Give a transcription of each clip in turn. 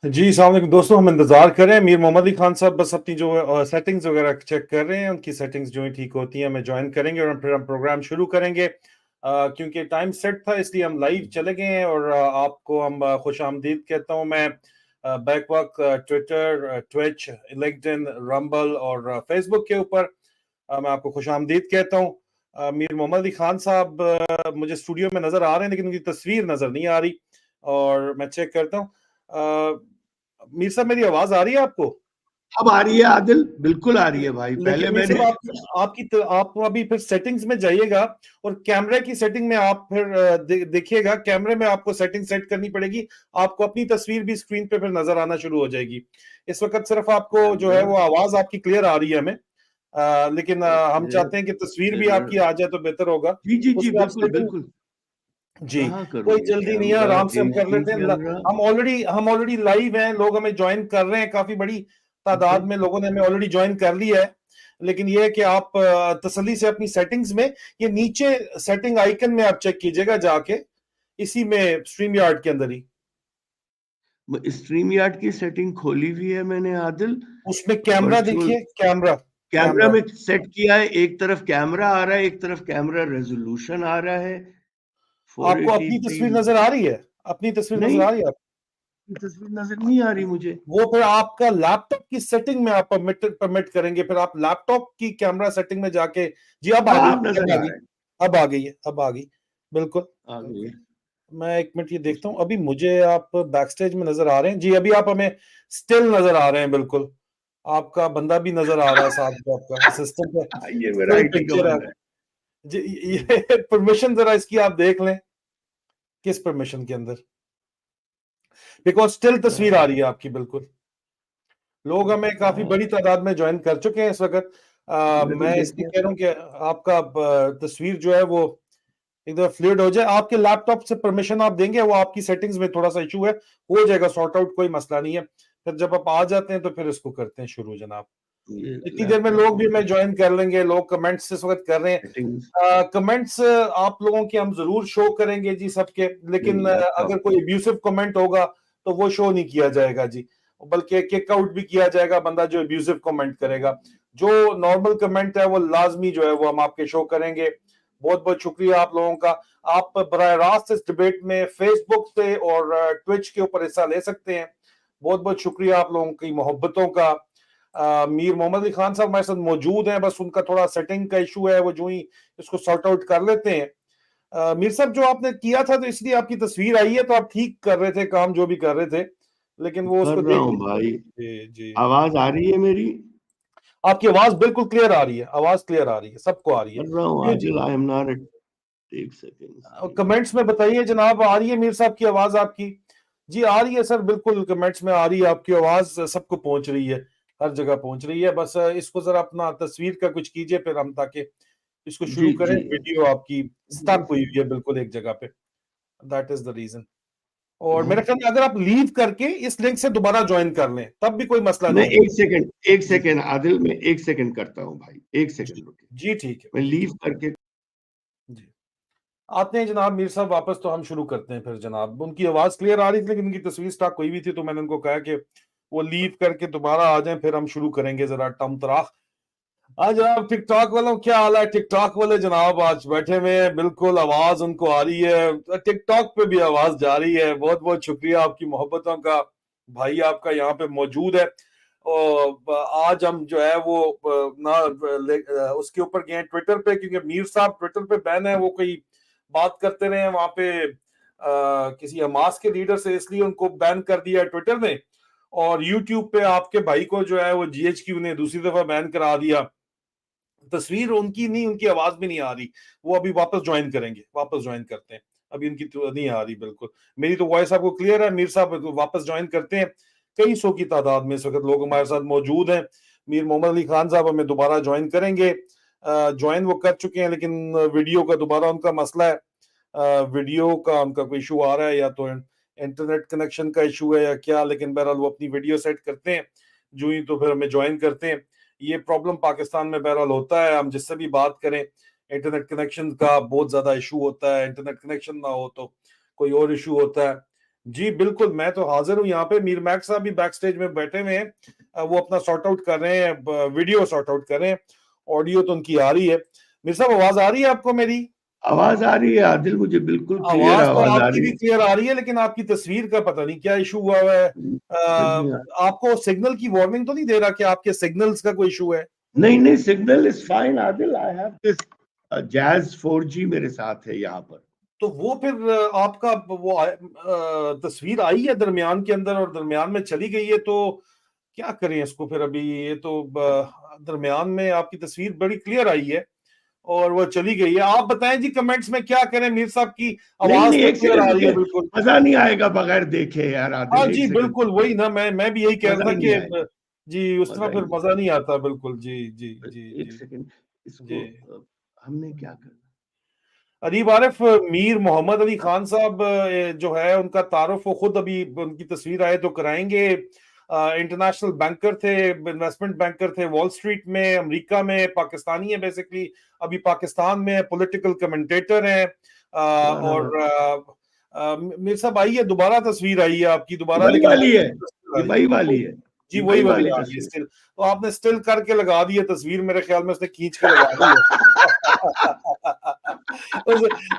जी, अस्सलाम वालेकुम दोस्तों, हम इंतज़ार कर रहे हैं मीर मोहम्मद अली खान साहब बस अपनी जो सेटिंग्स वगैरह चेक कर रहे हैं, उनकी सेटिंग्स जो हैं ठीक होती हैं, हमें जॉइन करेंगे और फिर हम प्रोग्राम शुरू करेंगे। क्योंकि टाइम सेट था इसलिए हम लाइव चले गए हैं और आपको हम खुशामदीद कहता हूँ मैं। बैक वक्त ट्विटर, ट्विच, लिंक्डइन, रंबल और फेसबुक के ऊपर मैं आपको खुशामदीद कहता हूँ। मीर मोहम्मद अली खान साहब मुझे स्टूडियो में नज़र आ रहे हैं लेकिन उनकी तस्वीर नज़र नहीं आ रही और मैं चेक करता हूँ। मीर साहब मेरी आवाज आ रही है आपको? अब आ रही है आदिल, बिल्कुल आ रही है भाई। लेकिन पहले मीर मैंने साहब आप अभी फिर सेटिंग्स में जाइएगा और कैमरे की सेटिंग में आप फिर देखिएगा, कैमरे में आपको सेटिंग सेट करनी पड़ेगी। आपको अपनी तस्वीर भी स्क्रीन पे फिर नजर आना शुरू हो जाएगी। इस वक्त सिर्फ आपको जो है कैमरा वो आवाज आपकी क्लियर आ रही है हमें। लेकिन हम ओके चाहते हैं कि तस्वीर भी फिर आपकी आ जाए तो बेहतर होगा। जी जी जी, उसमें आप बिल्कुल सेटिंग बिल्कुल। जी, कहाँ करूँ कोई ये जल्दी नहीं है, कैमरा, आराम से हम कर HD लेते हैं। कैमरा? हम ऑलरेडी लाइव हैं, लोग हमें ज्वाइन कर रहे हैं, काफी बड़ी ओके तादाद में लोगों ने हमें ऑलरेडी ज्वाइन कर लिया है। लेकिन ये है कि आप तसल्ली से अपनी सेटिंग्स में, ये नीचे सेटिंग आइकन में आप चेक कीजिएगा जाके, इसी में स्ट्रीम यार्ड के अंदर ही। स्ट्रीम यार्ड की सेटिंग खोली हुई है मैंने आदिल। उसमें कैमरा वर्चुअल देखिए, कैमरा कैमरा कैमरा में सेट किया है। एक तरफ कैमरा आ रहा है, एक तरफ कैमरा रेजोल्यूशन आ रहा है आपको अपनी 480p। तस्वीर नजर आ रही है? अपनी तस्वीर नजर नहीं, आ रही है? तस्वीर नजर नहीं आ रही मुझे। वो फिर आपका लैपटॉप की सेटिंग में आप परमिट करेंगे, फिर आप लैपटॉप की कैमरा सेटिंग में जाके। जी, अब आ गई, हाँ, अब नजर अब आ आ गई, रहा है। अब आ गई है, अब आ गई। बिल्कुल। आ गई है। मैं एक मिनट ये देखता हूँ, अभी मुझे आप बैक स्टेज में नजर आ रहे हैं जी, अभी आप हमें स्टिल नजर आ रहे हैं बिल्कुल। आपका बंदा भी नजर आ रहा है साथ में, आपका असिस्टेंट है, ये मेरा स्टिल IT का पिक्चर है बंदा है। जी। ये परमिशन जरा इसकी आप देख लें, किस परमिशन के अंदर, बिकॉज स्टिल तस्वीर आ रही है आपकी बिल्कुल। लोग हमें काफी बड़ी तादाद में ज्वाइन कर चुके हैं इस वक्त। लेकिन मैं इसलिए देखिए, कह रहा हूँ कि आपका तस्वीर जो है वो एकदम फ्लूइड हो जाए। आपके लैपटॉप से परमिशन आप देंगे, वो आपकी सेटिंग्स में थोड़ा सा इशू है, हो जाएगा सॉर्ट आउट, कोई मसला नहीं है। फिर जब आप आ जाते हैं तो फिर इसको करते हैं शुरू जनाब। ये इतनी देर में लैपटॉप लोग भी में हमें ज्वाइन कर लेंगे, लोग कमेंट्स इस वक्त कर रहे हैं। सेटिंग्स कमेंट्स आप लोगों के हम जरूर शो करेंगे जी सबके, लेकिन नहीं, अगर लैपटॉप कोई अब्यूसिव कमेंट होगा तो वो शो नहीं किया जाएगा जी, बल्कि किक आउट भी किया जाएगा बंदा जो अब्यूसिव कमेंट करेगा। जो नॉर्मल कमेंट है वो लाजमी जो है वो हम आपके शो करेंगे। बहुत बहुत शुक्रिया आप लोगों का। आप बराह रास्त इस डिबेट में फेसबुक से और ट्विच के ऊपर हिस्सा ले सकते हैं। बहुत बहुत शुक्रिया आप लोगों की मोहब्बतों का। मीर मोहम्मद अली खान साहब हमारे साथ मौजूद हैं, बस उनका थोड़ा सेटिंग का इशू है, वो जो ही इसको सॉर्ट आउट कर लेते हैं। मीर साहब जो आपने किया था तो इसलिए आपकी तस्वीर आई है, तो आप ठीक कर रहे थे काम जो भी कर रहे थे, लेकिन वो कर उसको रहा देख हूँ लीजिए। भाई। जी जी। आवाज आ रही है मेरी? आपकी आवाज बिल्कुल क्लियर आ रही है, आवाज क्लियर आ रही है, सबको आ रही है। कर रहा हूँ क्यों जी? Adil, I am not. एक सेकेंड। कमेंट्स में बताइए जनाब, आ रही है मीर साहब की आवाज आपकी? जी आ रही है सर, बिल्कुल कमेंट्स में आ रही है आपकी आवाज, सबको पहुंच रही है, हर जगह पहुंच रही है। बस इसको जरा अपना तस्वीर का कुछ कीजिए फिर हम, ताकि इसको जी शुरू करें। जी। वीडियो आपकी स्टक हुई हुई है बिल्कुल एक जगह पे, दैट इज द रीजन। और मेरे ख्याल में अगर आप लीव करके इस लिंक से दोबारा ज्वाइन कर लें तब भी कोई मसला मैं नहीं है। एक जी सेकेंड आदिल, मैं एक सेकेंड करता हूँ भाई, एक जी सेकेंड रुकिए। जी, ठीक है मैं ठीक लीव करके है जी। आते हैं जनाब मीर साहब वापस, तो हम शुरू करते हैं फिर जनाब। उनकी आवाज क्लियर आ रही थी लेकिन उनकी तस्वीर स्टॉक हुई हुई थी, तो मैंने उनको कहा कि वो लीव करके दोबारा आ जाएं, फिर हम शुरू करेंगे जरा टम तराख। आज जनाब टिकटॉक वालों क्या हाल है? टिकटॉक वाले जनाब आज बैठे हुए हैं, बिल्कुल आवाज उनको आ रही है, टिकटॉक पे भी आवाज जा रही है। बहुत बहुत शुक्रिया आपकी मोहब्बतों का, भाई आपका यहाँ पे मौजूद है। और आज हम जो है वो ना उसके ऊपर गए ट्विटर पे, क्योंकि मीर साहब ट्विटर पे बैन है, वो कोई बात करते रहे वहां पे किसी हमास के लीडर से, इसलिए उनको बैन कर दिया ट्विटर ने। और यूट्यूब पे आपके भाई को जो है वो जीएचक्यू ने दूसरी दफा बैन करा दिया। तस्वीर उनकी नहीं, उनकी आवाज भी नहीं आ रही। वो अभी वापस ज्वाइन करेंगे, वापस ज्वाइन करते हैं। अभी उनकी तो नहीं आ रही बिल्कुल। मेरी तो वॉइस आपको क्लियर है, मीर साहब वापस ज्वाइन करते हैं। कई सौ की तादाद में इस वक्त लोग हमारे साथ मौजूद हैं। मीर मोहम्मद अली खान साहब हमें दोबारा ज्वाइन करेंगे। ज्वाइन वो कर चुके हैं लेकिन वीडियो का दोबारा उनका मसला है। वीडियो का उनका कोई इशू आ रहा है, या तो इंटरनेट कनेक्शन का इशू है या क्या, लेकिन बहरहाल वो अपनी वीडियो सेट करते हैं जो ही, तो फिर हमें ज्वाइन करते हैं। ये प्रॉब्लम पाकिस्तान में बहरहाल होता है, हम जिससे भी बात करें इंटरनेट कनेक्शन का बहुत ज्यादा इशू होता है। इंटरनेट कनेक्शन ना हो तो कोई और इशू होता है। जी बिल्कुल, मैं तो हाजिर हूँ यहाँ पे। मीर मैक साहब भी बैक स्टेज में बैठे हुए हैं, वो अपना सॉर्ट आउट कर रहे हैं, वीडियो सॉर्ट आउट कर रहे हैं, ऑडियो तो उनकी आ रही है। मीर साहब आवाज आ रही है आपको मेरी? आवाज आ रही है आदिल, मुझे बिल्कुल क्लियर आवाज तो आवाज आ आपकी रही भी है। क्लियर आ रही है, लेकिन आपकी तस्वीर का पता नहीं क्या इशू हुआ है। नहीं आपको सिग्नल की वार्निंग तो नहीं दे रहा कि आपके सिग्नल्स का कोई इशू है? नहीं, signal is fine Adil, I have this jazz 4G मेरे साथ है यहाँ पर। तो वो फिर आपका वो तस्वीर आई है दरमियान के अंदर और दरमियान में चली गई है, तो क्या करें इसको फिर? अभी ये तो दरमियान में आपकी तस्वीर बड़ी क्लियर आई है और वो चली गई है। आप बताएं जी कमेंट्स में क्या करें, मीर साहब की आवाज नहीं, तो एक क्लियर सेकंड आ रही है रुकिए, बिल्कुल। मजा नहीं आएगा बगैर देखे यार हाँ आदिल, एक जी सेकंड, बिल्कुल, वही ना, मैं भी यही कह मजा रहा था ही नहीं कि आएगा, जी उस तरह मजा ही फिर नहीं मजा नहीं आता बिल्कुल। जी जी जी आएगा। एक जी सेकंड, इसको जी। हमने क्या करना? अरीब आरिफ मीर मोहम्मद अली खान साहब जो है उनका तारुफ वो खुद अभी उनकी तस्वीर आए तो कराएंगे। इंटरनेशनल बैंकर थे, इन्वेस्टमेंट बैंकर थे वॉल स्ट्रीट में, अमेरिका में, पाकिस्तानी है बेसिकली, अभी पाकिस्तान में पॉलिटिकल कमेंटेटर हैं। सुभान और अल्लाह, मीर साहब आई है, दोबारा तस्वीर आई है आपकी ये दोबारा, वही लेकिन वाली है, तस्वीर ये आई वही है। वाली है, जी ये वही वही वाली वाली आ रही है तस्वीर। स्टिल, तो आपने स्टिल करके लगा दी है तस्वीर, मेरे ख्याल में उसने खींच के लगा दी है।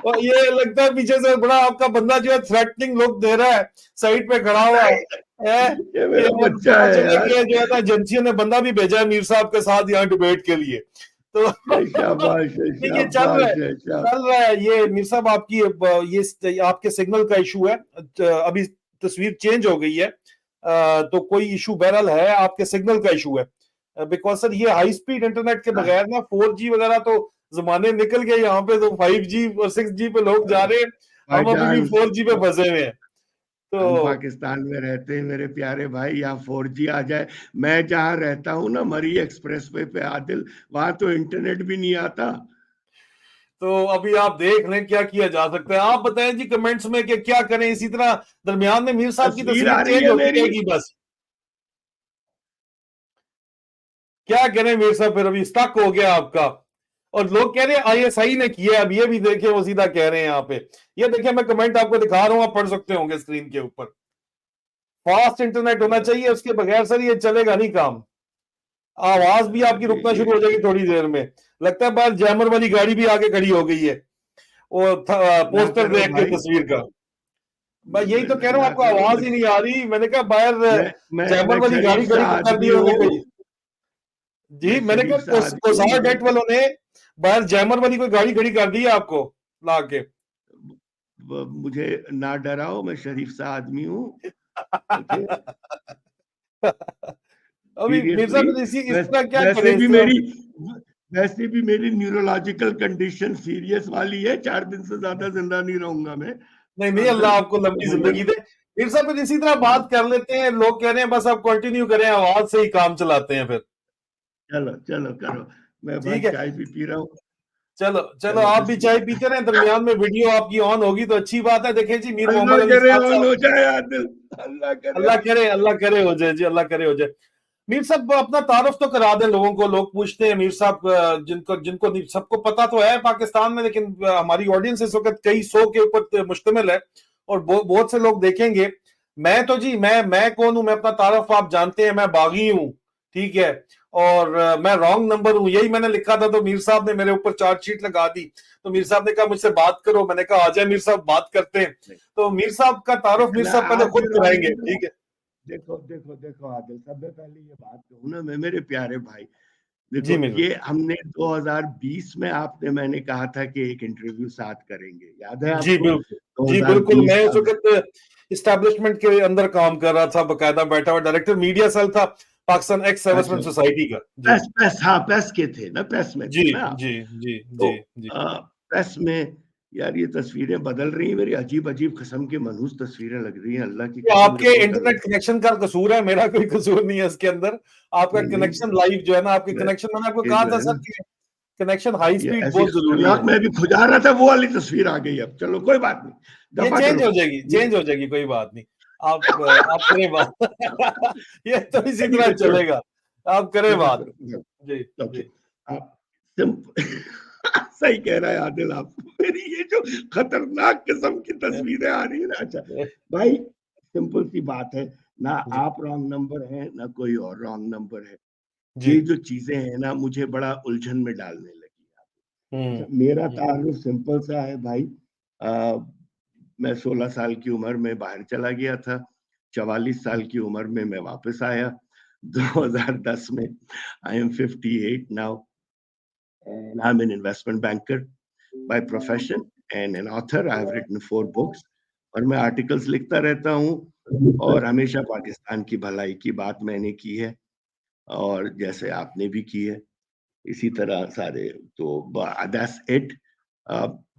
और ये लगता है पीछे से बड़ा आपका बंदा जो है थ्रेटनिंग लुक दे रहा है, साइड पे खड़ा हुआ है ये कि मेरा अब बच्चा पता है चले यार। कि जो है ना एजेंसियों ने बंदा भी भेजा है मीर साहब के साथ यहाँ डिबेट के लिए, तो शाबाश है, नहीं ये चल रहा है, शाबाश है, चल रहा है ये। मीर साहब आपकी ये आपके सिग्नल का इशू है, अभी तस्वीर चेंज हो गई है, तो कोई इशू बहरहाल है, आपके सिग्नल का इशू है। बिकॉज सर ये हाई स्पीड इंटरनेट के बगैर ना 4G वगैरह तो जमाने निकल गए, यहाँ पे तो 5G और 6G पे लोग जा रहे हैं, हम अभी भी भाईजान, 4G पे फंसे हुए हैं। हम तो पाकिस्तान में रहते हैं मेरे प्यारे भाई, यहाँ 4G आ जाए। मैं जहाँ रहता हूँ ना, मरी एक्सप्रेसवे पे आदिल, वहां तो इंटरनेट भी नहीं आता। तो अभी आप देख लें क्या किया जा सकता है। आप बताएं जी कमेंट्स में कि क्या करें। इसी तरह दरमियान में मीर साहब की तस्वीर तस्वीर आ रही चेंज है होती मेरी? रहेगी बस, क्या करें मीर साहब, फिर अभी स्टक हो गया आपका। और लोग कह रहे हैं ISI ने किया, अब ये भी देखे, वो सीधा कह रहे हैं यहाँ पे, ये देखिए मैं कमेंट आपको दिखा रहा हूँ, आप पढ़ सकते होंगे स्क्रीन के ऊपर। फास्ट इंटरनेट होना चाहिए, उसके बगैर सर ये चलेगा नहीं काम। आवाज भी आपकी रुकना शुरू हो जाएगी थोड़ी देर में। लगता है बाहर जैमर वाली गाड़ी भी आगे खड़ी हो गई है, वो ना पोस्टर करो देख के भाई, तस्वीर का। मैं यही तो कह रहा हूँ, ना आपको करो। आवाज ही नहीं आ रही। मैंने कहा बाहर मैं मैं जैमर मैं वाली शरीफ गाड़ी सा खड़ी कर दी आदमी होगी हूँ, कोई। जी मैं मैंने शरीफ सा कहा आदमी हूँ, कोसार मुझे डेट वालों ने बाहर जैमर वाली कोई गाड़ी खड़ी कर दी है आपको ला के। मुझे ना डराओ, मैं शरीफ सा आदमी हूँ। ओके, अभी मिर्जा सीरियसली, फिर इस तरह क्या वैसे करें, इस भी तरह? मेरी वैसे भी मेरी न्यूरोलॉजिकल कंडीशन सीरियस वाली है, 4 दिन से ज्यादा जिंदा नहीं रहूंगा मैं। नहीं नहीं, अल्लाह आपको तो लंबी भैया, जिंदगी दे। मिर्जा फिर इसी तरह बात कर लेते हैं, लोग कह रहे हैं बस आप कंटिन्यू करें, आवाज से ही काम चलाते हैं फिर। चलो चलो करो, मैं भाई ठीक है, चाय भी पी रहा हूँ। चलो चलो, चलो आप भी चाय बिस्मिल्लाह। पीते रहे, दरमियान में वीडियो आपकी ऑन होगी तो अच्छी बात है। देखें जी मीर अल्लाह मोहम्मद अली करे खान ऑन साहब, हो जाए आदिल, अल्लाह करे अल्लाह ऑन करे, हो जाए। अल्लाह करे हो जाए जी, अल्लाह करे हो जाए। मीर साहब अपना तारुफ तो करा दें लोगों को, लोग पूछते हैं मीर साहब, जिनको जिनको सबको पता तो है पाकिस्तान में, लेकिन हमारी ऑडियंस इस वक्त कई सौ के ऊपर मुश्तमिल है और बहुत से लोग देखेंगे। मैं तो जी मैं कौन हूं, मैं अपना तारुफ आप जानते हैं, मैं बागी हूं, ठीक है, और मैं रॉन्ग नंबर हूं, यही मैंने लिखा था, तो मीर साहब ने मेरे ऊपर चार्जशीट लगा दी। तो मीर साहब ने कहा मुझसे बात करो, मैंने कहा आ जाए मीर साहब बात करते हैं। तो मीर साहब का तारुफ मीर इतना साहब पहले आप खुद भी रॉन्ग कराएंगे, नंबर। ठीक है? देखो देखो देखो आदिल, सबसे पहले ये बात कहूँ ना मैं, मेरे प्यारे भाई, जी देखो मीर, ये हमने 2020 में आपने मैंने कहा था कि एक इंटरव्यू साथ करेंगे, याद है जी आपको? बिल्कुल, जी बिल्कुल, 2020 मैं उस अब वक्त इस्टेब्लिशमेंट के अंदर काम कर रहा था, बकायदा बैठा हुआ डायरेक्टर मीडिया सेल था पाकिस्तान एक्स अच्छा, सर्विसमैन सोसाइटी का। जी पेस पेस हाँ, पेस के थे ना, पेस में जी थे ना आप? जी जी तो जी जी। पेस में यार ये तस्वीरें बदल रही हैं मेरी, अजीब अजीब किस्म की मनहूस तस्वीरें लग रही हैं, अल्लाह की ये कसम आपके रिपोर्ट इंटरनेट कनेक्शन का कसूर है, मेरा कोई कसूर नहीं है इसके अंदर। आपका नहीं कनेक्शन नहीं, लाइव जो है ना, आपके ये कनेक्शन, मैंने आपको ये कहा जो था है सर ना, कि कनेक्शन हाई ये स्पीड ऐसी बहुत जरूरी खतरनाक, है। मैं भी खुजा रहा था, वो वाली तस्वीर आ गई। अब चलो कोई बात नहीं, ये दफा चेंज करो हो जाएगी, ये। चेंज हो जाएगी, कोई बात नहीं। आप करें बात। ये तो इसी तरह एनीवे छोड़ो, चलेगा, आप करें दफा बात। करो। जी ओके, जी। आप सही कह रहा है आदिल, आप मेरी ये जो खतरनाक किस्म की तस्वीरें आ रही है ना। अच्छा भाई, सिंपल सी बात है ना, आप रॉन्ग नंबर हैं ना कोई और रॉन्ग नंबर है। ये जो चीजें हैं ना, मुझे बड़ा उलझन में डालने लगी। अच्छा, मेरा तारुफ सिंपल सा है भाई। मैं 16 साल की उम्र में बाहर चला गया था। 44 साल की उम्र में मैं वापस आया 2010 में। I am 58 now and I'm an investment banker by profession and an author. I have written 4 books और मैं आर्टिकल्स लिखता रहता हूँ और हमेशा पाकिस्तान की भलाई की बात मैंने की है और जैसे आपने भी की है इसी तरह सारे। तो दैट्स इट।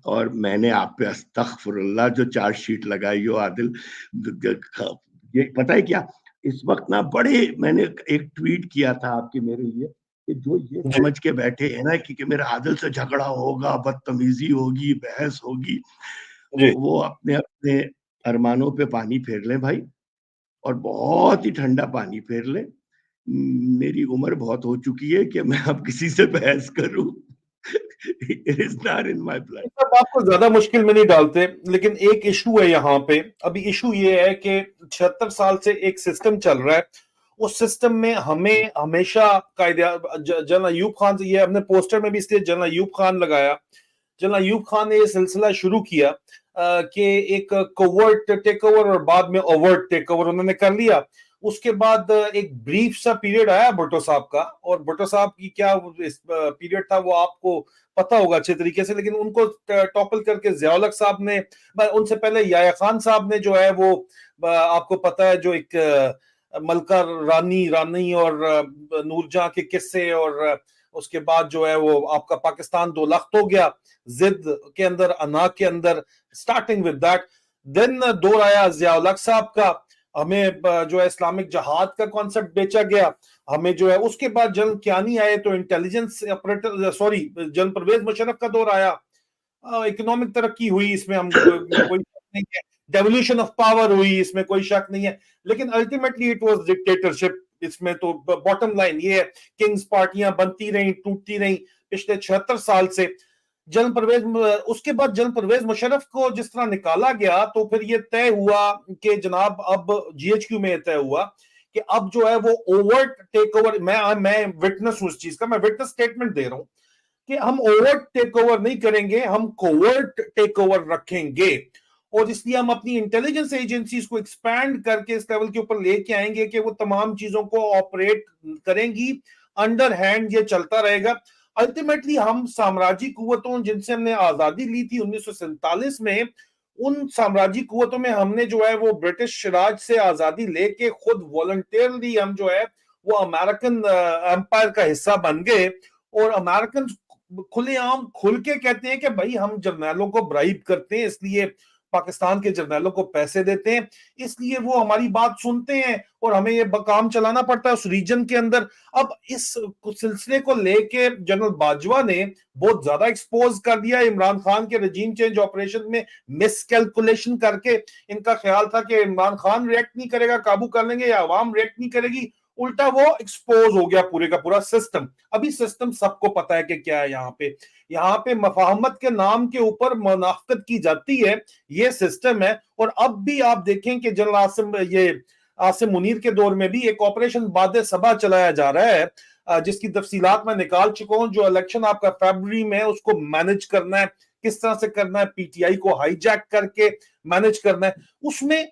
और मैंने आप पे अस्तगफुरुल्लाह जो चार्जशीट लगाई हो आदिल, ये पता है क्या, इस वक्त ना बड़े मैंने एक ट्वीट किया था आपके मेरे लिए कि जो ये समझ के बैठे हैं ना कि मेरा आदिल से झगड़ा होगा, बदतमीजी होगी, बहस होगी, वो अपने अपने अरमानों पे पानी फेर लें भाई, और बहुत ही ठंडा पानी फेर लें। मेरी उम्र बहुत हो चुकी है कि मैं अब किसी से बहस करूं। It is not in my blood. सब आपको ज्यादा मुश्किल में नहीं डालते, लेकिन एक इशू है यहाँ पे। अभी इशू ये है कि 76 साल से एक सिस्टम चल रहा है, उस सिस्टम में हमें हमेशा जनरल अयूब खान से, ये हमने पोस्टर में भी इसलिए जनरल अयूब खान लगाया। जनरल अयूब खान ने ये सिलसिला शुरू किया कि एक कोवर्ट टेक ओवर और बाद में ओवर्ट टेक ओवर उन्होंने कर लिया। उसके बाद एक ब्रीफ सा पीरियड आया भुट्टो साहब का, और भुट्टो साहब की क्या पीरियड था वो आपको पता होगा अच्छे तरीके से, लेकिन उनको टॉपल करके ज़िया-उल-हक साहब ने, उनसे पहले याया खान साहब ने जो है वो आपको पता है, जो एक मलका रानी और नूरजहां के किस्से, और उसके बाद जो है वो आपका पाकिस्तान दो लख्त हो गया, जिद के अंदर, अना के अंदर, स्टार्टिंग विद दैट। देन दौर आया ज़िया-उल-हक साहब का, हमें जो है इस्लामिक जहाद का कॉन्सेप्ट बेचा गया हमें जो है। उसके बाद जनरल कियानी आए तो intelligence operator, sorry general Pervez Musharraf का दौर आया, इकोनॉमिक तरक्की हुई, इसमें हम कोई शक नहीं है, डेवोल्यूशन ऑफ पावर हुई, इसमें कोई शक नहीं है, लेकिन अल्टीमेटली इट वाज डिक्टेटरशिप। इसमें तो बॉटम लाइन ये है, किंग्स पार्टियां बनती रही, टूटती रही पिछले 76 साल से। जनरल परवेज, उसके बाद जनरल परवेज मुशर्रफ को जिस तरह निकाला गया, तो फिर ये तय हुआ कि जनाब अब जीएचक्यू में तय हुआ कि अब जो है वो ओवर्ट टेक ओवर, मैं विटनेस हूं इस चीज का, मैं विटनेस स्टेटमेंट दे रहा हूं कि हम ओवर्ट टेक ओवर नहीं करेंगे, हम कोवर्ट टेक ओवर रखेंगे। और इसलिए हम अपनी इंटेलिजेंस एजेंसीज को एक्सपैंड करके इस लेवल के ऊपर लेके आएंगे कि वो तमाम चीजों को ऑपरेट करेंगी, अंडर हैंड ये चलता रहेगा। अल्टीमेटली हम साम्राज्य कुव्वतों जिनसे हमने आजादी ली थी 1947 में, उन साम्राज्य कुव्वतों में हमने जो है वो ब्रिटिश राज से आजादी लेके खुद वॉलंटियरली हम जो है वो अमेरिकन एम्पायर का हिस्सा बन गए। और अमेरिकन खुलेआम खुल के कहते हैं कि भाई हम जर्नैलों को ब्राइब करते हैं, इसलिए पाकिस्तान के जर्नैलों को पैसे देते हैं, इसलिए वो हमारी बात सुनते हैं और हमें ये काम चलाना पड़ता है उस रीजन के अंदर। अब इस सिलसिले को लेके जनरल बाजवा ने बहुत ज्यादा एक्सपोज कर दिया इमरान खान के रजीम चेंज ऑपरेशन में, मिसकैलकुलेशन करके। इनका ख्याल था कि इमरान खान रिएक्ट नहीं करेगा, काबू कर लेंगे, या अवाम रिएक्ट नहीं करेगी, उल्टा वो एक्सपोज हो गया पूरे का पूरा सिस्टम। अभी सिस्टम सबको पता है कि क्या है यहाँ पे मफाहमत के नाम के ऊपर मुनाफकत की जाती है, ये सिस्टम है। और अब भी आप देखें कि जनरल आसिम मुनीर के दौर में भी एक ऑपरेशन बादे सबा चलाया जा रहा है, जिसकी तफसीलात मैं निकाल चुका हूं। जो इलेक्शन आपका फरवरी में उसको मैनेज करना है, किस तरह से करना है, पीटीआई को हाईजैक करके मैनेज करना है, उसमें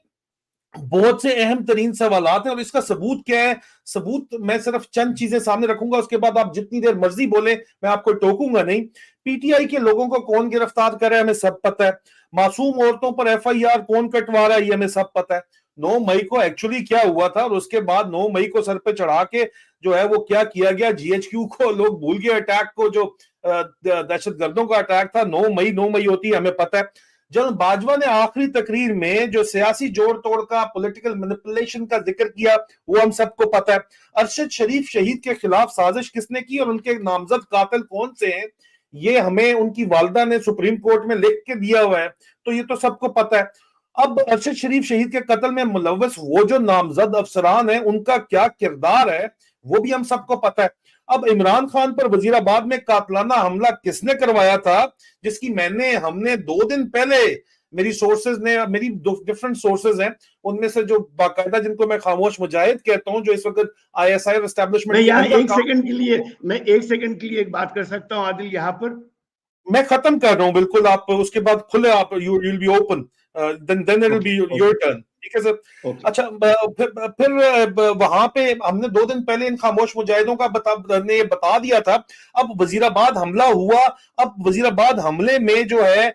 बहुत से अहम तरीन सवालात हैं। और इसका सबूत क्या है? सबूत मैं सिर्फ चंद चीजें सामने रखूंगा, उसके बाद आप जितनी देर मर्जी बोले, मैं आपको टोकूंगा नहीं। पीटीआई के लोगों को कौन गिरफ्तार कर रहा है हमें सब पता है, मासूम औरतों पर एफआईआर कौन कटवा रहा है ये हमें सब पता है। 9 मई को एक्चुअली क्या हुआ था और उसके बाद 9 मई को सर पे चढ़ा के जो है वो क्या किया गया, जीएचक्यू को लोग भूल गए, अटैक को, जो दहशतगर्दों का अटैक था 9 मई होती है, हमें पता है। जनरल बाजवा ने आखिरी तकरीर में जो सियासी जोड़ तोड़ का, पॉलिटिकल मैनिपुलेशन का जिक्र किया, वो हम सबको पता है। अरशद शरीफ शहीद के खिलाफ साजिश किसने की और उनके नामजद कातिल कौन से हैं, ये हमें उनकी वालिदा ने सुप्रीम कोर्ट में लिख के दिया हुआ है, तो ये तो सबको पता है। अब अरशद शरीफ शहीद के कत्ल में मुलव्वस वो जो नामजद अफसरान हैं, उनका क्या किरदार है, वो भी हम सबको पता है। अब इमरान खान पर वजीराबाद में कातलाना हमला किसने करवाया था, जिसकी हमने 2 दिन पहले, मेरी सोर्सेज ने, मेरी डिफरेंट सोर्सेज हैं, उनमें से जो बाकायदा, जिनको मैं खामोश मुजाहिद कहता हूं, जो इस वक्त आईएसआई मैं एस्टेब्लिशमेंट के यहाँ अंदर एक सेकंड के लिए मैं एक सेकंड के लिए एक बात कर सकता हूँ आदिल यहाँ पर। मैं खत्म कर रहा हूं बिल्कुल, आप उसके बाद खुले, आप you will be open, then it will be your turn, ठीक है सर। अच्छा, फिर वहां पे हमने 2 दिन पहले इन खामोश मुजाहिदों का ने ये बता दिया था। अब वजीराबाद हमला हुआ, अब वजीराबाद हमले में जो है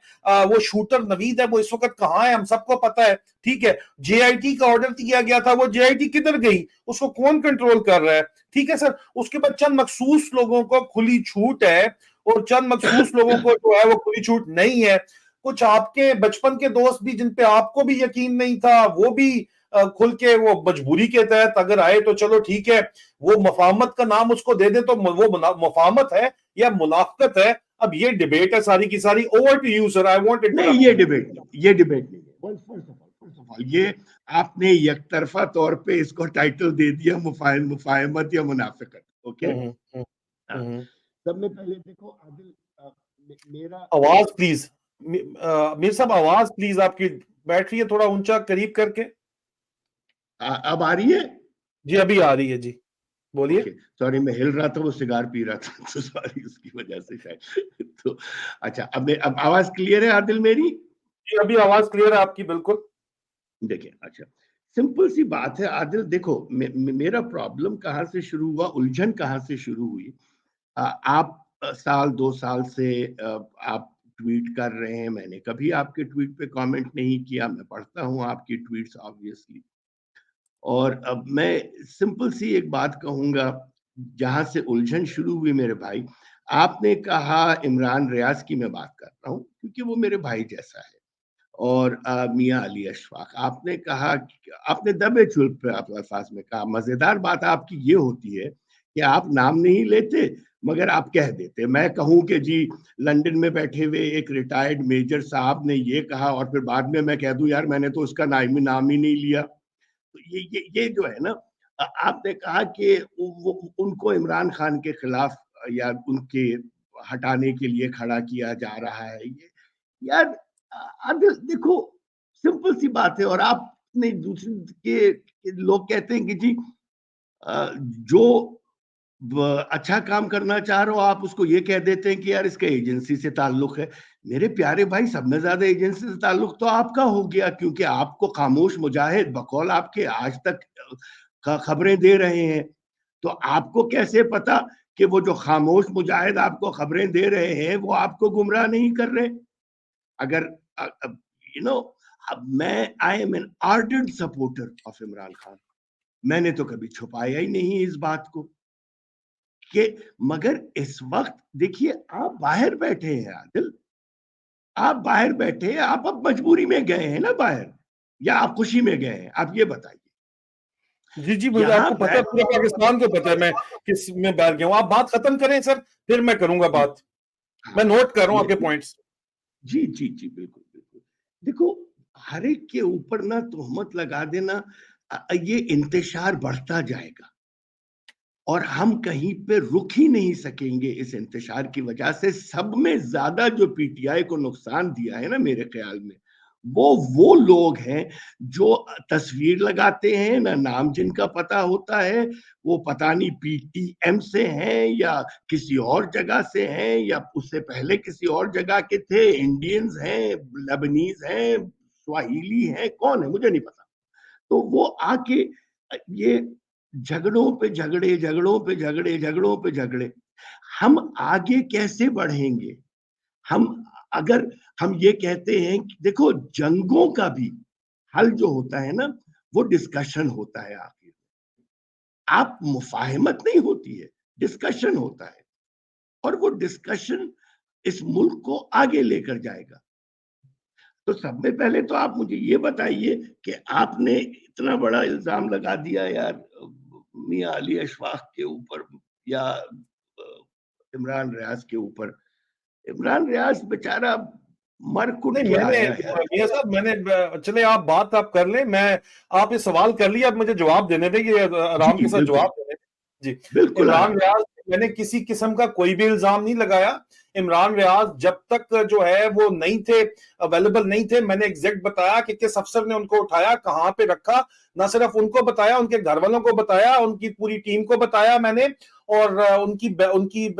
वो शूटर नवीद है, वो इस वक्त कहाँ है हम सबको पता है, ठीक है। जेआईटी का ऑर्डर दिया गया था, वो जेआईटी किधर गई, उसको कौन कंट्रोल कर रहा है, ठीक है सर। उसके बाद चंद मखसूस लोगों को खुली छूट है, और चंद मखसूस लोगों को जो है वो खुली छूट नहीं है। कुछ आपके बचपन के दोस्त भी, जिन पे आपको भी यकीन नहीं था, वो भी खुल के, वो मजबूरी के तहत अगर आए तो चलो ठीक है, वो मफाहमत का नाम उसको दे दे तो वो मफाहमत है या मुनाफकत है। अब ये डिबेट है सारी की सारी। Over to you sir, I want it. नहीं, ये डिबेट नहीं है। फर्स्ट ऑफ ऑल ये आपने एकतरफा तौर पे इसको टाइटल दे दिया मुफाहमत या मुनाफिकत। ओके, सब में पहले देखो आदिल, मेरा आवाज प्लीज, मीर साहब आवाज प्लीज, आपकी बैठ रही है, थोड़ा ऊंचा करीब करके। अब आ रही है जी, अभी आ रही है जी, बोलिए। सॉरी, मैं हिल रहा था, वो सिगार पी रहा था तो सॉरी, उसकी वजह से शायद। तो अच्छा, अब आवाज क्लियर है आदिल मेरी? जी, अभी आवाज क्लियर है आपकी, बिल्कुल। देखिए, अच्छा, सिंपल सी बात है आदिल, देखो मेरा प्रॉब्लम कहाँ से शुरू हुआ, उलझन कहाँ से शुरू हुई। आप साल 2 साल से आप ट्वीट कर रहे हैं, मैंने कभी आपके ट्वीट पे कमेंट नहीं किया, मैं पढ़ता हूँ आपकी ट्वीट्स ऑब्वियसली। और अब मैं सिंपल सी एक बात कहूंगा, जहां से उलझन शुरू हुई मेरे भाई, आपने कहा इमरान रियाज की मैं बात कर रहा हूँ क्योंकि वो मेरे भाई जैसा है, और मियां अली अशफाक, आपने कहा, आपने दबे चुप पे अल्फाज में कहा। मजेदार बात आपकी ये होती है कि आप नाम नहीं लेते मगर आप कह देते। मैं कहूं कि जी लंदन में बैठे हुए एक रिटायर्ड मेजर साहब ने ये कहा, और फिर बाद में मैं कह दूं यार मैंने तो उसका नाम ही नहीं लिया। तो ये जो है ना, आपने कहा कि उनको इमरान खान के खिलाफ या उनके हटाने के लिए खड़ा किया जा रहा है। ये यार देखो, सिंपल सी बात है। और आपने दूसरे के लोग कहते हैं कि जी जो अच्छा काम करना चाह रहे हो आप उसको ये कह देते हैं कि यार इसका एजेंसी से ताल्लुक है। मेरे प्यारे भाई, सब में ज्यादा एजेंसी से ताल्लुक तो आपका हो गया, क्योंकि आपको खामोश मुजाहिद बकौल आपके आज तक खबरें दे रहे हैं। तो आपको कैसे पता कि वो जो खामोश मुजाहिद आपको खबरें दे रहे हैं वो आपको गुमराह नहीं कर रहे? अगर यू नो, मैं I am an ardent supporter of Imran Khan. मैंने तो कभी छुपाया ही नहीं इस बात को कि, मगर इस वक्त देखिए आप बाहर बैठे हैं आदिल, आप बाहर बैठे हैं, आप अब मजबूरी में गए हैं ना बाहर, या आप खुशी में गए हैं, आप ये बताइए। जी जी, मुझे आपको पता है, पूरे पाकिस्तान को पता है मैं किस में बैठ गया हूँ। आप बात खत्म करें सर, फिर मैं करूंगा बात। मैं नोट कर रहा हूँ आपके पॉइंट्स। जी जी जी, बिल्कुल बिल्कुल। देखो, हर एक के ऊपर ना तोहमत लगा देना, ये इंतशार बढ़ता जाएगा और हम कहीं पे रुक ही नहीं सकेंगे इस इंतशार की वजह से। सब में ज्यादा जो पीटीआई को नुकसान दिया है ना मेरे ख्याल में, वो लोग हैं जो तस्वीर लगाते हैं, ना नाम जिनका पता होता है, वो पता नहीं पीटीएम से हैं या किसी और जगह से हैं या उससे पहले किसी और जगह के थे, इंडियंस हैं, लेबनीज हैं, स्वाहिली हैं, कौन है मुझे नहीं पता। तो वो आके ये झगड़ों पे झगड़े, झगड़ों पे झगड़े, झगड़ों पे झगड़े, हम आगे कैसे बढ़ेंगे? हम अगर हम ये कहते हैं कि देखो, जंगों का भी हल जो होता है ना, वो डिस्कशन होता है। आखिर आप मुफाहिमत नहीं होती है, डिस्कशन होता है, और वो डिस्कशन इस मुल्क को आगे लेकर जाएगा। तो सब में पहले तो आप मुझे ये बताइए कि आपने इतना बड़ा इल्जाम लगा दिया यार मियां अली अशफाक के ऊपर या इमरान रियाज के ऊपर। इमरान रियाज बेचारा मर कुट नहीं, के मैंने आया है। मियां साहब, चले आप बात आप कर लें, मैं आप ये सवाल कर लिया, अब मुझे जवाब देने दें, ये आराम जी के साथ बिल्कुल, जवाब देने दें। जी, बिल्कुल इमरान आराम रियाज मैंने किसी किस्म का कोई भी इल्जाम नहीं लगाया। इमरान रियाज जब तक जो है वो नहीं थे, अवेलेबल नहीं थे, मैंने एग्जैक्ट बताया कि किस अफसर ने उनको उठाया, कहां पे रखा, ना सिर्फ उनको बताया, उनके घर वालों को बताया, उनकी पूरी टीम को बताया मैंने, और उनकी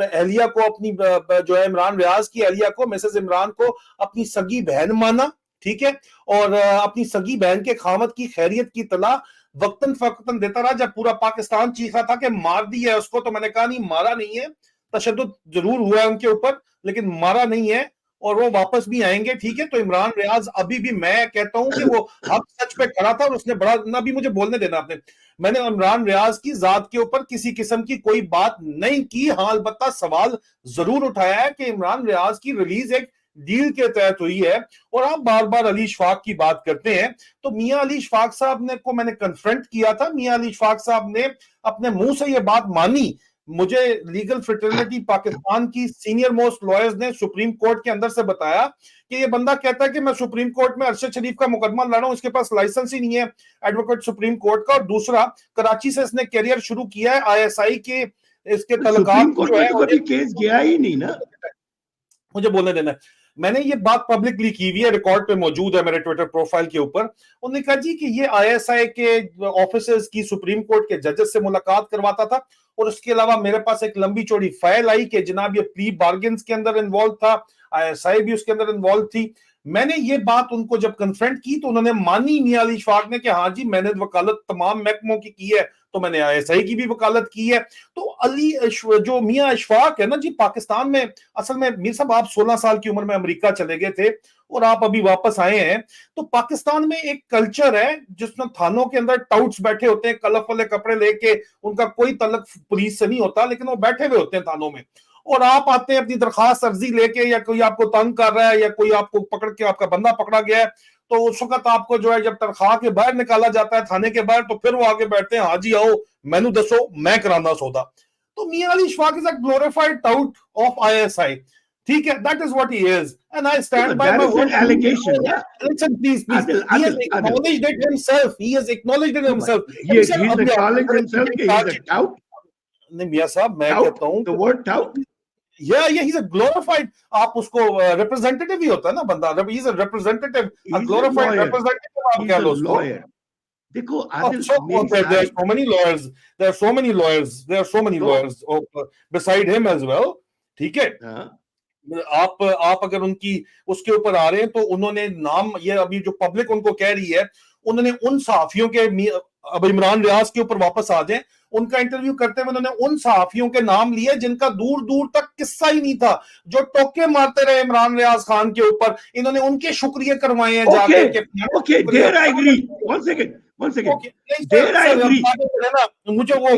अहलिया को, अपनी जो है इमरान रियाज की अहलिया को, मिसेस इमरान को अपनी सगी बहन माना, ठीक है, और अपनी सगी बहन के खामद की खैरियत की तला वक्तन फक्तन देता रहा। जब पूरा पाकिस्तान चीखा था कि मार दिया है उसको, तो मैंने कहा नहीं, मारा नहीं है, तशद्दुद जरूर हुआ है उनके ऊपर, लेकिन मारा नहीं है, और वो वापस भी आएंगे, ठीक है। तो इमरान रियाज अभी भी, मैं कहता हूं कि वो हक सच पे खड़ा था, और उसने बड़ा ना, भी मुझे बोलने देना आपने, मैंने इमरान रियाज की जात के ऊपर किसी किस्म की कोई बात नहीं की। हाँ, अलबत्ता सवाल जरूर उठाया है कि इमरान रियाज की रिलीज एक डील के तहत हुई है, और आप बार बार अली इशफाक की बात करते हैं, तो मियां अली इशफाक साहब ने को मैंने कन्फ्रंट किया था, मियां अली इशफाक साहब ने अपने मुंह से यह बात मानी। मुझे लीगल फ्रेटर्निटी पाकिस्तान की सीनियर मोस्ट लॉयर्स ने सुप्रीम कोर्ट के अंदर से बताया कि ये बंदा कहता है कि मैं सुप्रीम कोर्ट में अरशद शरीफ का मुकदमा लड़ रहा हूं, इसके पास लाइसेंस ही नहीं है एडवोकेट सुप्रीम कोर्ट का। और दूसरा, कराची से इसने कैरियर शुरू किया है, आईएसआई के इसके सुप्रीम तल्लुकात कोर्ट जो में है, तो कभी केस गया ही नहीं ना। मुझे बोलने देना है। मैंने ये बात पब्लिकली की हुई है, रिकॉर्ड पे मौजूद है मेरे ट्विटर प्रोफाइल के ऊपर। उन्होंने कहा जी कि ये आईएसआई के ऑफिसर्स की सुप्रीम कोर्ट के जजेस से मुलाकात करवाता था, और उसके अलावा मेरे पास एक लंबी चौड़ी फाइल आई कि जनाब ये प्ली बार्गेन्स के अंदर इन्वॉल्व था, आईएसआई भी उसके अंदर इन्वॉल्व थी। मैंने ये बात उनको जब कन्फ्रंट की तो उन्होंने मानी, मियां अली इशफाक ने, कि हाँ जी मैंने वकालत तमाम महकमों की है, तो मैंने आईएसआई की भी वकालत की है। तो जो मियां इशफाक है ना जी, पाकिस्तान में असल में मीर साहब, आप 16 साल की उम्र में अमेरिका चले गए थे और आप अभी वापस आए हैं, तो पाकिस्तान में एक कल्चर है जिसमें थानों के अंदर टाउट्स बैठे होते हैं, कलफ वाले कपड़े लेके, उनका कोई तल्लुक पुलिस से नहीं होता, लेकिन वो बैठे हुए होते हैं थानों में, और आप आते हैं अपनी दरखास्त अर्जी लेके, या कोई आपको तंग कर रहा है, या कोई आपको पकड़ के, आपका बंदा पकड़ा गया है, तो उस वक्त आपको जो है जब तनख्वाह के बाहर निकाला जाता है, थाने के बाहर, तो फिर वो आगे बैठते हैं, हाजी आओ मैनू दसो, मैं कराना सौदा। तो मियां Ali Ishfaq is a glorified tout of ISI, ठीक है, that is what he is, and I stand by That my is an word. allegation, na? Listen please, he has Adil. Acknowledged it himself, he has acknowledged it No, but himself। he's acknowledged himself that he's a tout. नहीं मियां साहब, मैं Tout. कहता हूं The word tout. yeah, he's a glorified, आप उसको representative ही होता है ना बंदा, he's a representative, a He's a glorified lawyer. representative आप He's कह a लो उसको। lawyer. देखो Oh, आदिल, so मेरी there are सारी so many lawyers, there are so many lawyers, there are so many तो lawyers beside him as well, ठीक है। हाँ, आप अगर उनकी उसके ऊपर आ रहे हैं, तो उन्होंने नाम, ये अभी जो पब्लिक उनको कह रही है, उन्होंने उन सहाफियों के, अब इमरान रियाज के ऊपर वापस आ जाए, उनका इंटरव्यू करते हुए उन्होंने उन सहाफियों के नाम लिए जिनका दूर दूर तक किस्सा ही नहीं था, जो टोके मारते रहे इमरान रियाज खान के ऊपर, इन्होंने उनके शुक्रिया करवाए हैं जाके okay, there I agree. One second. There I agree. मुझे वो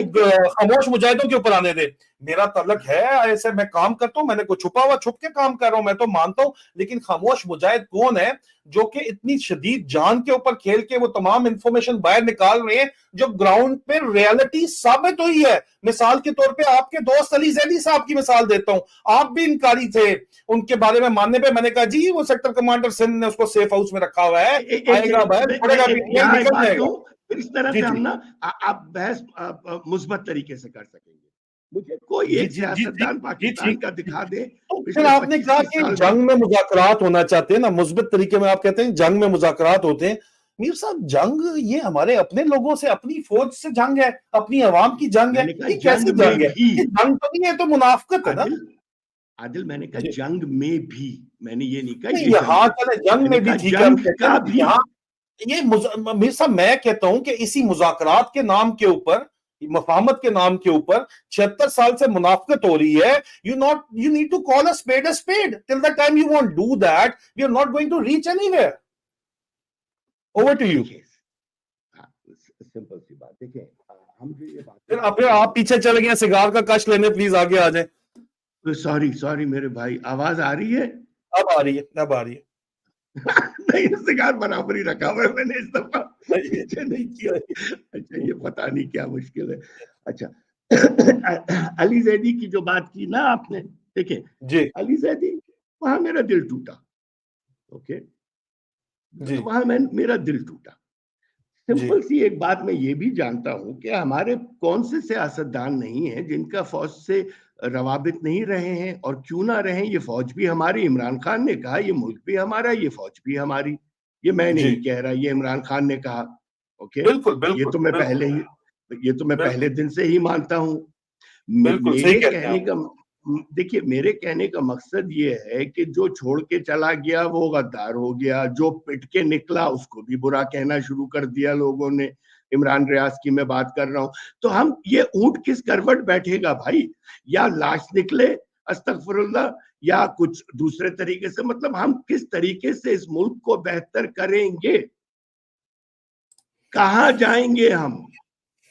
खामोश मुजाहिदों के ऊपर आने दे, मेरा तलक है, ऐसे मैं काम करता हूं, मैंने कोई छुपा हुआ छुप के काम कर रहा हूं, मैं तो मानता हूं, लेकिन खामोश मुजाहिद कौन है जो कि इतनी शदीद जान के ऊपर खेल के वो तमाम इंफॉर्मेशन बाहर निकाल रहे हैं जो ग्राउंड पे रियलिटी साबित हुई है। मिसाल के तौर पे आपके दोस्त अली जैदी साहब की मिसाल देता हूं, आप भी इनकारी थे उनके बारे में मानने पे, मैंने कहा जी वो सेक्टर कमांडर सिंध ने उसको सेफ हाउस में रखा हुआ है, आएगा बाहर पड़ेगा, यहाँ एक बात कहूं, फिर इस तरह जी, से हम जी। ना आप बहस मुस्बत तरीके से कर सकेंगे। मुझे कोई जी, एक जी, जी, सियासतदान जी, पाकिस्तान जी। का दिखा दे तो फिर पिछले आपने कहा 25-30 कि साल में। जंग में मुज़ाकरात होना चाहते हैं ना, मुस्बित तरीके में आप कहते हैं जंग में मुज़ाकरात होते हैं। मीर साहब, जंग ये हमारे अपने लोगों से, अपनी फौज से जंग है, अपनी अवाम की जंग है, मैंने कहा ये जंग कैसी में जंग है? भी ये जंग तो नहीं है, तो मुनाफकत है ना। आदिल मैंने कहा जी। जंग में भी, मैंने ये नहीं कहा नहीं, ये जंग यहाँ है, चले जंग मैंने में भी कहा ठीक है, हम जंग कहते का हैं भी। यहाँ ये मीर साहब, मैं कहता हूं कि इसी मुज़ाकरात के नाम के ऊपर, मफाहमत के नाम के ऊपर 76 साल से मुनाफकत हो रही है। You need to call a spade till the time you won't do that, we are not going to reach anywhere. Over to you. Simple सी बात, देखिए हम जो ये बात, फिर आप पीछे चले गए सिगार का कश लेने, प्लीज आगे आ जाए। सॉरी मेरे भाई, आवाज आ रही है? अब आ रही है, अब आ रही है। नहीं, सिगार बराबर ही रखा हुआ है मैंने, इस दफा पीछे नहीं किया। अच्छा, ये पता नहीं क्या मुश्किल है। अच्छा अली जैदी की जो बात की ना आपने, देखिए जी अली जैदी, वहां मेरा दिल टूटा, ओके जी, वहां मेरा दिल टूटा। सिंपल सी एक बात मैं ये भी जानता हूं कि हमारे कौन से सियासतदान नहीं है जिनका फौज से रवाबित नहीं रहे हैं, और क्यों ना रहे, ये फौज भी हमारी, इमरान खान ने कहा ये मुल्क भी हमारा, ये फौज भी हमारी, ये मैं जी, नहीं कह रहा, ये इमरान खान ने कहा। ओके, बिल्कुल, ये बिल्कुल, तो मैं बिल्कुल, पहले ही, ये तो मैं पहले बिल्कुल, दिन से ही मानता हूं। बिल्कुल सही मेरे कहते हैं कहने आप। का, देखिए मेरे कहने का मकसद ये है कि जो छोड़ के चला गया वो गद्दार हो गया, जो पिट के निकला उसको भी बुरा कहना शुरू कर दिया लोगों ने। इमरान रियाज की मैं बात कर रहा हूं। तो हम, ये ऊंट किस करवट बैठेगा भाई, या लाश निकले अस्तगफुरुल्लाह, या कुछ दूसरे तरीके से, मतलब हम किस तरीके से इस मुल्क को बेहतर करेंगे, कहां जाएंगे हम,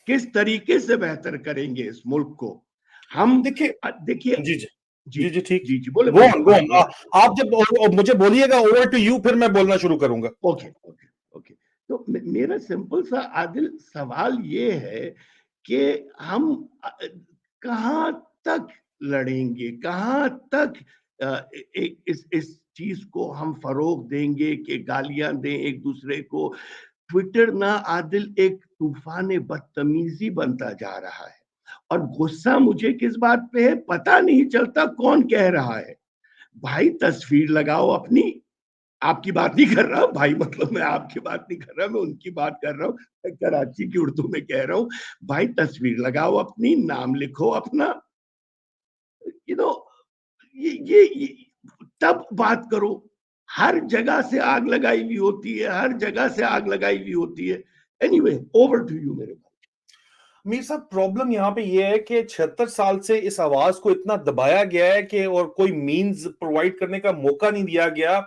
किस तरीके से बेहतर करेंगे इस मुल्क को हम। देखिए देखिए, जी, जी। जी, जी, जी, ठीक। जी, जी, बोले, गो बोले, ऑन, गो बोले, ऑन। बोले। आप जब मुझे बोलिएगा ओवर टू यू, फिर मैं बोलना शुरू करूँगा। Okay, okay, okay. तो मेरा सिंपल सा आदिल सवाल ये है कि हम कहाँ तक लड़ेंगे, कहाँ तक इस चीज को हम फरोग देंगे कि गालियां दें एक दूसरे को। ट्विटर ना आदिल एक तूफान बदतमीजी बनता जा रहा है, और गुस्सा मुझे किस बात पे है पता नहीं चलता कौन कह रहा है। भाई तस्वीर लगाओ अपनी, आपकी बात नहीं कर रहा भाई, मतलब मैं आपकी बात नहीं कर रहा, मैं उनकी बात कर रहा हूँ, मैं कराची की उर्दू में कह रहा हूँ। भाई तस्वीर लगाओ अपनी, नाम लिखो अपना, यू नो, ये तब बात करो। हर जगह से आग लगाई हुई होती है, हर जगह से आग लगाई हुई होती है। एनीवे, ओवर टू यू मेरे भाई। मीर साहब प्रॉब्लम यहाँ पे ये है कि 76 साल से इस आवाज को इतना दबाया गया है कि और कोई मींस प्रोवाइड करने का मौका नहीं दिया गया।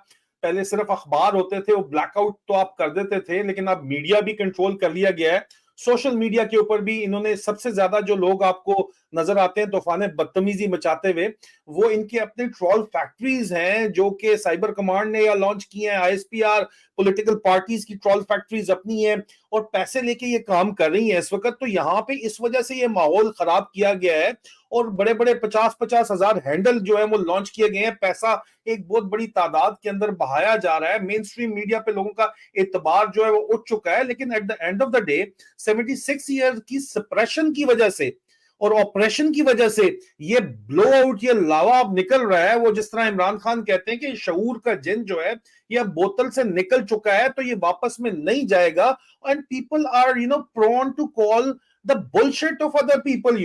पहले सिर्फ अखबार होते थे, वो ब्लैकआउट तो आप कर देते थे, लेकिन अब मीडिया भी कंट्रोल कर लिया गया है। सोशल मीडिया के ऊपर भी इन्होंने सबसे ज्यादा जो लोग आपको नजर आते हैं तूफान बदतमीजी मचाते हुए, वो इनके अपने ट्रॉल फैक्ट्रीज हैं जो कि साइबर कमांड ने या लॉन्च की हैं। आईएसपीआर पॉलिटिकल पार्टीज की ट्रॉल फैक्ट्रीज अपनी है और पैसे लेके ये काम कर रही है इस वक्त। तो यहाँ पे इस वजह से ये माहौल खराब किया गया है और बड़े बड़े 50-50 हजार हैंडल जो है वो लॉन्च किए गए हैं। पैसा एक बहुत बड़ी तादाद के अंदर बहाया जा रहा है। मेन स्ट्रीम मीडिया पे लोगों का एतबार जो है वो उठ चुका है, लेकिन at the end of the day 76 year की सप्रेशन की वजह से और ऑपरेशन की वजह से ये ब्लो आउट, ये लावा अब निकल रहा है। वो जिस तरह इमरान खान कहते हैं कि शऊर का जिन जो है ये बोतल से निकल चुका है, तो ये वापस में नहीं जाएगा। And people are prone to call the bullshit of other people,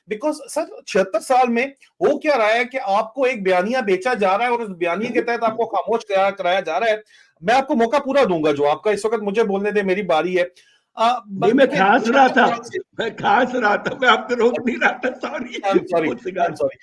because sir 76 साल में हो क्या रहा है कि आपको एक बयानिया बेचा जा रहा है और उस बयानिया के तहत आपको खामोश कराया जा रहा है। मैं आपको मौका पूरा दूंगा जो आपका, इस वक्त मुझे बोलने दे, मेरी बारी है। नहीं, मैं देखिए खांस रहा 76 था, साल से, मैं खांस रहा था, मैं आपको रोक नहीं रहा था, सॉरी। आई एम सॉरी, मुझसे आई एम सॉरी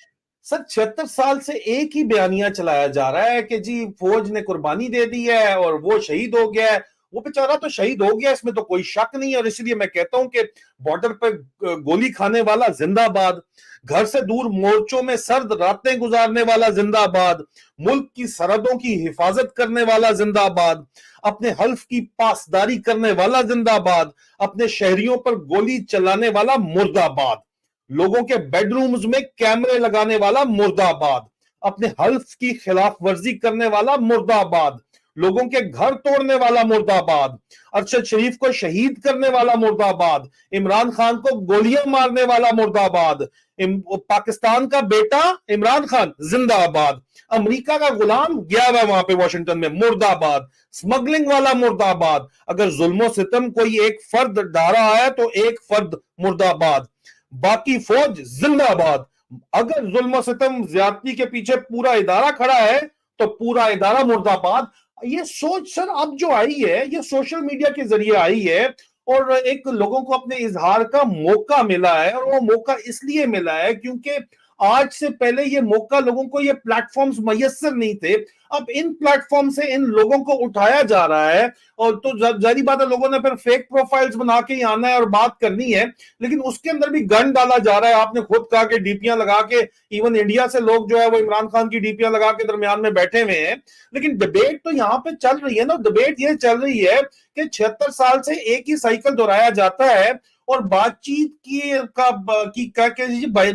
सर। 76 साल से एक ही बयानिया चलाया जा रहा है कि जी फौज ने कुर्बानी दे दी है और वो शहीद हो गया है। वो बेचारा तो शहीद हो गया, इसमें तो कोई शक नहीं है। और इसलिए मैं कहता हूं कि बॉर्डर पर गोली खाने वाला जिंदाबाद, घर से दूर मोर्चों में सर्द रातें गुजारने वाला जिंदाबाद, मुल्क की सरहदों की हिफाजत करने वाला जिंदाबाद, अपने हल्फ की पासदारी करने वाला जिंदाबाद, अपने शहरियों पर गोली चलाने वाला मुर्दाबाद, लोगों के बेडरूम्स में कैमरे लगाने वाला मुर्दाबाद, अपने हल्फ की खिलाफ वर्जी करने वाला मुर्दाबाद, लोगों के घर तोड़ने वाला मुर्दाबाद, अरशद शरीफ को शहीद करने वाला मुर्दाबाद, इमरान खान को गोलियां मारने वाला मुर्दाबाद, पाकिस्तान का बेटा इमरान खान जिंदाबाद, अमेरिका का गुलाम गया हुआ वहां पे वॉशिंगटन में मुर्दाबाद, स्मगलिंग वाला मुर्दाबाद। अगर जुल्मो सितम कोई एक फर्द ढा रहा है तो एक फर्द मुर्दाबाद, बाकी फौज जिंदाबाद। अगर जुल्म सितम ज्यादती के पीछे पूरा इदारा खड़ा है तो पूरा इदारा मुर्दाबाद। ये सोच सर अब जो आई है ये सोशल मीडिया के जरिए आई है और एक लोगों को अपने इजहार का मौका मिला है। और वो मौका इसलिए मिला है क्योंकि आज से पहले ये मौका लोगों को, ये प्लेटफॉर्म्स मयसर नहीं थे। अब इन प्लेटफॉर्म से इन लोगों को उठाया जा रहा है और तो जारी बात है लोगों ने फिर फेक प्रोफाइल्स बना के ही आना है और बात करनी है, लेकिन उसके अंदर भी गन डाला जा रहा है। आपने खुद कहा कि डीपियां लगा के, इवन इंडिया से लोग जो है वो इमरान खान की डीपियां लगा के दरमियान में बैठे हुए हैं। लेकिन डिबेट तो यहाँ पे चल रही है ना, डिबेट ये चल रही है कि 76 साल से एक ही साइकिल दोहराया जाता है और बातचीत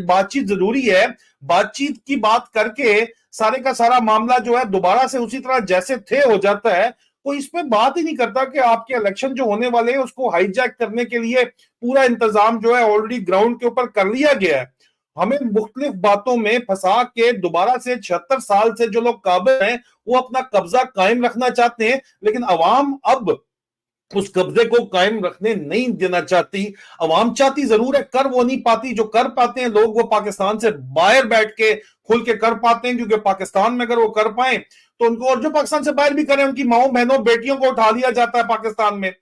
बातचीत जरूरी है। बातचीत की बात करके सारे का सारा मामला जो है दोबारा से उसी तरह जैसे थे हो जाता है। कोई इस पे बात ही नहीं करता कि आपके इलेक्शन जो होने वाले हैं उसको हाईजैक करने के लिए पूरा इंतजाम जो है ऑलरेडी ग्राउंड के ऊपर कर लिया गया है। हमें मुख्तलिफ बातों में फंसा के दोबारा से 76 साल से जो लोग काबिल हैं वो अपना कब्जा कायम रखना चाहते हैं, लेकिन अवाम अब उस कब्जे को कायम रखने नहीं देना चाहती। अवाम चाहती जरूर है, कर वो नहीं पाती। जो कर पाते हैं लोग वो पाकिस्तान से बाहर बैठ के खुल के कर पाते हैं, क्योंकि पाकिस्तान में अगर वो कर पाए तो उनको, और जो पाकिस्तान से बाहर भी करें उनकी माओ बहनों बेटियों को उठा लिया जाता है पाकिस्तान में।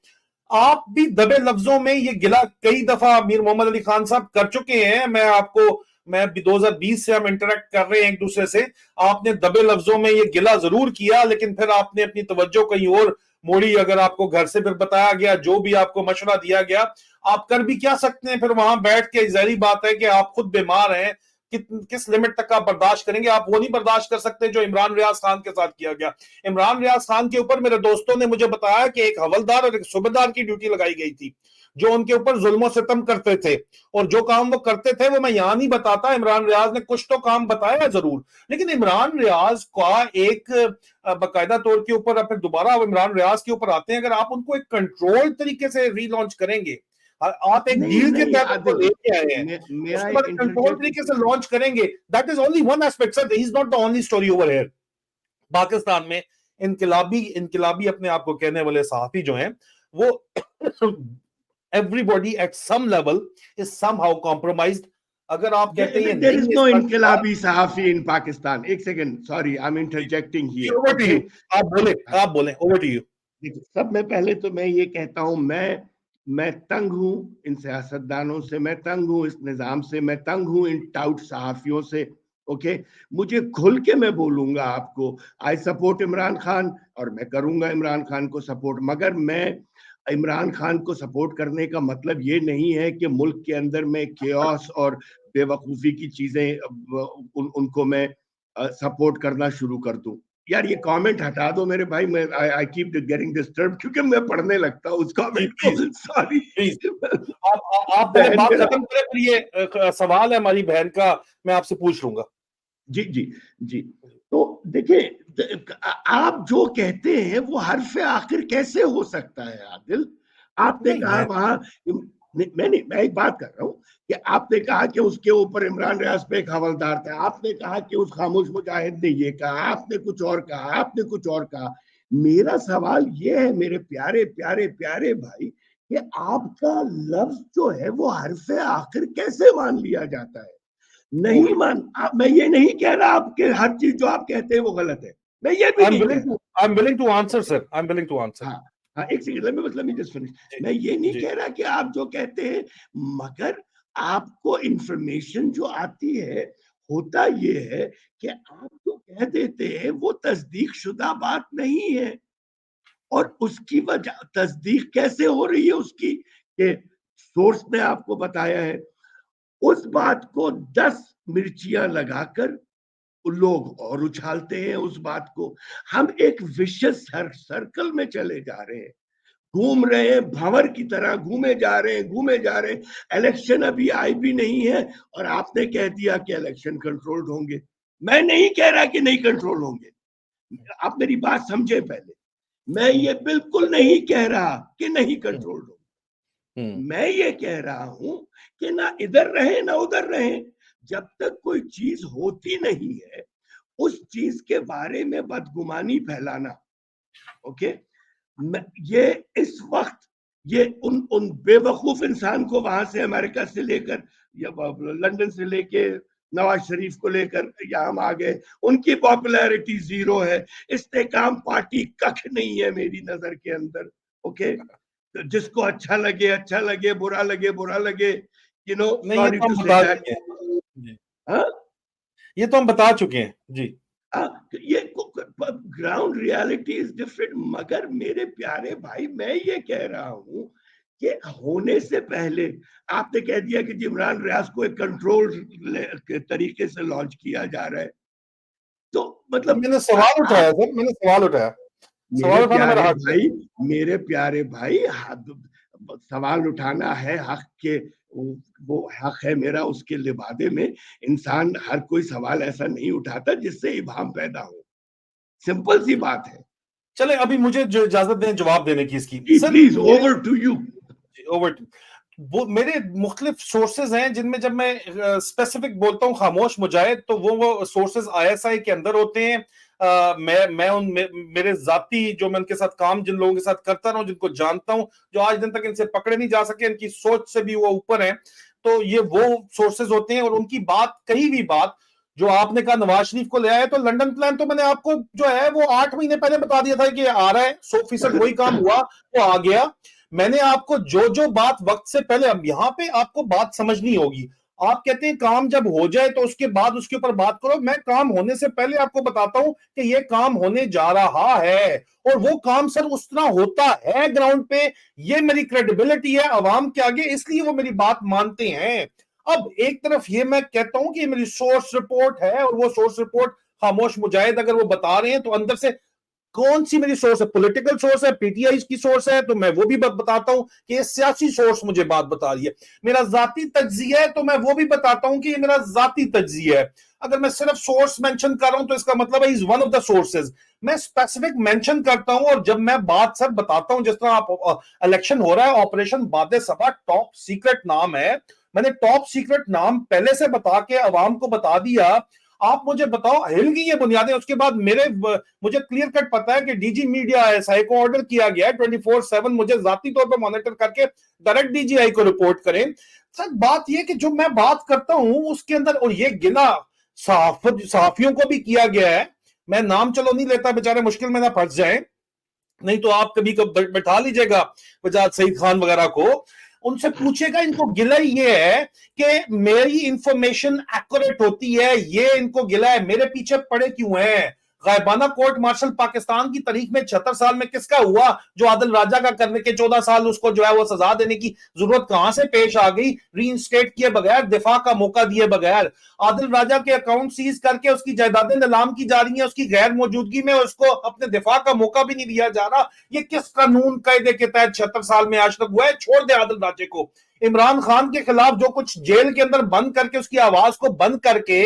आप भी दबे लफ्जों में ये गिला कई दफा मीर मोहम्मद अली खान साहब कर चुके हैं। मैं 2020 से हम इंटरेक्ट कर रहे हैं एक दूसरे से। आपने दबे लफ्जों में ये गिला जरूर किया, लेकिन फिर आपने अपनी तवज्जो कहीं और मोड़ी। अगर आपको घर से फिर बताया गया, जो भी आपको मशवरा दिया गया, आप कर भी क्या सकते हैं? फिर वहां बैठ के जाहिर बात है कि आप खुद बीमार हैं, किस लिमिट तक आप बर्दाश्त करेंगे? आप वो नहीं बर्दाश्त कर सकते जो इमरान रियाज खान के साथ किया गया। इमरान रियाज खान के ऊपर मेरे दोस्तों ने मुझे बताया कि एक हवलदार और एक सूबेदार की ड्यूटी लगाई गई थी जो उनके ऊपर जुल्म सितम करते थे, और जो काम वो करते थे वो मैं यहां नहीं बताता। इमरान रियाज ने कुछ तो काम बताया जरूर, लेकिन इमरान रियाज का एक बाकायदा तौर के ऊपर, फिर दोबारा इमरान रियाज के ऊपर आते हैं। अगर आप उनको एक कंट्रोल तरीके से रीलॉन्च करेंगे, आप एक नहीं डील के नहीं तहत उनको लेके आए हैं, मेरा उसके बाद कंट्रोल तरीके से लॉन्च करेंगे। That is only one aspect sir, he is not the only story over here. Pakistan में इनकलाबी इनकलाबी अपने आप को कहने वाले सहाफी जो हैं वो everybody at some level is somehow compromised। अगर आप कहते हैं there is नहीं no है इनकलाबी सहाफी in Pakistan। एक second, sorry, I am interjecting here. Over to you, आप बोलें, ओवर टू यू। सब में पहले तो मैं ये कहता हूं, मैं तंग हूं इन सियासतदानों से, मैं तंग हूं इस निजाम से, मैं तंग हूं इन टाउट सहाफियों से। ओके, मुझे खुल के मैं बोलूंगा आपको, आई सपोर्ट इमरान खान और मैं करूंगा इमरान खान को सपोर्ट, मगर मैं इमरान खान को सपोर्ट करने का मतलब ये नहीं है कि मुल्क के अंदर में केओस और बेवकूफ़ी की चीज़ें उनको मैं सपोर्ट करना शुरू कर दूं। यार ये कमेंट हटा दो मेरे भाई, मैं आई कीप गेटिंग डिस्टर्ब्ड क्योंकि मैं पढ़ने लगता हूँ उस कमेंट को। सॉरी, आप पहले बात खत्म करें, फिर ये सवाल है हमारी बहन का, मैं आपसे पूछ लूंगा। जी जी जी। तो देखिए, आप जो कहते हैं वो हर्फ आखिर कैसे हो सकता है आदिल? आपने कहा वहां, मैं एक बात कर रहा हूं कि आपने कहा कि उसके ऊपर इमरान रियाज पे एक हवलदार था, आपने कहा कि उस खामोश मुजाहिद ने ये कहा, आपने कुछ और कहा, आपने कुछ और कहा। मेरा सवाल ये है मेरे प्यारे प्यारे प्यारे भाई कि आपका लफ्ज जो है वो हर्फ आखिर कैसे मान लिया जाता है? नहीं मैं ये नहीं कह रहा आपके हर चीज जो आप कहते हैं वो गलत है, मैं ये भी नहीं कह रहा। I am willing to answer sir, I am willing to answer. हाँ हाँ, एक second, let me just finish. मैं ये नहीं कह रहा कि आप जो कहते हैं, मगर आपको इंफॉर्मेशन जो आती है, होता ये है कि आप जो कह देते हैं वो तस्दीक शुदा बात नहीं है। और उसकी वजह तस्दीक कैसे हो रही है उसकी, कि सोर्स ने आपको बताया है, उस बात को 10 मिर्चियां लगाकर लोग और उछालते हैं उस बात को। हम एक विशेष सर्कल में चले जा रहे हैं, घूम रहे हैं, भंवर की तरह घूमे जा रहे हैं, घूमे जा रहे हैं। इलेक्शन अभी आई भी नहीं है और आपने कह दिया कि इलेक्शन कंट्रोल्ड होंगे। मैं नहीं कह रहा कि नहीं कंट्रोल होंगे, आप मेरी बात समझे पहले। मैं ये बिल्कुल नहीं कह रहा कि नहीं कंट्रोल्ड होंगे, मैं ये कह रहा हूं कि ना इधर रहे ना उधर रहे। जब तक कोई चीज होती नहीं है उस चीज के बारे में बदगुमानी फैलाना, ओके, ये इस वक्त ये उन बेवकूफ इंसान को वहां से अमेरिका से लेकर या लंदन से लेके नवाज शरीफ को लेकर यहाँ हम आ गए, उनकी पॉपुलैरिटी जीरो है, इस्तेकाम पार्टी कख नहीं है मेरी नजर के अंदर। ओके, जिसको अच्छा लगे, बुरा लगे, you know, sorry to say that. हाँ, ये तो हम बता चुके हैं जी। ये ग्राउंड रियलिटी इज डिफरेंट। मगर मेरे प्यारे भाई, मैं ये कह रहा हूं कि होने से पहले आपने कह दिया कि इमरान रियाज को एक कंट्रोल के तरीके से लॉन्च किया जा रहा है, तो मतलब मैंने सवाल उठाया सर, मैंने सवाल उठाया, मेरे प्यारे भाई, मेरे प्यारे भाई, सवाल उठाना है हक के, वो हक है मेरा, उसके लिबादे में इंसान हर कोई सवाल ऐसा नहीं उठाता जिससे इबाहम पैदा हो। सिंपल सी बात है। चले अभी मुझे इजाजत दें जवाब देने की इसकी। Please, over to you. Over. वो मेरे मुख्तलिफ सोर्सेज हैं जिनमें जब मैं स्पेसिफिक बोलता हूँ खामोश मुजाहिद, तो वो सोर्सेज आईएसआई के अंदर होते हैं। मैं मेरे जाती जो मैं उनके साथ काम जिन लोगों के साथ करता रहा हूँ, जिनको जानता हूँ, जो आज दिन तक इनसे पकड़े नहीं जा सके, इनकी सोच से भी वो ऊपर है, तो ये वो सोर्सेज होते हैं। और उनकी बात, कहीं भी बात जो आपने कहा नवाज शरीफ को ले आए, तो लंदन प्लान तो मैंने आपको जो है वो 8 महीने पहले बता दिया था कि आ रहा है, 100% वही काम हुआ, वो आ गया। मैंने आपको जो जो बात वक्त से पहले, अब यहां पे आपको बात समझनी होगी। आप कहते हैं काम जब हो जाए तो उसके बाद उसके ऊपर बात करो। मैं काम होने से पहले आपको बताता हूं कि ये काम होने जा रहा है, और वो काम सर उस तरह होता है ग्राउंड पे। ये मेरी क्रेडिबिलिटी है अवाम के आगे, इसलिए वो मेरी बात मानते हैं। अब एक तरफ ये मैं कहता हूं कि ये मेरी सोर्स रिपोर्ट है, और वो सोर्स रिपोर्ट खामोश मुजाहिद अगर वो बता रहे हैं, तो अंदर से कौन सी मेरी सोर्स है, पॉलिटिकल सोर्स है, पीटीआई की सोर्स है, तो मैं वो भी बताता हूं कि ये सियासी सोर्स मुझे बात बता रही है। मेरा जाती तज्जिया है, तो मैं वो भी बताता हूं कि ये मेरा जाती तज्जिया है। अगर मैं सिर्फ सोर्स मेंशन कर रहा हूं, तो इसका मतलब है is one of the sources. मैं स्पेसिफिक मेंशन करता हूं, और जब मैं बात सर बताता हूं, जिस तरह आप इलेक्शन हो रहा है, ऑपरेशन बादे सबा टॉप सीक्रेट नाम है, मैंने टॉप सीक्रेट नाम पहले से बता के अवाम को बता दिया। आप मुझे बताओ, हिल गई ये बुनियादें? उसके बाद मुझे क्लियर कट पता है कि डीजी मीडिया एसआई को ऑर्डर किया गया है 24/7 मुझे जाती तौर पर मॉनिटर करके डायरेक्ट डीजीआई को रिपोर्ट करें। सर बात यह कि जो मैं बात करता हूं उसके अंदर, और ये गिला सहाफियों को भी किया गया है, मैं नाम चलो नहीं लेता, बेचारे मुश्किल में ना फंस जाए, नहीं तो आप कभी कभी बैठा लीजिएगा बजाज सईद खान वगैरह को, उनसे पूछेगा। इनको गिला ये है कि मेरी इंफॉर्मेशन एक्यूरेट होती है, ये इनको गिला है, मेरे पीछे पड़े क्यों हैं? गायबाना कोर्ट मार्शल पाकिस्तान की तारीख में 76 साल में किसका हुआ, जो आदिल राजा का करने के 14 साल उसको जो है वो सजा देने की जरूरत कहां से पेश आ गई, रीइंस्टेट किए बगैर, दिफा का मौका दिए बगैर? आदिल राजा के अकाउंट सीज करके उसकी जायदादें नीलाम की जा रही हैं उसकी गैर मौजूदगी में, उसको अपने दिफा का मौका भी नहीं दिया जा रहा। ये किस कानून कायदे के तहत 76 साल में आज तक हुआ है? छोड़ दे आदिल राजे को। इमरान खान के खिलाफ जो कुछ जेल के अंदर बंद करके, उसकी आवाज को बंद करके,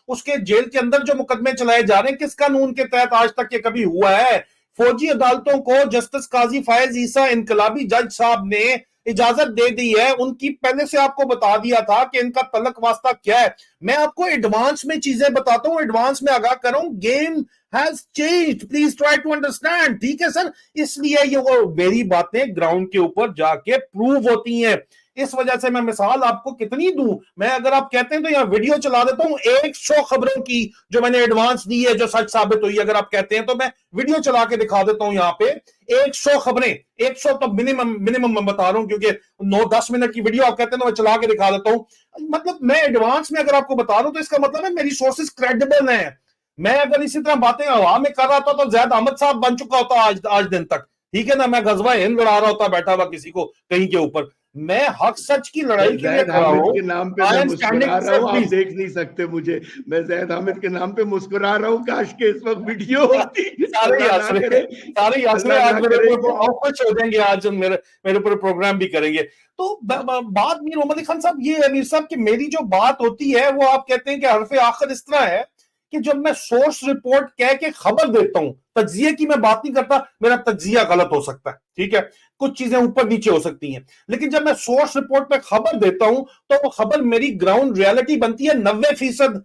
उसके जेल के अंदर जो मुकदमे चलाए जा रहे हैं, किस कानून के तहत आज तक ये कभी हुआ है? फौजी अदालतों को जस्टिस काजी फायज ईसा इनकलाबी जज साहब ने इजाजत दे दी है। उनकी पहले से आपको बता दिया था कि इनका तलक वास्ता क्या है। मैं आपको एडवांस में चीजें बताता हूं, एडवांस में आगाह कर रहा हूं। Game has changed, please try to understand, ठीक है सर? इसलिए ये वो मेरी बातें ग्राउंड के ऊपर जाके प्रूव होती हैं। इस वजह से मैं मिसाल आपको कितनी दूं, मैं अगर आप कहते हैं तो यहाँ वीडियो चला देता हूं 100 खबरों की जो मैंने एडवांस दी है, जो सच साबित हुई। अगर आप कहते हैं तो मैं वीडियो चला के दिखा देता हूं यहाँ पे 100 खबरें। 100 तो मिनिमम मैं बता रहा हूं, क्योंकि 9-10 मिनट की वीडियो आप कहते हैं तो मैं चला के दिखा देता हूं। मतलब मैं एडवांस में अगर आपको बता रहा हूं, तो इसका मतलब है मेरी सोर्सेज क्रेडिबल हैं। मैं अगर इसी तरह बातें हवा में कर रहा था तो जैद अहमद साहब बन चुका होता आज दिन तक, ठीक है ना? मैं गजवा हिंद लड़ा रहा होता बैठा हुआ किसी को कहीं के ऊपर। मैं हक सच की लड़ाई के लिए खड़ा हूं। के नाम पे मैं मुस्कुरा रहा हूं, आप देख नहीं सकते मुजे, मैं जैद अहमद के नाम पे मुस्कुरा रहा हूं। काश के इस वक्त वीडियो होती। सारे आज मेरे ऊपर खुश हो जाएंगे, आज मेरे ऊपर प्रोग्राम भी करेंगे। तो बात मीर मोहम्मद अली खान साहब ये है मीर साहब कि मेरी जो बात होती है वो आप कहते हैं कि हरफ आखिर इस तरह है कि जब मैं सोर्स रिपोर्ट कह के खबर देता हूं, तज्जिए की मैं बात नहीं करता, मेरा तज्जिया गलत हो सकता है, ठीक है, कुछ चीजें ऊपर नीचे हो सकती हैं, लेकिन जब मैं सोर्स रिपोर्ट पे खबर देता हूं तो वो खबर मेरी ग्राउंड रियलिटी बनती है। 90%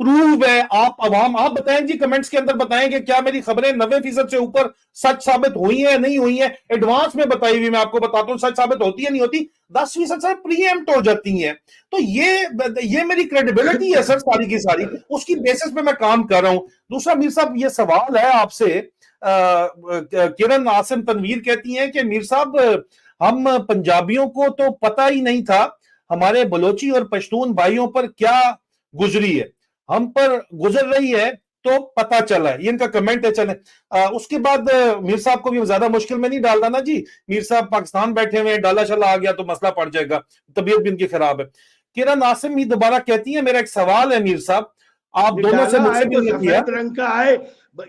प्रूव है। आप अवाम आप बताएं जी, कमेंट्स के अंदर बताएं कि क्या मेरी खबरें 90% से ऊपर सच साबित हुई है नहीं हुई है? एडवांस में बताई हुई मैं आपको बताता हूं, सच साबित होती है नहीं होती, 10% से प्रीएम्प्ट हो जाती हैं। तो ये मेरी क्रेडिबिलिटी है सर, सारी की सारी उसकी बेसिस पे मैं काम कर रहा हूं। दूसरा मीर साहब ये सवाल है आपसे, किरण आसिम तनवीर कहती हैं कि मीर साहब हम पंजाबियों को तो पता ही नहीं था हमारे बलोची और पश्तून भाइयों पर क्या गुजरी है, हम पर गुजर रही है तो पता चला है। ये इनका कमेंट है। चले उसके बाद मीर साहब को भी ज्यादा मुश्किल में नहीं डालना ना जी। मीर साहब पाकिस्तान बैठे हुए हैं, डाला शला आ गया तो मसला पड़ जाएगा, तबीयत भी इनकी खराब है। किरण आसिम ही दोबारा कहती है, मेरा एक सवाल है मीर साहब, आप दोनों से मुझसे तो सफेद रंग का आए,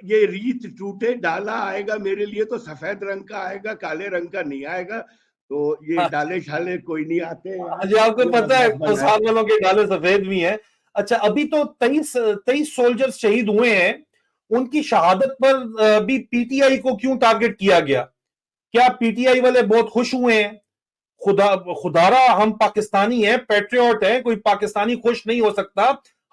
ये रीत टूटे डाला आएगा, मेरे लिए तो सफेद रंग का आएगा, काले रंग का नहीं आएगा। तो ये डाले शाले कोई नहीं आते। जी आपको पता है साल वालों के डाले सफेद भी हैं। अच्छा, अभी तो 23 सोल्जर्स शहीद हुए हैं, उनकी शहादत पर भी पीटीआई को क्यों टारगेट किया गया? क्या पीटीआई वाले बहुत खुश हुए हैं? खुदारा हम पाकिस्तानी हैं, पैट्रियट हैं, कोई पाकिस्तानी खुश नहीं हो सकता।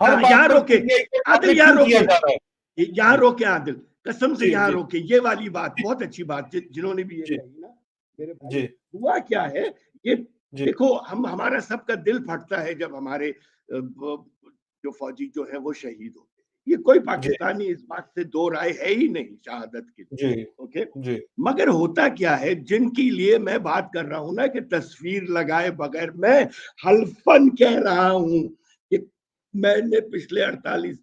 हर बात यहाँ पर रोके पीटीआई को आदिल, टारगेट यहाँ क्यों किया रोके, जा रहा है? यहाँ जी रोके आदिल, कसम से जी यहाँ जी रोके। ये वाली बात जी बहुत अच्छी बात जिन्होंने भी ये जी कही ना मेरे भाई। जी हुआ क्या है ये, जी देखो हमारा सबका दिल फटता है जब हमारे जो फौजी जो है वो शहीद होते हैं। ये कोई जी पाकिस्तानी इस बात से दो राय है ही नहीं शहादत की। जी ओके, जी मगर होता क्या है, जिनके लिए मैं बात कर रहा हूं ना कि तस्वीर लगाए बगैर, मैं हल्फन कह रहा हूं कि मैंने पिछले 48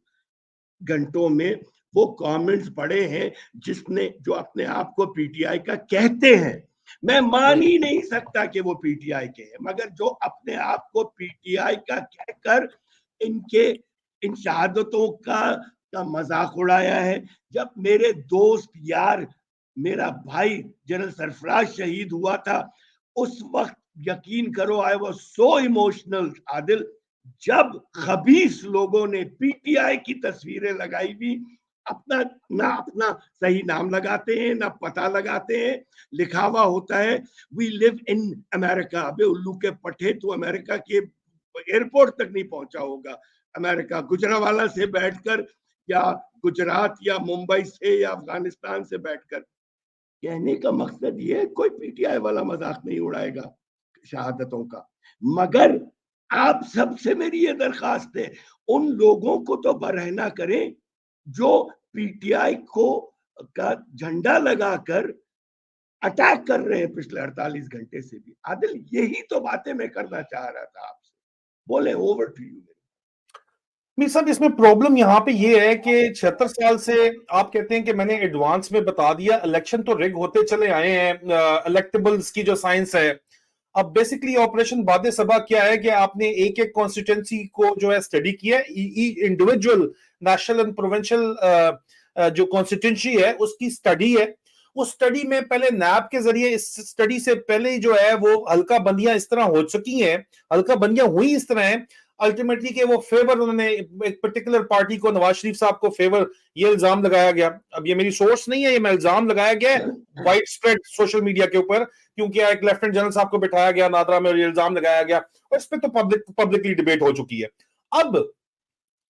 घंटों में वो कमेंट्स पढ़े हैं जिसने जो अपने आप को पीटीआई का कहते हैं। मैं मान ही नहीं सकता कि वो पीटीआई के हैं, मगर जो अपने आप को पीटीआई का कहकर इनके इन शहादतों का मजाक उड़ाया है। जब मेरे दोस्त यार, मेरा भाई जनरल सरफराज शहीद हुआ था, उस वक्त यकीन करो I was so emotional Adil, जब खबीस लोगों ने पीटीआई की तस्वीरें लगाई भी, अपना सही नाम लगाते हैं ना पता लगाते हैं, लिखा हुआ होता है वी लिव इन अमेरिका। अबे उल्लू के पट्टे, तू अमेरिका के एयरपोर्ट तक नहीं पहुंचा होगा। अमेरिका गुजरावाला से बैठकर या गुजरात या मुंबई से या अफगानिस्तान से बैठकर। कहने का मकसद ये है, कोई पीटीआई वाला मजाक नहीं उड़ाएगा शहादतों का। मगर आप सबसे मेरी ये दरखास्त है, उन लोगों को तो बरहना करें जो पीटीआई को का झंडा लगाकर अटैक कर रहे हैं पिछले 48 घंटे से भी। आदिल, यही तो बातें मैं करना चाह रहा था आपसे। बोले, ओवर टू यू। मीर साहब, इसमें प्रॉब्लम यहाँ पे ये है कि 76 साल से आप कहते हैं कि मैंने एडवांस में बता दिया, इलेक्शन तो रिग होते चले आए हैं, इलेक्टेबल्स की जो साइंस है। अब बेसिकली ऑपरेशन बादे सबा क्या है कि आपने एक एक कॉन्स्टिट्यूंसी को जो है स्टडी किया, इंडिविजुअल नेशनल एंड प्रोविंशियल जो कॉन्स्टिट्यूंसी है उसकी स्टडी है। उस स्टडी में पहले नैब के जरिए, इस स्टडी से पहले ही जो है वो हल्का बंदियां इस तरह हो चुकी हैं, हल्का बंदियां हुई इस तरह है अल्टीमेटली के वो फेवर, उन्होंने एक पर्टिकुलर पार्टी को, नवाज शरीफ साहब को फेवर, ये इल्जाम लगाया गया। अब ये मेरी सोर्स नहीं है, ये मैं इल्जाम लगाया गया वाइड स्प्रेड सोशल मीडिया के ऊपर, क्योंकि एक लेफ्टिनेंट जनरल साहब को बिठाया गया नादरा में और ये इल्जाम लगाया गया, और इस पर तो पब्लिकली डिबेट हो चुकी है। अब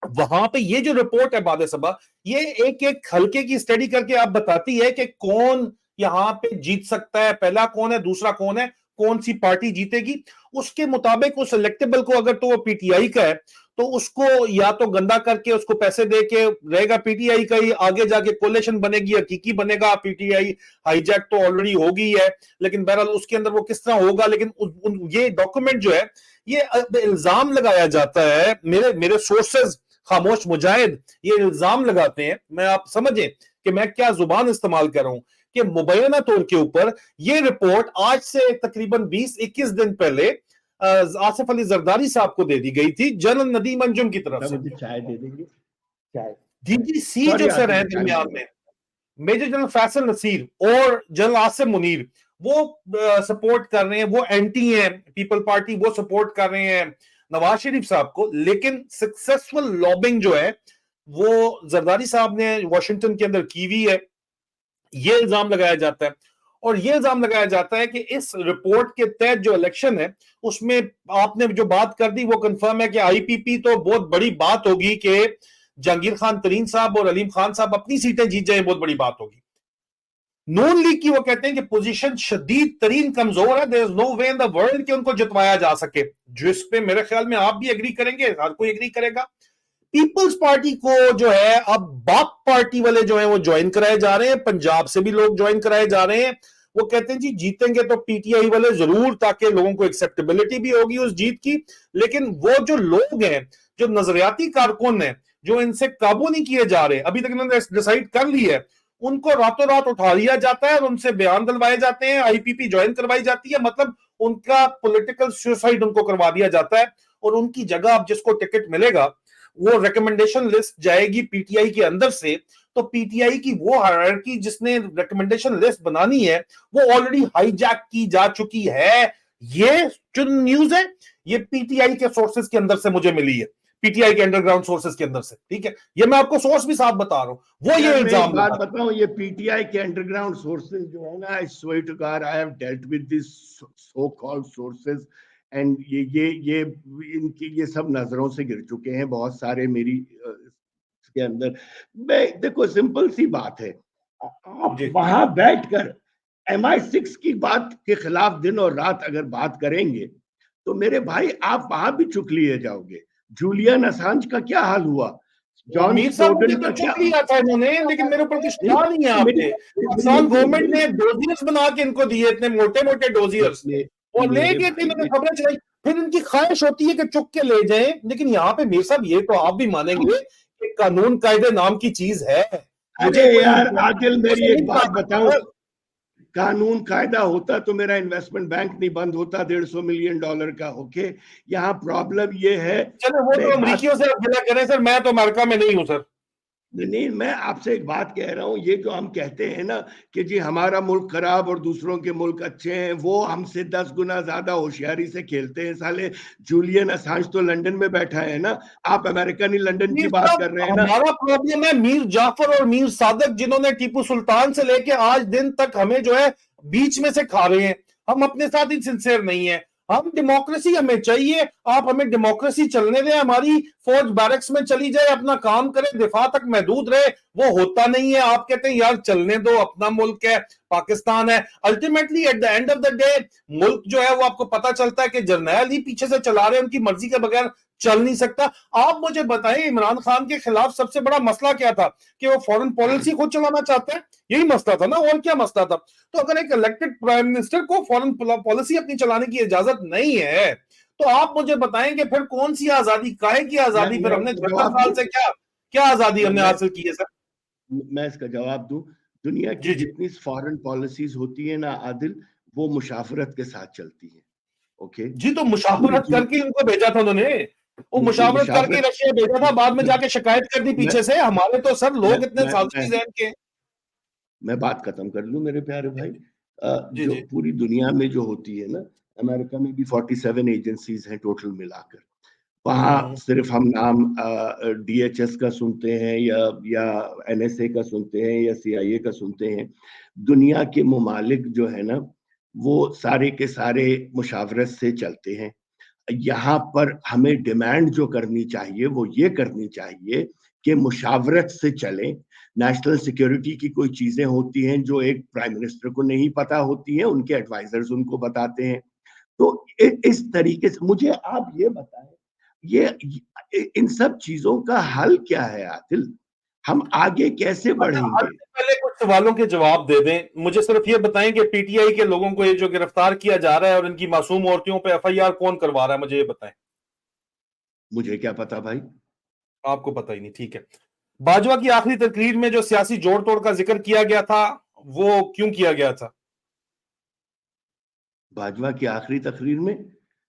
वहां पे ये जो रिपोर्ट है बादे सबा, ये एक एक हल्के की स्टडी करके आप बताती है कि कौन यहां पे जीत सकता है, पहला कौन है, दूसरा कौन है, कौन सी पार्टी जीतेगी। उसके मुताबिक उस इलेक्टेबल को अगर तो वो पीटीआई का है तो उसको या तो गंदा करके उसको पैसे दे के रहेगा पीटीआई का ही, आगे जाके कोलेशन बनेगी, हकीकी बनेगा पीटीआई, हाईजैक तो ऑलरेडी हो गई है, लेकिन बहरहाल उसके अंदर वो किस तरह होगा। लेकिन ये डॉक्यूमेंट जो है, ये इल्जाम लगाया जाता है, मेरे सोर्सेज खामोश मुजाहिद ये इल्जाम लगाते हैं, मैं आप समझें कि मैं क्या जुबान इस्तेमाल कर रहा हूं, कि मुबैना तौर के ऊपर ये रिपोर्ट आज से तकरीबन 20-21 दिन पहले आसिफ अली जरदारी साहब को दे दी गई थी जनरल नदीम अंजुम की तरफ से। मुझे चाय दे देंगे, चाय। डीजीसी जो सर है दरमियान में, मेजर जनरल फैसल नसीर और जनरल आसिम मुनीर, वो सपोर्ट कर रहे हैं, वो एंटी हैं, पीपल पार्टी वो सपोर्ट कर रहे हैं नवाज शरीफ साहब को। लेकिन सक्सेसफुल लॉबिंग जो है वो जरदारी साहब ने वॉशिंगटन के अंदर की हुई है, ये इल्जाम लगाया जाता है। और ये इल्जाम लगाया जाता है कि इस रिपोर्ट के तहत जो इलेक्शन है उसमें आपने जो बात कर दी वो कंफर्म है कि आईपीपी तो बहुत बड़ी बात होगी कि जहांगीर खान तरीन साहब और अलीम खान साहब अपनी सीटें जीत जाए, बहुत बड़ी बात होगी। नून लीग की वो कहते हैं कि पोजीशन शदीद तरीन कमजोर है, there is no way in the world कि उनको जितवाया जा सके, जिस पे मेरे ख्याल में आप भी एग्री करेंगे, हर कोई एग्री करेगा। पीपल्स पार्टी को जो है अब बाप पार्टी वाले जो है वो ज्वाइन कराए जा रहे हैं, पंजाब से भी लोग ज्वाइन कराए जा रहे हैं। वो कहते हैं जी जीतेंगे तो पीटीआई वाले जरूर, ताकि लोगों को एक्सेप्टेबिलिटी भी होगी उस जीत की। लेकिन वो जो लोग हैं, जो नजरियाती कारकुन हैं, जो इनसे काबू नहीं किए जा रहे, अभी तक इन्होंने डिसाइड कर ली है, उनको रातों रात उठा लिया जाता है और उनसे बयान दिलवाए जाते हैं, आईपीपी ज्वाइन करवाई जाती है, मतलब उनका पॉलिटिकल सुसाइड उनको करवा दिया जाता है। और उनकी जगह अब जिसको टिकट मिलेगा वो रिकमेंडेशन लिस्ट जाएगी पीटीआई के अंदर से, तो पीटीआई की वो हायरार्की जिसने रिकमेंडेशन लिस्ट बनानी है वो ऑलरेडी हाईजैक की जा चुकी है। ये जो न्यूज है ये पीटीआई के सोर्सेज के अंदर से मुझे मिली है। पीटीआई के अंडरग्राउंड सोर्सेस के अंदर से, ठीक है, ये मैं आपको सोर्स भी साफ बता रहा हूँ, वो ये मैं एक इल्जाम बात लगा। बताऊं, ये पीटीआई के अंडरग्राउंड सोर्सेज जो है ना, I swear to God I have dealt with this so called sources, एंड ये इनकी ये सब नजरों से गिर चुके हैं बहुत सारे मेरी के अंदर। मैं देखो, सिंपल सी बात है, आप जी वहां बैठकर MI6 की बात के खिलाफ दिन और रात अगर बात करेंगे तो मेरे भाई आप वहां भी चुक लिए जाओगे। जूलियन असांज का क्या हाल हुआ, जॉन मीर साहब, मुझे स्नोडन तो का क्या। चुप लिया था इन्होंने, लेकिन मेरे ऊपर कुछ नहीं, था नहीं है आपने। पाकिस्तान गवर्नमेंट ने डोजियर्स बना के इनको दिए, इतने मोटे मोटे डोजियर्स, और ले मेरे गए थे, भाई इन्होंने खबरें चलाई। फिर इनकी ख्वाहिश होती है कि चुक के ले जाएं, लेकिन यहाँ पे मीर साहब ये तो आप भी मानेंगे कि कानून कायदे नाम की चीज है। अरे मुझे कोई यार आदिल, मेरी उसे नहीं एक बात बना बताऊं, सकता। कानून कायदा होता तो मेरा इन्वेस्टमेंट बैंक नहीं बंद होता $150 मिलियन का। ओके, यहाँ प्रॉब्लम ये है। चलो वो मैं तो एक बात, अमरीकियों से आप गिला करें सर, मैं तो अमेरिका में नहीं हूं सर। नहीं, मैं आपसे एक बात कह रहा हूं, ये जो हम कहते हैं ना कि जी हमारा मुल्क खराब और दूसरों के मुल्क अच्छे हैं, वो हमसे 10 गुना ज्यादा होशियारी से खेलते हैं साले। जूलियन असांज तो लंदन में बैठा है ना, आप अमेरिका नहीं लंदन की मीर बात साहब, कर रहे हैं ना। हमारा प्रॉब्लम है मीर जाफर और मीर सादक, जिन्होंने टीपू सुल्तान से लेके आज दिन तक हमें जो है बीच में से खा रहे हैं। हम अपने साथ ही सिंसियर नहीं है। हम डेमोक्रेसी हमें चाहिए, आप हमें डेमोक्रेसी चलने दें, हमारी फौज बैरक्स में चली जाए, अपना काम करे, दिफा तक महदूद रहे। वो होता नहीं है। आप कहते हैं यार चलने दो, अपना मुल्क है, पाकिस्तान है। Ultimately at the end of the day मुल्क जो है वो आपको पता चलता है कि जर्नैल ही पीछे से चला रहे हैं, उनकी मर्जी के बगैर चल नहीं सकता। आप मुझे बताएं, इमरान खान के खिलाफ सबसे बड़ा मसला क्या था? कि वो फॉरेन पॉलिसी खुद चलाना चाहते हैं, यही मसला था ना, और क्या मसला था? तो अगर एक इलेक्टेड प्राइम मिनिस्टर को फॉरेन पॉलिसी अपनी चलाने की इजाजत नहीं है, तो आप मुझे बताएं कि फिर कौन सी आजादी, काहे की आजादी? फिर मैं हमने इसका 76 जवाब साल दूं, से क्या क्या आजादी हमने मैं हासिल की है सर? मैं इसका जवाब दूं। दुनिया की जी जी जितनी फॉरेन पॉलिसीज होती है ना आदिल, वो मुशावरत के साथ चलती है। ओके, जी, तो पूरी मुशावरत करके उनको भेजा था उन्होंने। वो मुशावरत करके मुशावरत। रशिया भेजा था, बाद में जाके शिकायत कर दी मैं पीछे से। हमारे तो सर मैं लोग इतने मैं साजिशी मैं जहन के। मैं बात खत्म कर लूं मेरे प्यारे भाई। जी जो जी। पूरी दुनिया में जो होती है ना, अमेरिका में भी 47 एजेंसीज हैं टोटल मिलाकर। वहाँ हम्म, सिर्फ हम नाम DHS का सुनते हैं या NSA का सुनते हैं या CIA का सुनते हैं। दुनिया के ममालिक जो है ना, वो सारे के सारे मुशावरत से चलते हैं। यहाँ पर हमें डिमांड जो करनी चाहिए वो ये करनी चाहिए कि मुशावरत से चलें। नेशनल सिक्योरिटी की कोई चीजें होती हैं जो एक प्राइम मिनिस्टर को नहीं पता होती हैं, उनके एडवाइजर्स उनको बताते हैं। तो इस तरीके से मुझे आप ये बताएं, इन सब चीजों का हल क्या है आदिल? हम आगे कैसे अच्छा, हद बढ़ेंगे? से पहले कुछ सवालों के जवाब दे दें। मुझे सिर्फ ये बताएं कि पीटीआई के लोगों को ये जो गिरफ्तार किया जा रहा है और इनकी मासूम औरतों पे एफआईआर कौन करवा रहा है, मुझे ये बताएं। मुझे क्या पता भाई। आपको पता ही नहीं, ठीक है। बाजवा की आखिरी तकरीर में जो सियासी जोड़ तोड़ का जिक्र किया गया था, वो क्यों किया गया था? बाजवा की आखिरी तकरीर में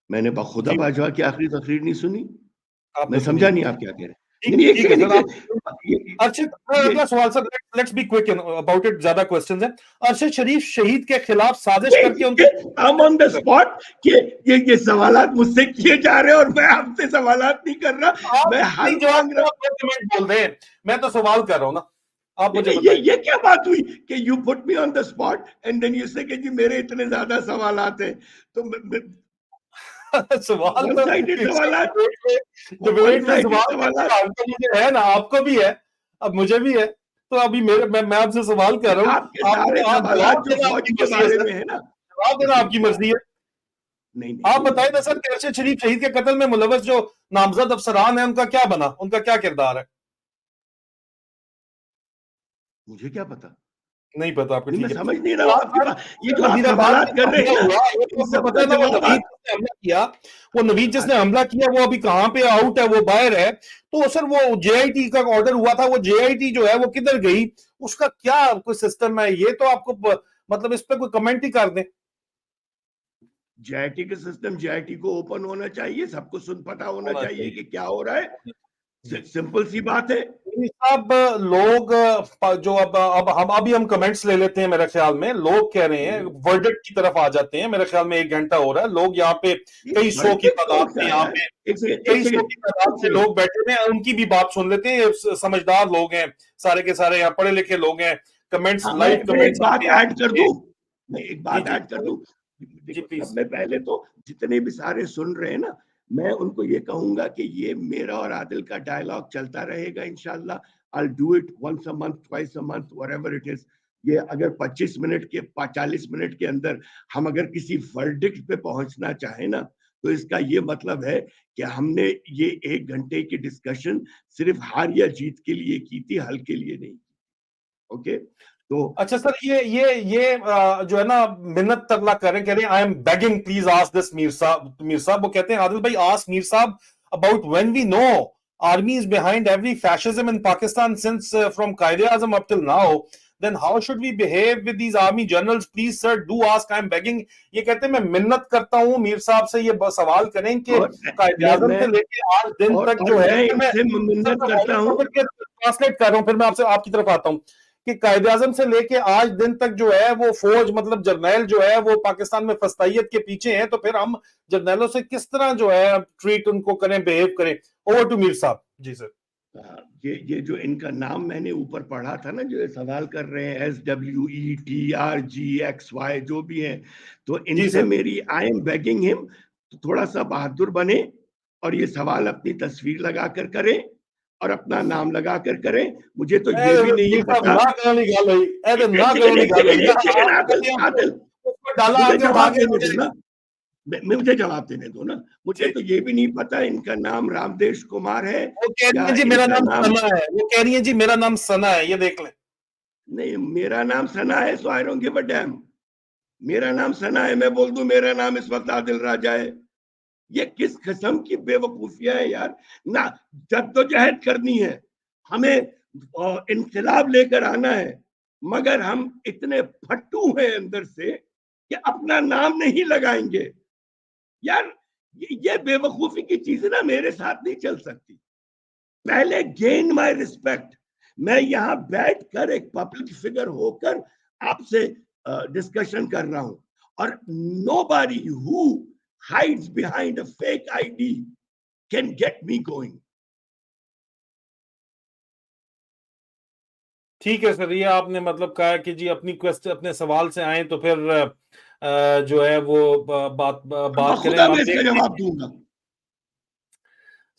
मैंने बखुदा जी, बाजवा की आखिरी तकरीर नहीं सुनी। मैं आपने सुनी समझा नहीं। नहीं आप क्या कह रहे हैं। नहीं ठीक नहीं, एक ठीक है सेकंड एक सर, आप सेकंड, अर्शद, ये अगला सवाल sir, let's be quick about it, ज्यादा क्वेश्चंस हैं। अरशद शरीफ शहीद के खिलाफ साजिश करके उनके I'm on the spot कि ये सवालात मुझसे किए जा रहे हैं और मैं आपसे सवालात नहीं कर रहा, आप मैं नहीं हल जवाब मांग दो, रहा आप कमेंट बोल रहे हैं, मैं तो सवाल कर रहा हूं ना। आप हूँ। मुझे नहीं, बताएं। ये क्या बात हुई कि you put me on the spot and then you say कि जी मेरे इतने ज्यादा सवालात हैं। तो सवाल वन तो साइडेड सवालात, वन डिबेट में साइडेड सवाल करने सवालात। का हक तो मुझे है ना, आपको भी है, अब मुझे भी है। तो अभी मैं आपसे सवाल कर रहा आपके हूँ, सारे आप सवालात जवाब जो देना फौज आपकी के मर्जी है बारे सर, में है ना, जवाब देना देखिए आपकी मर्जी है। नहीं नहीं आप कोई बताएं बात ना नहीं। सर कि अरशद शरीफ शहीद के कत्ल में मुलव्वस जो नामजद अफसरान है, उनका क्या बना, उनका क्या किरदार है? मुझे क्या पता। नहीं पता आपको, नहीं, मैं ठीक है। समझ नहीं रहा तो हूँ आप आपकी सर, बात। ये सर जो आप वजीराबाद में सवालात कर जो रहे हमला हैं ना, हुआ वो तो इन आपको सब पता का है ना, वो जवाब नवीद जिसने हमला किया, वो नवीद जिसने हमला किया, वो अभी कहाँ पे आउट है, वो बाहर है। तो सर वो JIT का ऑर्डर हुआ था, वो JIT जो है वो किधर गई, उसका क्या कोई सिस्टम है? ये तो आपको मतलब इस पे कोई कमेंट ही कर दें। JIT का सिस्टम, JIT को ओपन होना चाहिए, सबको सुन पता होना होना चाहिए चाहिए। कि क्या हो रहा है। सिंपल सी बात है। साहब लोग जो अब हम अभी हम कमेंट्स ले लेते हैं, मेरे ख्याल में लोग कह रहे हैं वर्डिक्ट की तरफ आ जाते हैं। मेरे ख्याल में 1 घंटा हो रहा है, लोग यहाँ पे ये कई सौ की वर्डिक्ट तादाद कौन सा में, है यहाँ यार? पे एक सेकंड, कई सौ की तादाद में लोग बैठे हुए हैं, उनकी भी बात सुन लेते हैं। ये समझदार लोग हैं, सारे के सारे यहाँ पढ़े लिखे लोग हैं। कमेंट्स, हाँ, लाइव मैं एक कमेंट्स बात आपके आ ऐड कर जाएंगे। दूं। मैं एक जी बात जी ऐड कर दूं। जी, देखो, सब प्लीज। में पहले तो जितने भी सारे सुन रहे हैं ना, मैं उनको ये कहूंगा कि ये मेरा और आदिल का डायलॉग चलता रहेगा इंशाल्लाह। I'll do it once a month, twice a month, whatever it is. ये अगर 25 मिनट के 40 मिनट के अंदर हम अगर किसी वर्डिक्ट पे पहुंचना चाहें ना, तो इसका ये मतलब है कि हमने ये 1 घंटे की डिस्कशन सिर्फ हार या जीत के लिए की थी, हल के लिए नहीं। ओके, तो अच्छा सर, ये जो है ना, मिन्नत तरला कह रहे हैं, I am begging please ask this Mir साहब। वो कहते हैं आदिल भाई, आस्क मीर साहब about when we know army is behind every fascism in Pakistan since from Quaid-e-Azam up till now, then how should we behave with these army generals? Please sir, do ask, I am begging. ये कहते हैं मैं मिन्नत करता हूं मीर साहब से, ये सवाल करें कि और कायदे-आजम से लेके आज दिन तक और जो है, मैं फिर मैं इनसे सर मिन्नत मैं करता हूं। ट्रांसलेट कर रहा हूं, फिर मैं आपसे आपकी तरफ आता हूं कि कायदे-आजम से लेके आज दिन तक जो है वो फौज, मतलब जर्नैल जो है वो पाकिस्तान में फस्तायत के पीछे है, तो फिर हम जर्नैलों से किस तरह जो है ट्रीट उनको करें, बिहेव करें। ओवर टू मीर साहब। जी सर। ये जो इनका नाम मैंने ऊपर पढ़ा था ना, जो ये सवाल कर रहे हैं, SWETRGXY जो भी है, तो इनसे मेरी आई एम बेगिंग हिम, तो थोड़ा सा बहादुर बने और ये सवाल अपनी तस्वीर लगाकर करें और अपना नाम लगाकर करें। मुझे तो ये भी नहीं पता। आदिल, डाला मुझे आगे जवाब भागे देने दो ना, मुझे जवाब देने दो ना। मुझे तो ये भी नहीं पता इनका नाम रामदेश कुमार है वो कह रही या है जी मेरा इनका नाम नाम। सना है, वो कह रही है जी मेरा नाम सना है, ये देख लें। नहीं, मेरा नाम सना है, so I don't give a damn. मेरा नाम सना है, मैं बोल दूं मेरा नाम इस वक्त आदिल राजा है। ये किस किस्म की बेवकूफिया है यार। ना जद्दोजहद करनी है, हमें इनकलाब लेकर आना है, मगर हम इतने फट्टू हैं अंदर से कि अपना नाम नहीं लगाएंगे यार। ये बेवकूफी की चीजें ना मेरे साथ नहीं चल सकती। पहले गेन माय रिस्पेक्ट। मैं यहां बैठकर एक पब्लिक फिगर होकर आपसे डिस्कशन कर रहा हूं, और nobody who hides behind a fake ID can get me going. ठीक है सर, ये आपने मतलब कहा कि जी अपनी क्वेश्चन, अपने सवाल से आए तो फिर जो है वो बात करें, खुदा हम मैं इसका देखते जवाब हैं। दूंगा।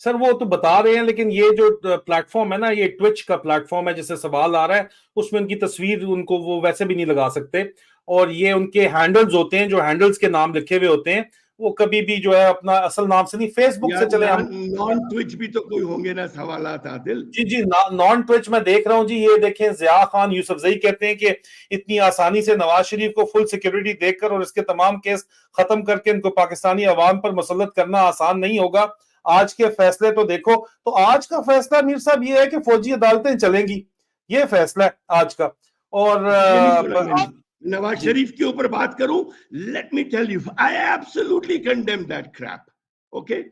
सर वो तो बता रहे हैं, लेकिन ये जो प्लेटफॉर्म है ना, ये ट्विच का प्लेटफॉर्म है, जिससे सवाल आ रहा है उसमें उनकी तस्वीर उनको वो वैसे भी नहीं लगा सकते, और ये उनके हैंडल्स होते हैं, जो हैंडल्स के नाम लिखे हुए होते हैं, वो कभी भी जो है अपना असल नाम से नहीं, फेसबुक से यार चले हम। नॉन ट्विच भी तो कोई होंगे ना सवालात आदिल। जी जी, नॉन ट्विच में देख रहा हूं जी, ये देखें, जिया खान यूसुफजई कहते हैं कि इतनी आसानी से नवाज शरीफ को फुल सिक्योरिटी देकर और इसके तमाम केस खत्म करके इनको पाकिस्तानी अवाम पर मुसल्लत करना आसान नहीं होगा। आज के फैसले तो देखो। तो आज का फैसला मीर साहब ये है कि फौजी अदालतें चलेंगी, ये फैसला है आज का। और ये नहीं सुना मैंने। नवाज जी शरीफ के ऊपर बात करूं, let me tell you, I absolutely condemn that crap. Okay,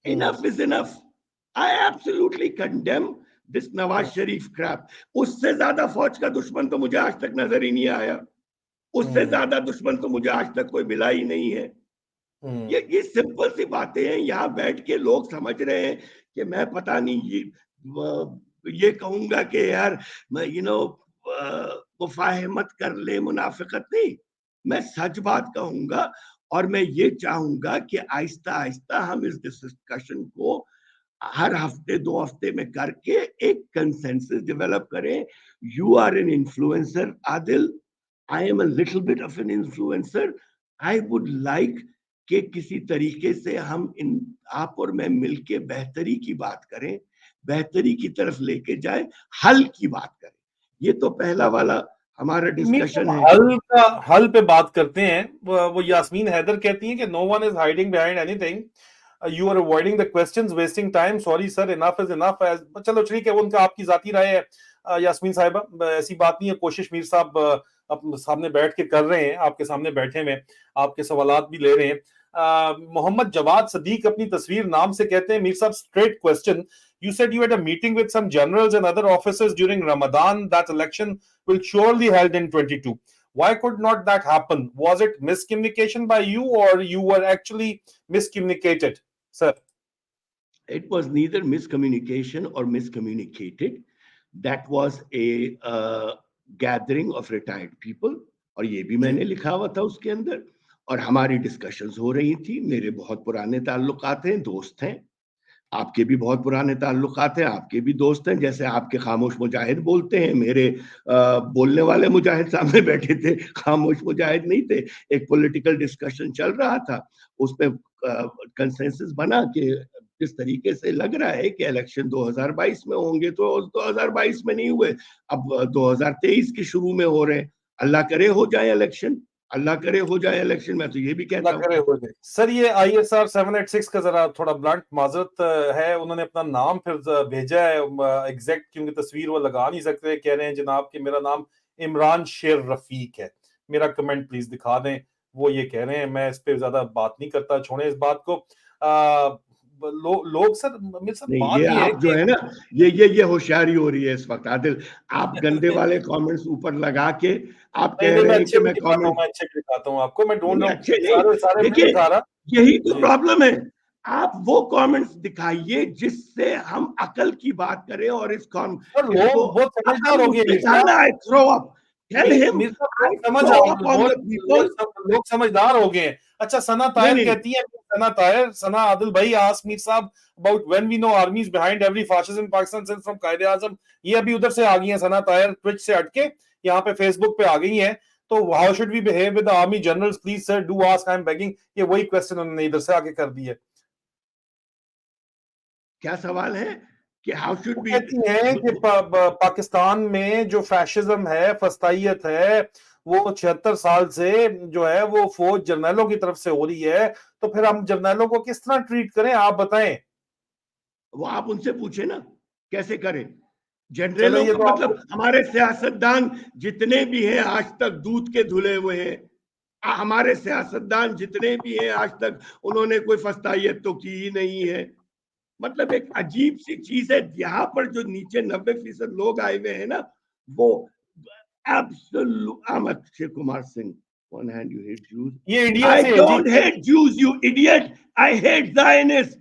enough is enough. I absolutely condemn this Nawaz Sharif crap. उससे ज्यादा फौज का दुश्मन तो मुझे आज तक नजर ही नहीं आया। उससे ज्यादा दुश्मन तो मुझे आज तक कोई मिला ही नहीं है। ये सिंपल सी बातें हैं। यहाँ बैठ के लोग समझ रहे हैं कि मैं पता नहीं ये कहूंगा कि यार मैं मुफाहमत कर ले, मुनाफिकत नहीं, मैं सच बात कहूंगा। और मैं ये चाहूंगा कि आहिस्ता आहिस्ता हम इस डिस्कशन को हर हफ्ते 2 हफ्ते में करके एक कंसेंसस डेवलप करें। You are an influencer Adil, I am a little bit of an influencer. I would like कि किसी तरीके से हम आप और मैं मिलके बेहतरी की बात करें, बेहतरी की तरफ लेके जाए, हल की बात करें। ये तो पहला वाला हमारा डिस्कशन है। हल पे बात करते हैं। वो यास्मीन हैदर कहती हैं कि no one is hiding behind anything, you are avoiding the questions, wasting time, sorry sir, enough is enough. चलो ठीक है, उनका आपकी जाती राय है यास्मीन साहिबा, ऐसी बात नहीं है। कोशिश मीर साहब अपने सामने बैठ के कर रहे हैं, आपके सामने बैठे हुए आपके सवालात भी ले रहे हैं। मोहम्मद जवाद सदीक अपनी तस्वीर नाम से कहते हैं, मीर साहब straight question, you said you had a meeting with some generals and other officers during Ramadan. That election will surely held in 22. Why could not that happen? Was it miscommunication by you, or you were actually miscommunicated, sir? It was neither miscommunication or miscommunicated. That was a gathering of retired people, और ये भी मैंने लिखा हुआ था उसके अंदर, और हमारी डिस्कशंस हो रही थी। मेरे बहुत पुराने ताल्लुकात हैं, दोस्त हैं, आपके भी बहुत पुराने ताल्लुकात हैं, आपके भी दोस्त हैं। जैसे आपके खामोश मुजाहिद बोलते हैं, मेरे बोलने वाले मुजाहिद सामने बैठे थे, खामोश मुजाहिद नहीं थे। एक पॉलिटिकल डिस्कशन चल रहा था, उसमें कंसेंसस बना कि जिस तरीके से लग रहा है कि इलेक्शन 2022 में होंगे, तो 2022 में नहीं हुए, अब 2023 के शुरू में हो रहे हैं। अल्लाह करे हो जाए इलेक्शन, अल्लाह करे हो जाए इलेक्शन, मैं तो ये भी कहता हूँ। सर ये ISR 786 का जरा थोड़ा ब्लंट माजरत है, उन्होंने अपना नाम फिर भेजा है एग्जैक्ट, क्योंकि तस्वीर वो लगा नहीं सकते, कह रहे हैं जनाब कि मेरा नाम इमरान शेर रफीक है, मेरा कमेंट प्लीज दिखा दें, वो ये कह रहे हैं। मैं इस पे ज्यादा बात नहीं करता, छोड़े इस बात को। लोग सर, मेरे साथ बात ये है आप जो है ना, ये होशियारी हो रही है इस वक्त आदिल, आप गंदे वाले कमेंट्स ऊपर लगा के आप कह रहे हैं कि मैं कमेंट अच्छे दिखाता हूँ आपको, मैं ढूंढ रहा हूँ अच्छे नहीं। देखिए, यही तो प्रॉब्लम है, आप वो कमेंट्स दिखाइए जिससे हम अकल की बात करें, और इस वो समझदार हो गए, I throw up, tell him I throw up on the people, लोग समझदार हो गए। अच्छा, सना तायर कहती है, सना आदिल भाई आस्क मीर साहब about when we know army is behind every fascism in Pakistan since from Quaid-e Azam. ये अभी उधर से आ गई है सना तायर, ट्विच से हटके यहाँ पे फेसबुक पे आ गई है। तो how should we behave with the army generals, please sir do ask, I am begging. ये वही क्वेश्चन उन्होंने इधर से आके कर दी है। क्या सवाल है कि हाउ शुड बी, कहती है कि पाकिस्तान में जो फैशिज्म है, फस्तायत है, वो 76 साल से जो है वो फौज जर्नैलों की तरफ से हो रही है, तो फिर हम जर्नैलों को किस तरह ट्रीट करें, आप बताएं। वो आप उनसे पूछे ना कैसे करें। जनरलों का मतलब हमारे सियासतदान जितने भी हैं आज तक दूध के धुले हुए हैं, हमारे सियासतदान जितने भी हैं आज तक उन्होंने कोई फस्तायत तो की ही नहीं है। मतलब एक अजीब सी चीज है। यहाँ पर जो नीचे 90% लोग आए हुए हैं ना, वो absolute, Akshay Kumar Singh, one hand you hate Jews, I don't hate Jews, you idiot, I hate Zionists.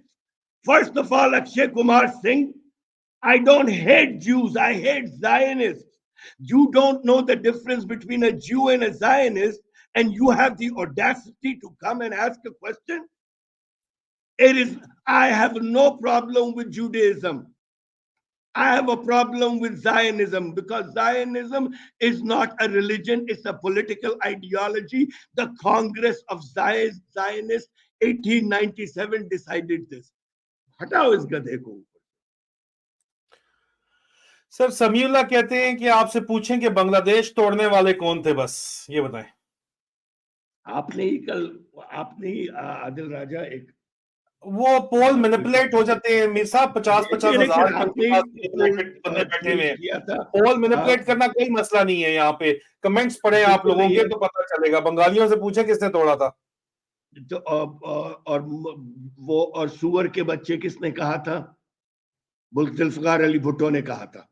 First of all, Akshay Kumar Singh, I don't hate Jews, I hate Zionists. You don't know the difference between a Jew and a Zionist, and you have the audacity to come and ask a question? I have no problem with Judaism. I have a problem with Zionism, because Zionism is not a religion, it's a political ideology. The Congress of Zionists 1897 decided this. हटाओ इस गधे को। Sir Samiullah कहते हैं कि आपसे पूछें कि बांग्लादेश तोड़ने वाले कौन थे, बस ये बताएं। आपने ही आदिल राजा एक वो पोल मैनिपुलेट हो जाते हैं मीर साहब, 50-50 हजार बैठे हुए हैं। पोल मैनिपुलेट करना कोई मसला नहीं है। यहाँ पे कमेंट्स पढ़े आप लोगों के तो पता चलेगा। बंगालियों से पूछे किसने तोड़ा था। तो और सुअर के बच्चे किसने कहा था? जुल्फिकार अली भुट्टो ने कहा था।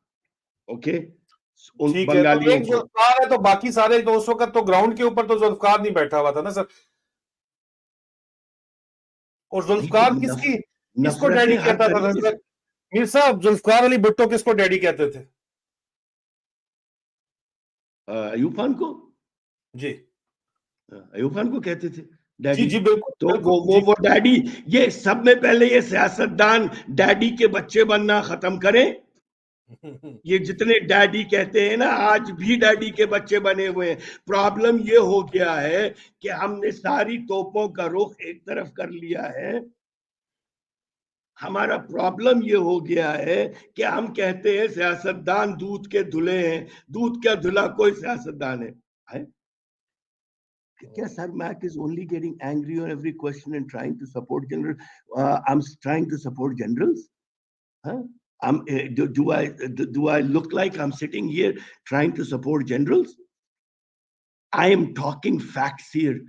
ओके, ठीक है, तो एक जुल्फिकार है तो बाकी सारे तो उस वक्त तो ग्राउंड के ऊपर तो जुल्फिकार नहीं बैठा हुआ था ना सर। और जुल्फिकार किसको डैडी कहता था सर? मीर साहब, जुल्फिकार अली भुट्टो किसको डैडी कहते थे? अयूब खान को। जी, अयूब खान को कहते थे डैडी। जी बिल्कुल। तो वो डैडी, ये सब में पहले ये सियासतदान डैडी के बच्चे बनना खत्म करें। ये जितने डैडी कहते हैं ना, आज भी डैडी के बच्चे बने हुए हैं। प्रॉब्लम ये हो गया है कि हमने सारी तोपों का रुख एक तरफ कर लिया है। हमारा प्रॉब्लम ये हो गया है कि हम कहते हैं सियासतदान दूध के धुले हैं। दूध का धुला कोई सियासतदान है? Yes, sir, Mac is only getting angry on every question and trying to support generals. I'm trying to support generals. Huh? Do I look like I'm sitting here trying to support generals? I am talking facts here.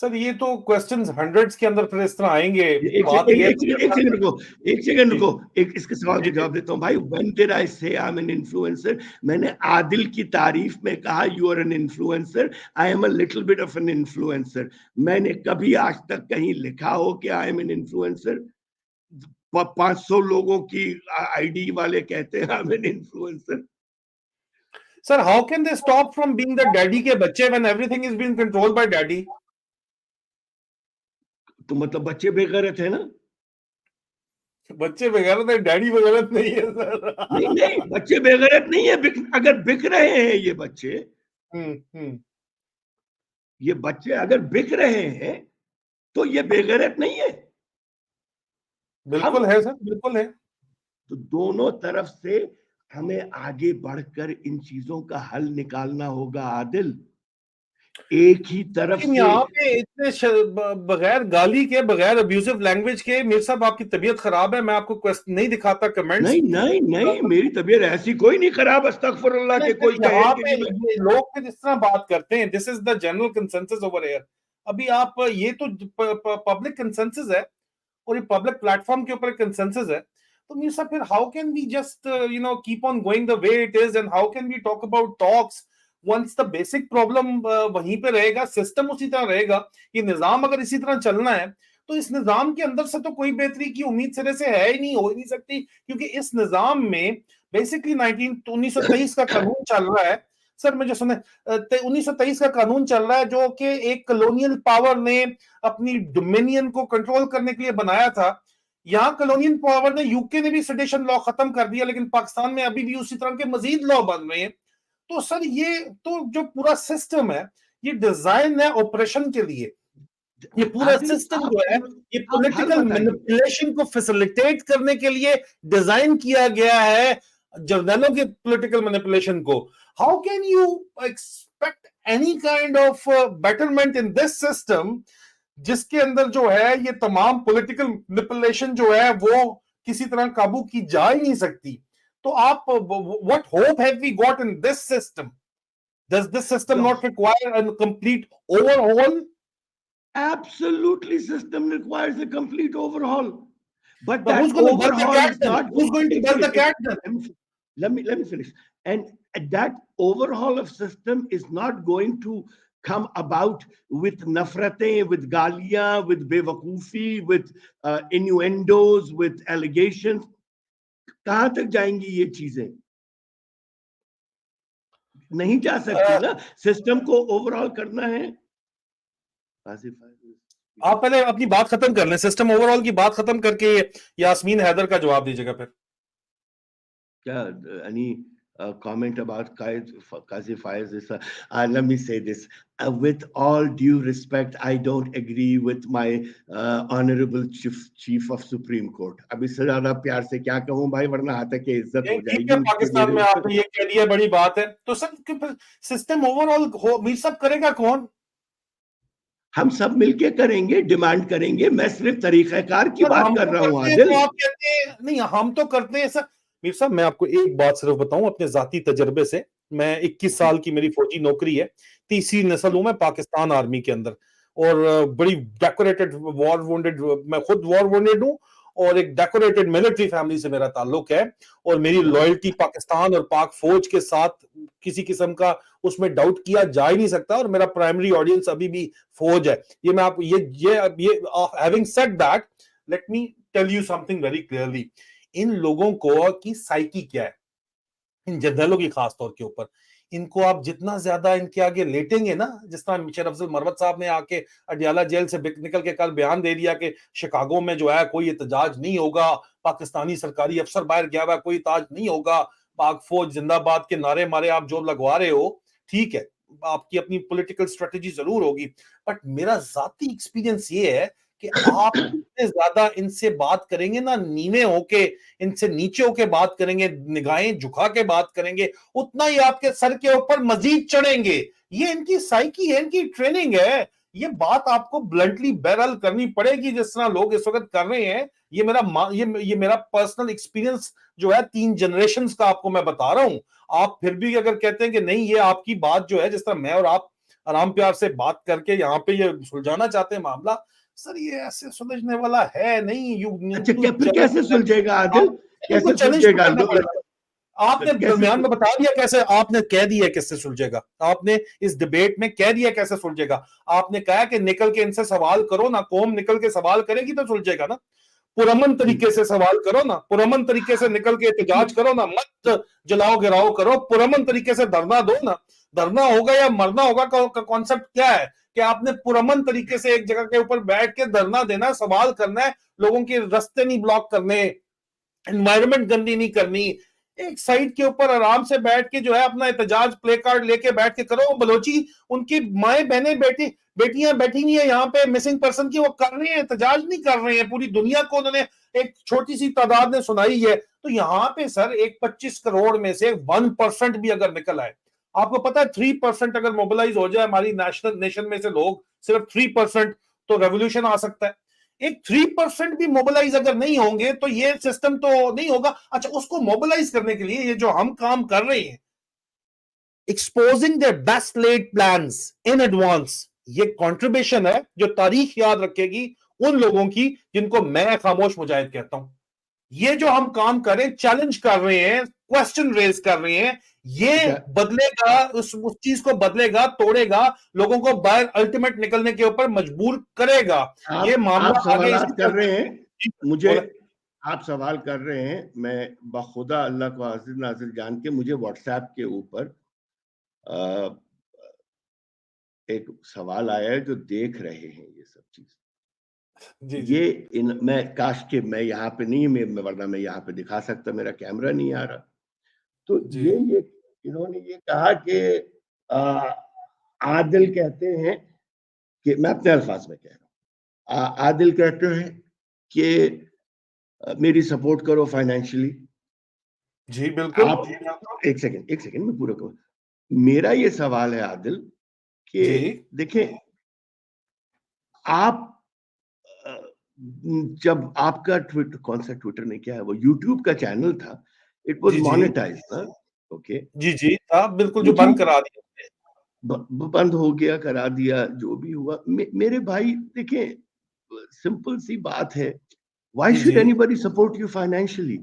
Sir ये तो questions hundreds के अंदर फिर इस तरह आएंगे। एक बात सेकंड ये है एक सेकंड एक सेकंड रुको, एक सेकंड जी रुको, एक इसके सवाल जी के जवाब देता हूँ भाई। व्हेन डिड आई से आई एम एन इन्फ्लुएंसर? मैंने आदिल की तारीफ में कहा you are an influencer, I am a little bit of an influencer. मैंने कभी आज तक कहीं लिखा हो कि आई एम एन इन्फ्लुएंसर? 500 लोगों की आईडी वाले कहते हैं I M an influencer. Sir how can they stop from being the daddy के बच्चे when everything is being controlled by daddy? तो मतलब बच्चे बेगैरत है ना? बच्चे बेगैरत है, डैडी बेगैरत नहीं है नहीं सर। नहीं, बच्चे बेगैरत नहीं है। अगर बिक रहे हैं ये बच्चे, हम्म। ये बच्चे अगर बिक रहे हैं तो ये बेगैरत नहीं है। हम बिल्कुल है सर, बिल्कुल है। तो दोनों तरफ से हमें आगे बढ़कर इन चीजों का हल निकालना होगा आदिल। एक ही तरफ लेकिन से यहाँ पे इतने बगैर गाली के, बगैर अब्यूजिव लैंग्वेज के, मेरे साहब आपकी तबीयत खराब है, मैं आपको क्वेश्चन नहीं दिखाता कमेंट्स। नहीं नहीं नहीं, मेरी तबीयत ऐसी कोई नहीं खराब, अस्तगफुरुल्लाह के कोई कहे यहाँ कि पे नहीं मैं। ये लोग फिर इस तरह बात करते हैं, this is the general consensus over here. अभी आप ये तो पब्लिक कंसेंसस है, और ये पब्लिक प्लेटफॉर्म के ऊपर कंसेंसस है। तो मीर साहब फिर how can we just keep on going the way it is, and how can we talk about talks once the basic problem वहीं पे रहेगा, सिस्टम उसी तरह रहेगा। ये निजाम अगर इसी तरह चलना है तो इस निजाम के अंदर से तो कोई बेहतरी की उम्मीद सिरे से है ही नहीं, हो ही नहीं सकती, क्योंकि इस निजाम में बेसिकली 1923 का कानून चल रहा है। सर मुझे सुने, 1923 का कानून चल रहा है जो कि एक कॉलोनियल पावर ने अपनी डोमिनियन को कंट्रोल करने के लिए बनाया था। यहाँ कॉलोनियल पावर ने, यूके ने भी सेडेशन लॉ खत्म कर दिया, लेकिन पाकिस्तान में अभी भी उसी तरह के मजीद लॉ बन रहे हैं। तो सर ये तो जो पूरा सिस्टम है, ये डिजाइन है ऑपरेशन के लिए। ये पूरा आदिल सिस्टम जो है, ये आप हल पॉलिटिकल बताइए। मैनिपुलेशन को फैसिलिटेट करने के लिए डिजाइन किया गया है, जर्नलों के पॉलिटिकल मैनिपुलेशन को। How can you expect any kind of betterment in this system, जिसके अंदर जो है ये तमाम पॉलिटिकल मैनिपुलेशन जो है वो किसी तरह काबू की जा ही नहीं सकती? तो आप what hope have we got in this system? Does this system not require a complete overhaul? Absolutely, system requires a complete overhaul. But But that who's going to birth the overhaul cat is then? not. Who's going to birth the cat then? Let me finish. And that overhaul of system is not going to come about with nafratein, with galia, with bewakufi, with innuendos, with allegations. कहाँ तक जाएंगी ये चीजें? नहीं जा सकती ना। System को ओवरऑल करना है। आप पहले अपनी बात खत्म कर लें, सिस्टम ओवरऑल की बात खत्म करके यास्मीन हैदर का जवाब दीजिएगा फिर। क्या any comment about Qazi Faiz is let me say this with all due respect, I don't agree with my honorable chief of Supreme Court. अब इससे ज्यादा प्यार से क्या कहूं भाई, वरना हाथ की इज्जत हो ठीक जाएगी है, पाकिस्तान में आपने ये कह दिया, बड़ी बात है। तो सर सिस्टम ओवरऑल मीर साहब करेगा कौन? हम सब मिलके करेंगे, डिमांड करेंगे। मैं सिर्फ तरीकाकार की बात कर रहा हूं आदिल। तो आप कहते हैं नहीं, हम तो करते हैं सर। मीर साहब मैं आपको एक बात सिर्फ बताऊं अपने जाती तजर्बे से, मैं 21 साल की मेरी फौजी नौकरी है, तीसरी नस्ल हूं मैं पाकिस्तान आर्मी के अंदर, और बड़ी डेकोरेटेड वॉर वुंडेड, मैं खुद वॉर वुंडेड हूं, और एक डेकोरेटेड मिलिट्री फैमिली से मेरा ताल्लुक है, और मेरी लॉयल्टी पाकिस्तान और पाक फौज के साथ किसी किस्म का उसमें डाउट किया जा ही नहीं सकता, और मेरा प्राइमरी ऑडियंस अभी भी फौज है। ये मैं आप ये having said that, let me tell you something very clearly. इन लोगों को की साइकी क्या है, इन जर्नलों की खासतौर के ऊपर, इनको आप जितना ज्यादा इनके आगे लेटेंगे ना, जिस तरह मिशर अफजल मरवत साहब ने आके अडियाला जेल से निकल के कल बयान दे दिया कि शिकागो में जो है कोई एहतजाज नहीं होगा, पाकिस्तानी सरकारी अफसर बाहर गया हुआ, कोई एहतजाज नहीं होगा, पाक फौज जिंदाबाद के नारे मारे आप जो लगवा रहे हो, ठीक है, आपकी अपनी पॉलिटिकल स्ट्रेटेजी जरूर होगी, बट मेरा जाती एक्सपीरियंस ये है कि आप जितने ज्यादा इनसे बात करेंगे ना, नीवे होके, इनसे नीचे होके बात करेंगे, निगाहें झुका के बात करेंगे, उतना ही आपके सर के ऊपर मजीद चढ़ेंगे। ये इनकी साइकी है, इनकी ट्रेनिंग है। ये बात आपको ब्लंटली बैरल करनी पड़ेगी, जिस तरह लोग इस वक्त कर रहे हैं। ये मेरा पर्सनल एक्सपीरियंस जो है 3 जनरेशंस का आपको मैं बता रहा हूं। आप फिर भी अगर कहते हैं कि नहीं, ये आपकी बात जो है, जिस तरह मैं और आप आराम प्यार से बात करके यहाँ पे ये सुलझाना चाहते हैं मामला। सर ये ऐसे सुलझने वाला है नहीं। यू नीड अच्छा, टू क्या फिर कैसे सुलझेगा आदिल? उनको कैसे चैलेंज तो सुलझेगा? करना पड़ेगा। आपने कैसे दरमियान में बता दिया कैसे, आपने कह दिया कैसे सुलझेगा, आपने इस डिबेट में कह दिया कैसे सुलझेगा। आपने कहा कि निकल के इनसे सवाल करो ना, कौम निकल के सवाल करेगी तो सुलझेगा ना। पुरअमन तरीके से सवाल करो ना, पुरअमन तरीके से निकल के एहतजाज करो ना, मत जलाओ गिराओ करो, पुरअमन तरीके से धरना दो ना। धरना होगा या मरना होगा का कॉन्सेप्ट क्या है कि आपने पुरअमन तरीके से एक जगह के ऊपर बैठ के धरना देना, सवाल करना है, लोगों के रास्ते नहीं ब्लॉक करने, एनवायरमेंट गंदी नहीं करनी, एक साइड के ऊपर आराम से बैठ के जो है अपना एहतजाज प्ले कार्ड लेके बैठ के करो। बलोची उनकी माए बहने बेटियां बैठी हुई है यहाँ पे मिसिंग पर्सन की, वो कर रहे हैं, एहतजाज नहीं कर रहे हैं, पूरी दुनिया को उन्होंने एक छोटी सी तादाद ने सुनाई है। तो यहाँ पे सर एक 25 करोड़ में से 1% भी अगर निकल आए, आपको पता है 3% अगर मोबिलाइज हो जाए हमारी नेशन में से लोग, सिर्फ 3%, तो रेवोल्यूशन आ सकता है। एक 3% भी मोबिलाइज अगर नहीं होंगे तो ये सिस्टम तो नहीं होगा। अच्छा, उसको मोबिलाइज करने के लिए ये जो हम काम कर रहे हैं, exposing their best laid plans in advance, ये कंट्रीब्यूशन है जो तारीख याद रखेगी उन लोगों की जिनको मैं खामोश मुजाहिद कहता हूं। ये जो हम काम कर रहे हैं, चैलेंज कर रहे हैं, क्वेश्चन रेज कर रहे हैं, ये बदलेगा, उस चीज को बदलेगा, तोड़ेगा, लोगों को बाहर अल्टीमेट निकलने के ऊपर मजबूर करेगा। ये मामला आप आगे सवाल कर रहे हैं, मुझे बोले। आप सवाल कर रहे हैं, मैं बखुदा अल्लाह को हाजिर नाजिर जान के, मुझे व्हाट्सएप के ऊपर एक सवाल आया है जो देख रहे हैं ये सब चीज। जी जी। ये मैं काश के मैं यहाँ पे नहीं, मैं वरना मैं यहाँ पे दिखा सकता, मेरा कैमरा नहीं आ रहा। तो जी ये इन्होंने ये कहा कि आदिल कहते हैं कि, मैं अपने अल्फाज में कह रहा हूँ, आदिल कहते हैं कि मेरी सपोर्ट करो फाइनेंशियली। जी बिल्कुल। आप एक सेकंड मैं पूरा कहूँ। मेरा ये सवाल है आदिल कि जी देखें, आप जब आपका ट्विटर, कौन सा ट्विटर नहीं, क्या है वो, यूट्यूब का चैनल था, इट वाज जी जी मोनेटाइज ना? ओके, जी जी था बिल्कुल, जो बंद लेकिन करा दिया। बंद हो गया, करा दिया, जो भी हुआ। मेरे भाई देखें, सिंपल सी बात है, व्हाई जी शुड जी, एनीबॉडी सपोर्ट यू फाइनेंशियली?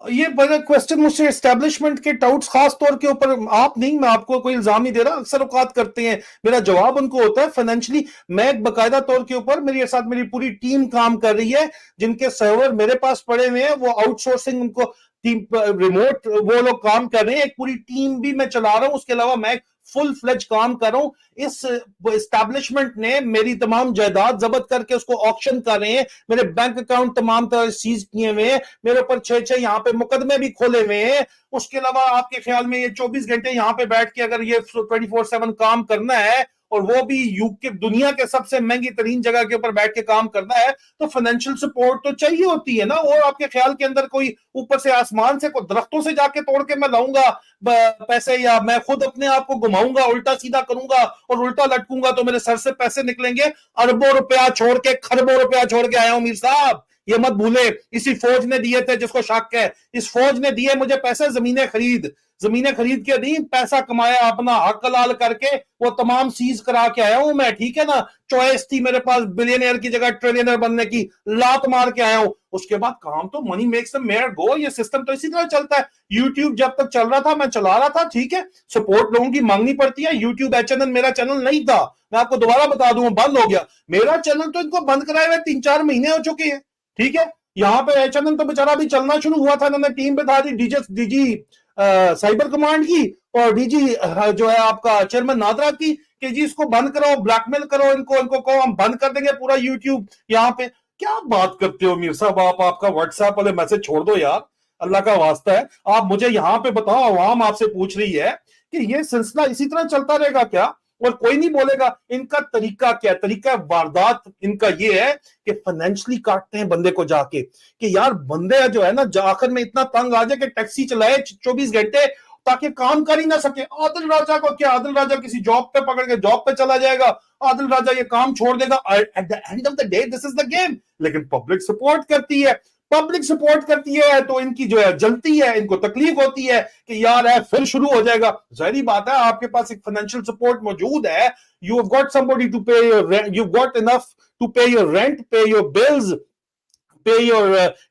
ये बड़ा क्वेश्चन मुझसे एस्टेब्लिशमेंट के टाउट्स खास तौर के ऊपर, आप नहीं, मैं आपको कोई इल्जाम नहीं दे रहा, अक्सर औकात करते हैं, मेरा जवाब उनको होता है फाइनेंशियली। मैं बकायदा तौर के ऊपर, मेरे साथ मेरी पूरी टीम काम कर रही है, जिनके सर्वर मेरे पास पड़े हुए हैं, वो आउटसोर्सिंग उनको टीम रिमोट वो लोग काम कर रहे हैं, एक पूरी टीम भी मैं चला रहा हूं, उसके अलावा मैं फुल फ्लेज काम कर रहा हूं। इस एस्टैब्लिशमेंट ने मेरी तमाम जायदाद जब्त करके उसको ऑक्शन कर रहे हैं, मेरे बैंक अकाउंट तमाम तरह सीज किए हुए हैं, मेरे ऊपर 6 यहाँ पे मुकदमे भी खोले हुए हैं। उसके अलावा आपके ख्याल में ये 24 घंटे यहाँ पे बैठ के अगर ये 24/7 काम करना है, और वो भी यूके दुनिया के सबसे महंगी तरीन जगह के ऊपर बैठ के काम करना है, तो फाइनेंशियल सपोर्ट तो चाहिए होती है ना। और आपके ख्याल के अंदर कोई ऊपर से आसमान से, कोई दरख्तों से जाके तोड़ के मैं लाऊंगा पैसे, या मैं खुद अपने आप को घुमाऊंगा, उल्टा सीधा करूंगा और उल्टा लटकूंगा तो मेरे सर से पैसे निकलेंगे? अरबों रुपया छोड़ के, खरबों रुपया छोड़ के आया हूं मीर साहब, ये मत भूले। इसी फौज ने दिए थे जिसको शक है, इस फौज ने दिए मुझे पैसे, जमीनें खरीद के दी, पैसा कमाया, अपना हक हलाल करके वो तमाम सीज करा के आया हूं मैं, ठीक है ना। चॉइस थी मेरे पास बिलियनियर की जगह ट्रिलियनर बनने की, लात मार के आया हूं। उसके बाद काम तो मनी मेक्स द मैन गो, ये सिस्टम तो इसी तरह चलता है। यूट्यूब जब तक चल रहा था, मैं चला रहा था, ठीक है, सपोर्ट लोगों की मांगनी पड़ती है। यूट्यूब एचएनएन मेरा चैनल नहीं था, मैं आपको दोबारा बता दूं, बंद हो गया मेरा चैनल, तो इनको बंद कराए हुए 3-4 महीने हो चुके हैं, ठीक है। यहाँ पे एचएनएन तो बेचारा भी चलना शुरू हुआ था, इन्होंने टीम बिठा दी डीजी साइबर कमांड की, और डीजी जो है आपका चेयरमैन नादरा की, कि जी इसको बंद करो, ब्लैकमेल करो इनको कहो हम बंद कर देंगे पूरा यूट्यूब। यहाँ पे क्या बात करते हो मीर साहब आप, आपका व्हाट्सएप वाले मैसेज छोड़ दो यार, अल्लाह का वास्ता है। आप मुझे यहाँ पे बताओ, अवाम आपसे पूछ रही है कि ये सिलसिला इसी तरह चलता रहेगा क्या, और कोई नहीं बोलेगा? इनका तरीका क्या है? तरीका वारदात इनका ये है कि फाइनेंशियली काटते हैं बंदे को जाके, कि यार बंदे जो है ना आखिर में इतना तंग आ जाए कि टैक्सी चलाए 24 घंटे ताकि काम कर ही ना सके। आदिल राजा को क्या, आदिल राजा किसी जॉब पे पकड़ के जॉब पे चला जाएगा, आदिल राजा ये काम छोड़ देगा, at the end of the day this is the game. लेकिन पब्लिक सपोर्ट करती है, पब्लिक सपोर्ट करती है तो इनकी जो है जलती है, इनको तकलीफ होती है कि यार है फिर शुरू हो जाएगा। जाहिर बात है, आपके पास एक फाइनेंशियल सपोर्ट मौजूद है, you have got somebody to pay your rent, you got enough to pay your rent, pay your bills, pay your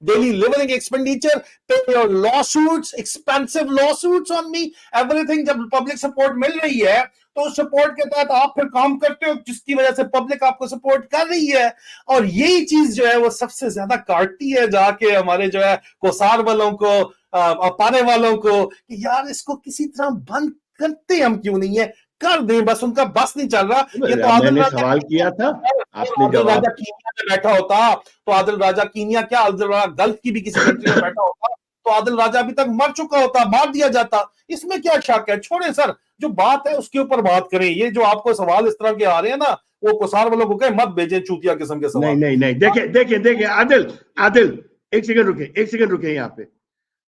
daily living expenditure, pay your lawsuits, expensive lawsuits on me, everything। जब public support मिल रही है तो उस support के तहत आप फिर काम करते हो, जिसकी वजह से पब्लिक आपको सपोर्ट कर रही है। और यही चीज जो है वो सबसे ज्यादा काटती है जाके हमारे जो है कोसार वालों को, अपाने वालों को, कि यार इसको किसी तरह बंद करते हम क्यों नहीं है, कर दें बस, उनका बस नहीं चल रहा। ये तो आदिल मैंने राजा सवाल किया था, आपने आदिल जवाब। राजा कीनिया में बैठा होता तो आदिल राजा कीनिया क्या, आदिल राजा गल्फ की भी किसी कंट्री में बैठा होता तो आदिल राजा अभी तक मर चुका होता, मार दिया जाता। इसमें क्या शक है, छोड़े सर, जो बात है उसके ऊपर बात करें। ये जो आपको सवाल इस तरह के आ रहे हैं ना, वो कोसार वालों को कहे मत भेजें चूतिया किस्म के सवाल। नहीं नहीं नहीं, देखे देखे देखे आदिल, आदिल एक सेकंड रुके, एक सेकंड रुके यहाँ पे।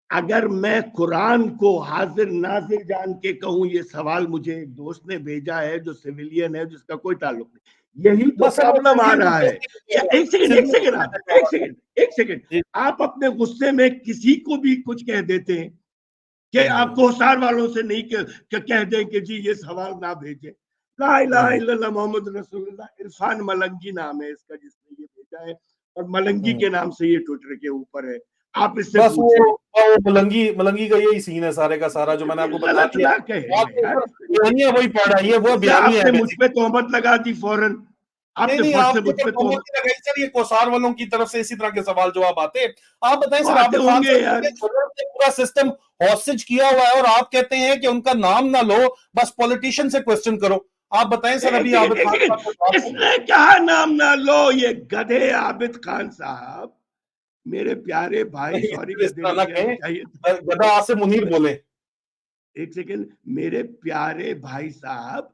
अगर मैं कुरान को हाजिर नाजिर जान के कहूं ये सवाल मुझे एक दोस्त ने भेजा है जो सिविलियन है, जिसका कोई ताल्लुक नहीं, यही तो प्रॉब्लम आ रहा है। एक सेकंड, एक सेकंड, आप एक सेकंड, एक सेकंड, आप अपने गुस्से में किसी को भी कुछ कह देते हैं कि आप कोसार वालों से नहीं कह दें कि जी ये सवाल ना भेजें। ला इलाहा इल्लल्लाह मोहम्मद रसूलुल्लाह। इरफान मलंगी नाम है इसका जिसने ये भेजा है, और मलंगी के नाम से ये ट्विटर के ऊपर है। आप इससे बस पूछें। वो मलंगी का यही सीन है सारे का सारा, जो मैंने आपको बता दिया। वही पढ़ रही है वो बयानी है। आपने मुझ पे तोहमत लगा दी फौरन, आपने फट से मुझ पे तोहमत लगाई सर। ये कोसार वालों की तरफ से इसी तरह के सवाल जवाब आते। आप बताएं सर, आते होंगे यार। पूरा सिस्टम हॉस्टेज किया हुआ है और आप कहते हैं कि उनका नाम ना लो, बस पॉलिटिशियन से क्वेश्चन करो। आप बताएं सर, अभी आबिद खान इसने कहा नाम ना लो, ये गधे आबिद खान साहब, मेरे प्यारे भाई, सॉरी गधा आसिम मुनीर बोले। एक सेकंड, मेरे प्यारे भाई साहब,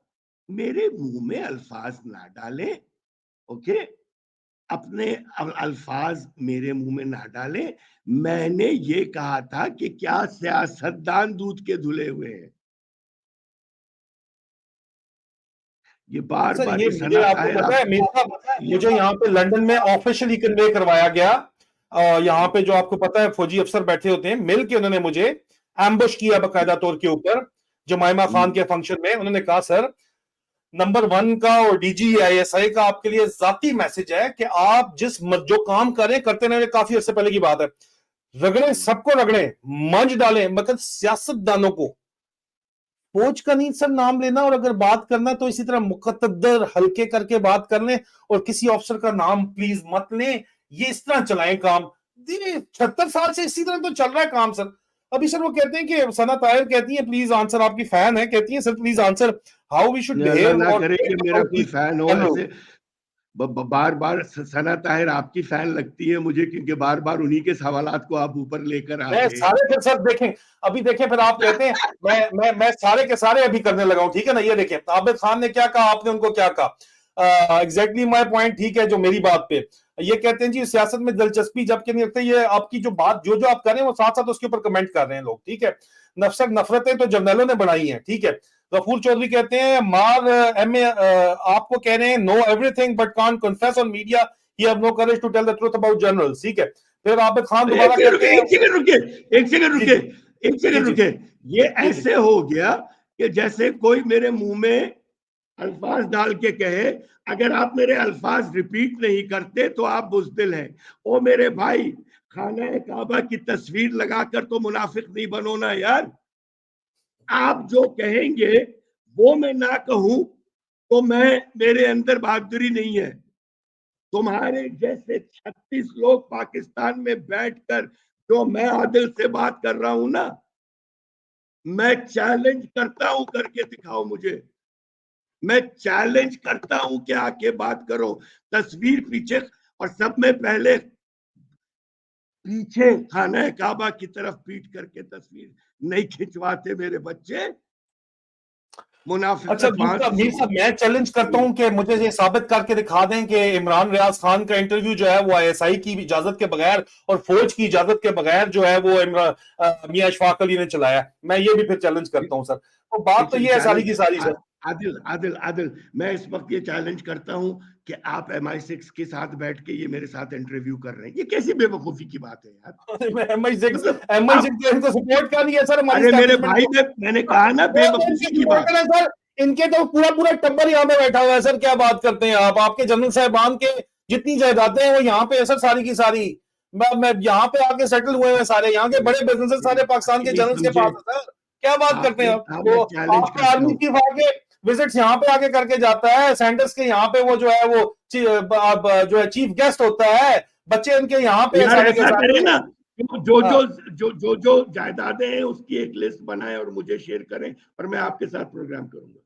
मेरे मुंह में अल्फाज ना डालें, ओके? अपने अल्फाज मेरे मुंह में ना डालें। मैंने ये कहा था कि क्या सियासतदान दूध के धुले हुए हैं। ये बार सर, बार ये मुझे आपको पता है, मुझे यहाँ पे लंदन में ऑफिशियली कन्वे करवाया गया। यहाँ पे जो आपको पता है फौजी अफसर बैठे होते हैं, मिल के उन्होंने मुझे एम्बुश किया बकायदा तौर के ऊपर जमाइमा खान के फंक्शन में। उन्होंने कहा सर, नंबर 1 का और डीजी आईएसआई का आपके लिए जाती मैसेज है कि आप जो काम करें करते रहे, काफी अर्से पहले की बात है, रगड़े, सबको रगड़े, मंच डालें, मगर सियासतदानों को फौज का नहीं सर नाम लेना, और अगर बात करना तो इसी तरह मुकद्दर हल्के करके बात कर लें, और किसी ऑफिसर का नाम प्लीज मत लें। ये इस तरह चलाएं काम। 76 साल से इसी तरह तो चल रहा है काम सर। अभी सर वो कहते हैं कि सना ताहिर कहती है प्लीज आंसर, आपकी फैन है, कहती है sir please answer how we should behave. ना करे कि मेरा कोई फैन हो ऐसे बार बार। सना ताहिर आपकी फैन लगती है मुझे, क्योंकि बार बार उन्हीं के सवालात को आप ऊपर लेकर आते हैं। सारे फिर सर देखें, अभी देखें, फिर आप कहते हैं मैं सारे के सारे अभी करने लगा हूं, ठीक है ना। ये देखें आबिद खान ने क्या कहा, आपने उनको क्या कहा। एग्जैक्टली माय पॉइंट, ठीक है, जो मेरी बात पे ये कहते हैं जी सियासत में दिलचस्पी जबकि नहीं रखते। ये आपकी जो बात जो आप कर रहे हैं वो साथ साथ उसके ऊपर कमेंट कर रहे हैं लोग, ठीक है। नफरतें तो जर्नलों ने बढ़ाई हैं, ठीक है। गफूर चौधरी कहते हैं मार एमए आपको कह रहे हैं know everything but can't confess on media, he have no courage to tell the truth about generals, ठीक है। फिर आबिद खान दोबारा कहते हैं, एक सेकंड रुके, ये ऐसे हो गया कि जैसे कोई मेरे मुंह में अल्फाज डाल के कहे, अगर आप मेरे अल्फाज रिपीट नहीं करते तो आप बुज़दिल हैं। ओ मेरे भाई, खाना काबा की तस्वीर लगाकर तो मुनाफिक नहीं बनो ना यार। आप जो कहेंगे वो मैं ना कहूं तो मेरे अंदर बहादुरी नहीं है। तुम्हारे जैसे 36 लोग पाकिस्तान में बैठकर जो मैं आदिल से बात कर रहा हूं ना, मैं चैलेंज करता हूं, करके दिखाओ मुझे। मैं चैलेंज करता हूं कि आके बात करो। तस्वीर पीछे, और सब में पहले पीछे खाना काबा की तरफ पीट करके तस्वीर नहीं खिंचवाते मेरे बच्चे। अच्छा मीर साहब, मैं चैलेंज करता हूं कि मुझे ये साबित करके दिखा दें कि इमरान रियाज खान का इंटरव्यू जो है वो आईएसआई की इजाजत के बगैर और फौज की इजाजत के बगैर जो है वो मियां अशफाक अली ने चलाया। मैं ये भी फिर चैलेंज करता हूं सर। तो बात तो ये है सारी की सारी सर। आदिल, मैं इस वक्त ये चैलेंज करता हूं कि आप MI6 के साथ बैठ के ये मेरे साथ इंटरव्यू कर रहे हैं, ये कैसी बेवकूफी की बात है यार। MI6 मतलब MI6 इनको सपोर्ट कर रही है सर हमारी अरे मेरे establishment भाई को। मैंने कहा ना वो बेवकूफी इनके की बात। supporter हैं सर, इनके तो पूरा पूरा टब्बर यहाँ पे बैठा हुआ है सर, क्या बात करते हैं आप। आपके जनरल साहबान के जितनी जायदादें हैं वो यहाँ पे है सर, सारी की सारी। मैं यहाँ पे आके सेटल हुए हैं सारे, यहाँ के बड़े बिजनेसेस सारे पाकिस्तान के नहीं जनरल्स के समझे, पास है सर। क्या बात करते हैं आपने आप। कहा मैं तो चैलेंज आपके करता आर्मी हूँ। चीफ आके विजिट्स यहाँ पे आके करके जाता है, सैंडर्स के यहाँ पे वो जो है वो जो है चीफ गेस्ट होता है, बच्चे उनके यहाँ पे यार सारे के ऐसा करे सारे। ना, जो हाँ। जो जो जो जो जायदादें हैं उसकी एक लिस्ट बनाए और मुझे शेयर करें और मैं आपके साथ प्रोग्राम करूंगा।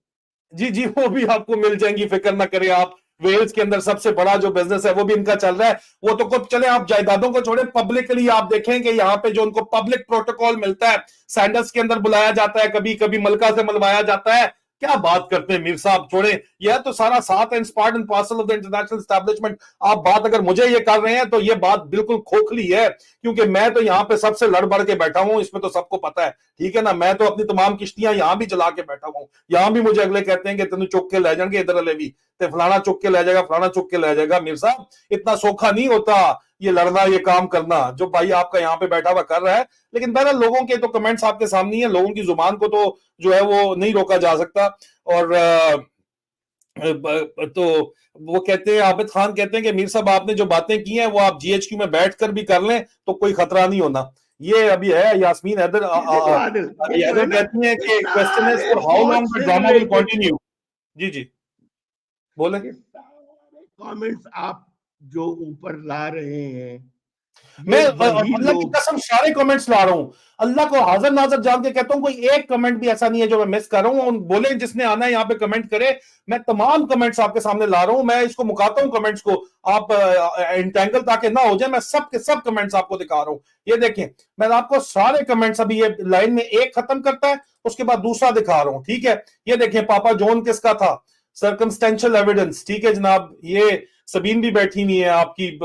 जी जी, वो भी आपको मिल जाएंगी, फिक्र ना करें आप। वेल्स के अंदर सबसे बड़ा जो बिजनेस है वो भी इनका चल रहा है। वो तो कुछ चले, आप जायदादों को छोड़े, पब्लिकली आप देखें कि यहाँ पे जो उनको पब्लिक प्रोटोकॉल मिलता है, सैंडर्स के अंदर बुलाया जाता है, कभी कभी मलका से मिलवाया जाता है। क्या बात करते हैं मीर साहब, छोड़े, यह तो सारा साथ and part and parcel of the international establishment. आप बात अगर मुझे ये कर रहे हैं तो ये बात बिल्कुल खोखली है, क्योंकि मैं तो यहाँ पे सबसे लड़ बढ़ के बैठा हूं, इसमें तो सबको पता है, ठीक है ना। मैं तो अपनी तमाम किश्तियां यहां भी चला के बैठा हूं, यहां भी मुझे अगले कहते हैं कि तेन चुक के ले जाएंगे इधर अलेवी, ते फलाना चुक के ले जाएगा, फलाना चुक के ले जाएगा। मीर साहब इतना सौखा नहीं होता ये लड़ना, ये काम करना जो भाई आपका यहाँ पे बैठा हुआ कर रहा है। लेकिन बहरहाल लोगों के तो कमेंट्स आपके सामने है, लोगों की जुबान को तो जो है वो नहीं रोका जा सकता। और तो वो कहते हैं, आबिद खान कहते हैं कि मीर साहब आपने जो बातें की हैं वो आप GHQ में बैठकर भी कर लें तो कोई खतरा नहीं होना। ये अभी है यास्मीन हैदर देखो आदिल, ये जो है ना, कहती हैं कि क्वेश्चन इज सारे फॉर हाउ फौज लॉन्ग द से ड्रामा विल रिलेटेड कंटिन्यू। जी जी बोले। ये सारे कमेंट्स आप जो ऊपर ला रहे हैं, मैं ये वही अल्लाह की लोग। कसम सारे कमेंट्स ला रहा हूं, अल्लाह को हाजिर नाजर जान के कहता हूं, कोई एक कमेंट भी ऐसा नहीं है जो मैं मिस कर रहा हूं। बोले जिसने आना है यहाँ पे कमेंट करे, मैं तमाम कमेंट्स आपके सामने ला रहा हूं, मैं इसको मुकाता हूं कमेंट्स को, आप इंटेंगल ताकि ना हो जाए, मैं सब के सब कमेंट्स आपको दिखा रहा हूं। ये देखें, मैं आपको सारे कमेंट्स अभी ये लाइन में एक खत्म करता है उसके बाद दूसरा दिखा रहा हूं, ठीक है। ये देखें, पापा जॉन किसका था, सर्कमस्टेंशियल एविडेंस, ठीक है जनाब। ये सबीन भी बैठी हुई है आपकी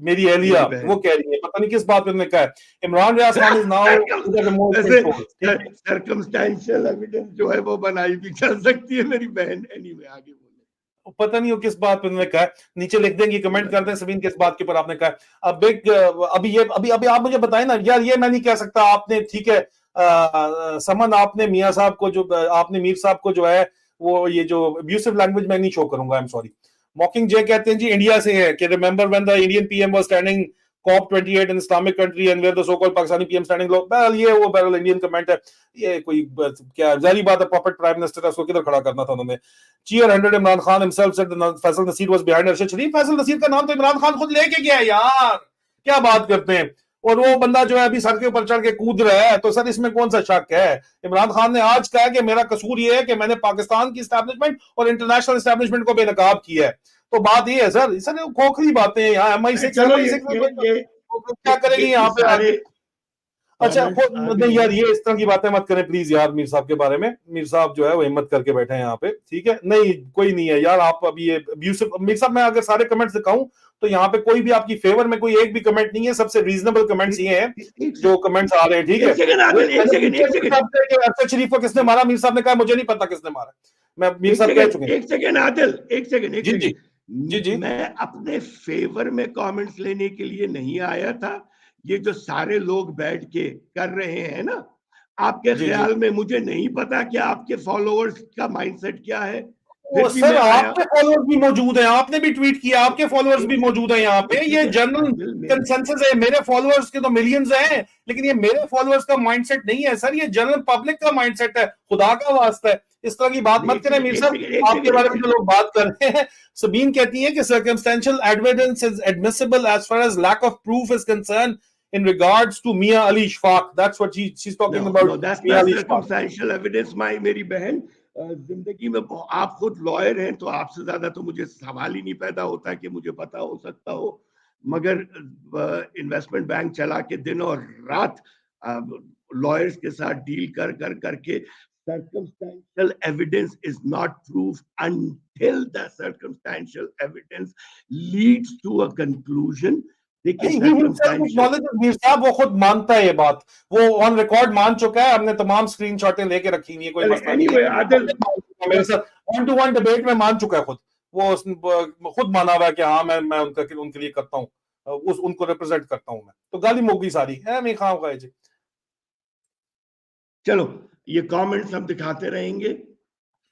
मेरी एहलिया, वो कह रही है, पता नहीं किस बात पे उन्होंने कहा है, Imran Riaz Khan is now circumstantial evidence जो है वो बनाई भी जा सकती है मेरी बहन। एनीवे आगे बोले, पता नहीं हो किस बात पे उन्होंने कहा है, नीचे लिख देंगे, कमेंट कर दें सबीन किस बात के ऊपर आपने कहा है। अब एक अभी आप मुझे बताएं ना यार, ये मैं नहीं कह सकता आपने, ठीक है समन, आपने मियां साहब को जो आपने मीर साहब को जो है वो ये जो अब्यूसिव लैंग्वेज मैं नहीं शो करूंगा, आई एम सॉरी। मॉकिंग जे कहते हैं जी इंडिया से है कि remember when the Indian PM was standing COP28 in Islamic country and where the so called Pakistani PM standing low. Well ये वो बैरल इंडियन कमेंट है, ये कोई क्या जारी बात है, पॉपेट प्राइम मिनिस्टर है, उसको किधर खड़ा करना था उन्होंने। चीयर 100 Imran Khan himself said Faisal Naseer was behind Arshad Sharif. Faisal Naseer का नाम तो इमरान खान खुद लेके गया है यार, क्या बात करते हैं। और वो बंदा जो है अभी सर के ऊपर चढ़ के कूद रहा है, तो सर इसमें कौन सा शक है। इमरान खान ने आज कहा कि मेरा कसूर ये है कि मैंने पाकिस्तान की एस्टैब्लिशमेंट और इंटरनेशनल एस्टैब्लिशमेंट को बेनकाब किया है। तो बात ये है सर खोखली बातें हैं यहाँ। MI6 चलो क्या करेगी यहाँ पे सारे आगे। अच्छा कमेंट्स आ नहीं गए यार, हैं। ये इस तरह की बातें मत करें प्लीज यार मीर साहब के बारे में। मीर साहब जो है वो हिम्मत करके बैठे हैं यहाँ पे, ठीक है। नहीं कोई नहीं है यार, आप अभी ये अब्यूसिव मीर साहब, मैं अगर सारे कमेंट्स दिखाऊं तो यहाँ पे कोई भी आपकी फेवर में कोई एक भी कमेंट नहीं है। सबसे रीजनेबल कमेंट्स ये हैं जो कमेंट्स आ रहे हैं, ठीक है। एक सेकंड अरशद शरीफ को किसने मारा, मीर साहब ने कहा मुझे नहीं पता किसने मारा। मैं मीर साहब कह चुके हैं। एक सेकंड आदिल, एक सेकंड जी जी जी जी। मैं अपने फेवर में कमेंट्स लेने के लिए नहीं आया था। ये जो सारे लोग बैठ के कर रहे हैं ना, आपके ख्याल में मुझे नहीं पता कि आपके फॉलोअर्स का माइंडसेट क्या है। ओ सर आपके फॉलोअर्स भी मौजूद हैं, आपने भी ट्वीट किया, आपके फॉलोअर्स भी मौजूद हैं यहाँ पे। ये जनरल कंसेंसस है, मेरे फॉलोअर्स के तो मिलियंस हैं, लेकिन ये मेरे फॉलोअर्स का माइंडसेट नहीं है सर, ये जनरल पब्लिक का माइंडसेट है, खुदा का वास्ता है। इस तरह की बात मत करें मीर साहब, आपके बारे में जो लोग बात कर रहे हैं। सबीन कहती है कि circumstantial evidence is admissible as far as lack of proof is concern in regards to Mia Ali Ishfaq. That's what she's talking about. No, that's not circumstantial evidence, मेरी बहन। जिंदगी में आप खुद लॉयर हैं तो आपसे ज्यादा तो मुझे सवाल ही नहीं पैदा होता कि मुझे पता हो सकता हो। मगर इन्वेस्टमेंट बैंक चला के दिन और रात लॉयर्स के साथ डील करके circumstantial evidence is not proof until the circumstantial evidence leads to a conclusion. वो खुद मानता है ये बात, वो ऑन रिकॉर्ड मान चुका है, हमने तमाम स्क्रीनशॉटें लेके रखी हुई है, कोई मसला नहीं है। मेरे साथ 1-to-1 डिबेट में मान चुका है खुद, वो खुद माना हुआ है कि हाँ मैं उनके लिए करता हूँ, उनको रिप्रेजेंट करता हूँ मैं, तो गाली मोगी सारी है मैं खाम खाए जी। चलो ये कमेंट्स हम दिखाते रहेंगे।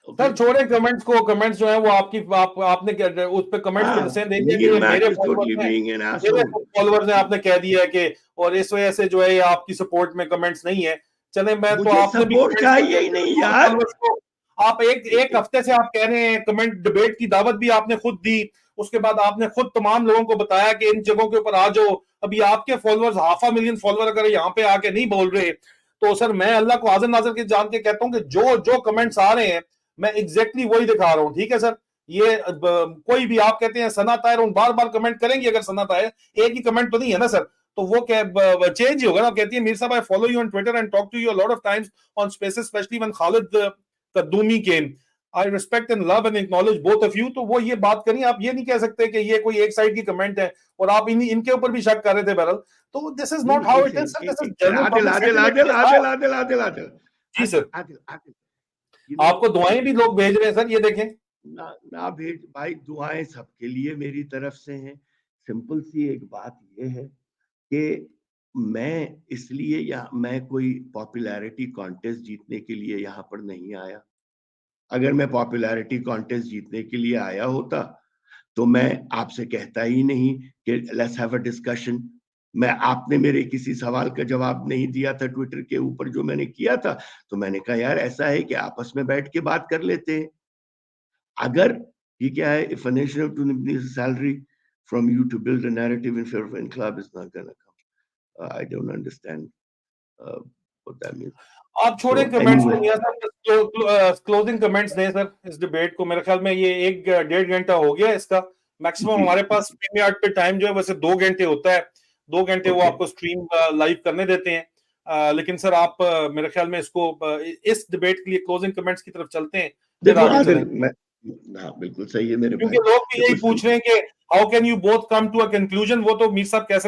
सर छोड़े कमेंट्स को, कमेंट्स जो है वो आपने उस पे कमेंट्स पे जैसे देखिए लेकिन कि मैक मेरे इज टोटली फॉलोअर्स हैं, बीइंग एन मेरे एसोल। फॉलोअर्स ने आपने कह दिया है कि, और इस वजह से जो है आपकी सपोर्ट में कमेंट्स नहीं है। चले मैं तो मुझे आपने भी सपोर्ट कमेंट्स चाहिए ही नहीं किए यार। फॉलोअर्स को, आप एक हफ्ते से आप कह रहे हैं, कमेंट डिबेट की दावत भी आपने खुद दी, उसके बाद आपने खुद तमाम लोगों को बताया कि इन जगहों के ऊपर आ जाओ। अभी आपके फॉलोअर्स 500,000 फॉलोअर अगर यहाँ पे आके नहीं बोल रहे, तो सर मैं अल्लाह को हाजिर नाजिर के जान के कहता हूँ कि जो जो कमेंट्स आ रहे हैं मैं एग्जैक्टली वही दिखा रहा हूँ। ठीक है सर, ये कोई भी आप कहते हैं सना तायर बार बार कमेंट करेंगे, अगर सना तायर एक ही कमेंट तो नहीं है ना सर, तो वो क्या चेंज ही होगा ना। कहती है मीर साहब I follow you on Twitter and talk to you a lot of times on spaces specially when Khalid Qaddumi came, I respect and love and acknowledge both of you. तो वो ये बात करी, आप ये नहीं कह सकते कि ये कोई एक साइड की कमेंट है और आप इनके ऊपर भी शक कर रहे थे बहरल। तो दिस इज नॉट नहीं हाउ एक it is sir, this is second, general Adil public Adil sentiment Adil के साथ। Adil Adil Adil Adil ji Adil sir, Adil Adil you know आपको दुआएं भी लोग भेज रहे हैं सर, ये देखें। ना ना भेज भाई, दुआएं सबके लिए मेरी तरफ से हैं। सिंपल सी एक बात ये है कि मैं इसलिए या मैं कोई पॉपुलैरिटी कॉन्टेस्ट जीतने के लिए यहाँ पर नहीं आया। अगर मैं पॉपुलैरिटी कॉन्टेस्ट जीतने के लिए आया होता तो मैं आपसे कहता ही नहीं कि लेट्स हैव अ डिस्कशन। मैं आपने मेरे किसी सवाल का जवाब नहीं दिया था ट्विटर के ऊपर जो मैंने किया था, तो मैंने कहा यार ऐसा है कि आपस में बैठ के बात कर लेते हैं। अगर ये क्या है, if a nation to need salary from you to build a narrative in favor of Inclab is not gonna come. I don't understand what that means. आप छोड़े So कमेंट्स को, anyway, मियां साहब क्लोजिंग कमेंट्स दें sir इस debate को। मेरे ख्याल में ये 1 डेढ़ घंटा हो गया इसका, मैक्सिमम जी हमारे पास स्ट्रीम यार्ड पे टाइम जो है वैसे 2 घंटे होता है, 2 घंटे वो ओके आपको स्ट्रीम लाइव करने देते हैं। लेकिन सर आप मेरे ख्याल में इसको इस डिबेट के लिए क्लोजिंग कमेंट्स की तरफ चलते हैं, फिर देखो आगे आदिल, चलेंगे। मैं हाँ बिल्कुल सही है मेरे क्योंकि भाई। लोग भी यही देखो पूछ रहे हैं कि how can you both come to a conclusion. वो तो मीर साहब कह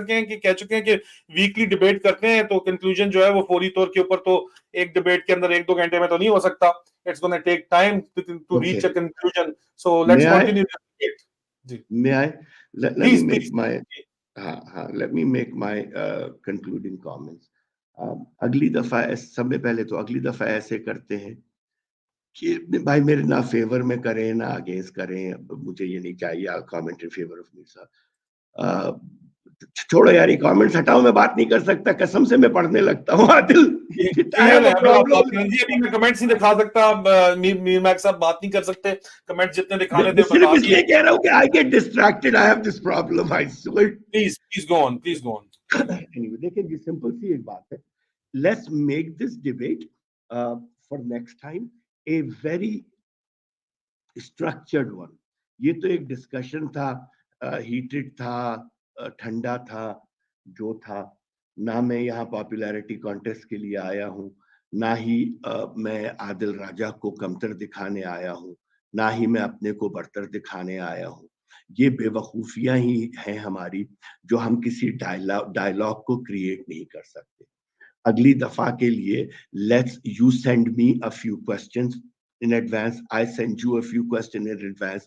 चुके हैं कि वीकली डिबेट करते हैं, तो कंक्लूजन जो है वो फौरी तौर के ऊपर तो एक डिबेट के अंदर 1-2 घंटे में तो नहीं हो सकता। It's gonna take time to okay, reach a conclusion, so मैं लेट्स आए कंटिन्यू दिस डिबेट। जी मैं आए let me please make please. my हाँ हाँ let me make my concluding comments. अगली दफा समय पहले तो अगली दफा ऐसे करते हैं कि भाई मेरे ना फेवर में करें ना अगेंस्ट करें, मुझे ये नहीं चाहिए comment in favour of Mir साहब। छोड़ो यार ये कमेंट्स हटाओ, मैं बात नहीं कर सकता, कसम से मैं पढ़ने लगता हूँ आदिल। I क्लियर have है, a अभी आप बात problem. करें जी। अभी मैं कमेंट्स नहीं दिखा सकता, मीर मैक साहब बात नहीं कर सकते, कमेंट्स जितने दिखाने मैं थे सिर्फ बता दिए। इसलिए कह रहा हूँ कि I get distracted, I have this problem, I swear. Please please go on, please go on. Anyway, देखिए जी सिंपल सी एक बात है, let's make this debate for next time a very structured one. ये तो एक डिस्कशन था, हीटेड था, ठंडा था, जो था। ना मैं यहाँ पॉपुलैरिटी कॉन्टेस्ट के लिए आया हूँ, ना ही मैं आदिल राजा को कमतर दिखाने आया हूँ, ना ही मैं अपने को बरतर दिखाने आया हूँ। ये बेवकूफियां ही हैं हमारी, जो हम किसी डायलॉग को क्रिएट नहीं कर सकते। अगली दफा के लिए let's you send me a few questions in advance, I send you a few questions in advance,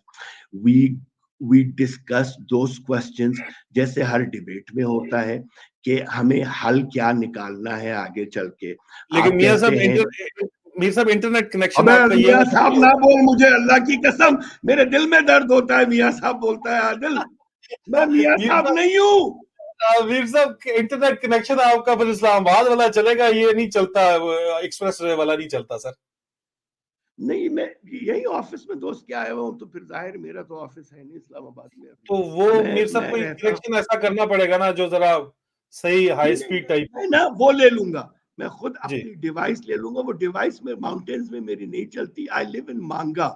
we discuss those questions जैसे हर डिबेट में होता है कि हमें हल क्या निकालना है आगे चल के। लेकिन आप कहते हैं मीर साहब इंटरनेट कनेक्शन अबे आपका ये मियाँ है साहब ना बोल, मुझे अल्लाह की कसम मेरे दिल में दर्द होता है मियाँ साहब बोलता है आदिल, मैं मियाँ मीर साहब साहब, नहीं हूँ। वीर साहब इंटरनेट कनेक्शन आपका फिर इस्लामाबाद वाला चलेगा, ये नहीं चलता, एक्सप्रेस वे वाला नहीं चलता सर। नहीं मैं यही ऑफिस में दोस्त के आया हुआ हूँ, तो फिर जाहिर मेरा तो ऑफिस है नहीं इस्लामाबाद में अभी। तो वो मीर साहब मैं कोई रहता हूँ, कनेक्शन ऐसा करना पड़ेगा ना जो जरा सही हाई नहीं नहीं स्पीड टाइप मैं ना वो ले लूंगा, मैं खुद जी अपनी डिवाइस ले लूंगा। वो डिवाइस में माउंटेन्स में मेरी नहीं चलती। आई लिव इन मांगा,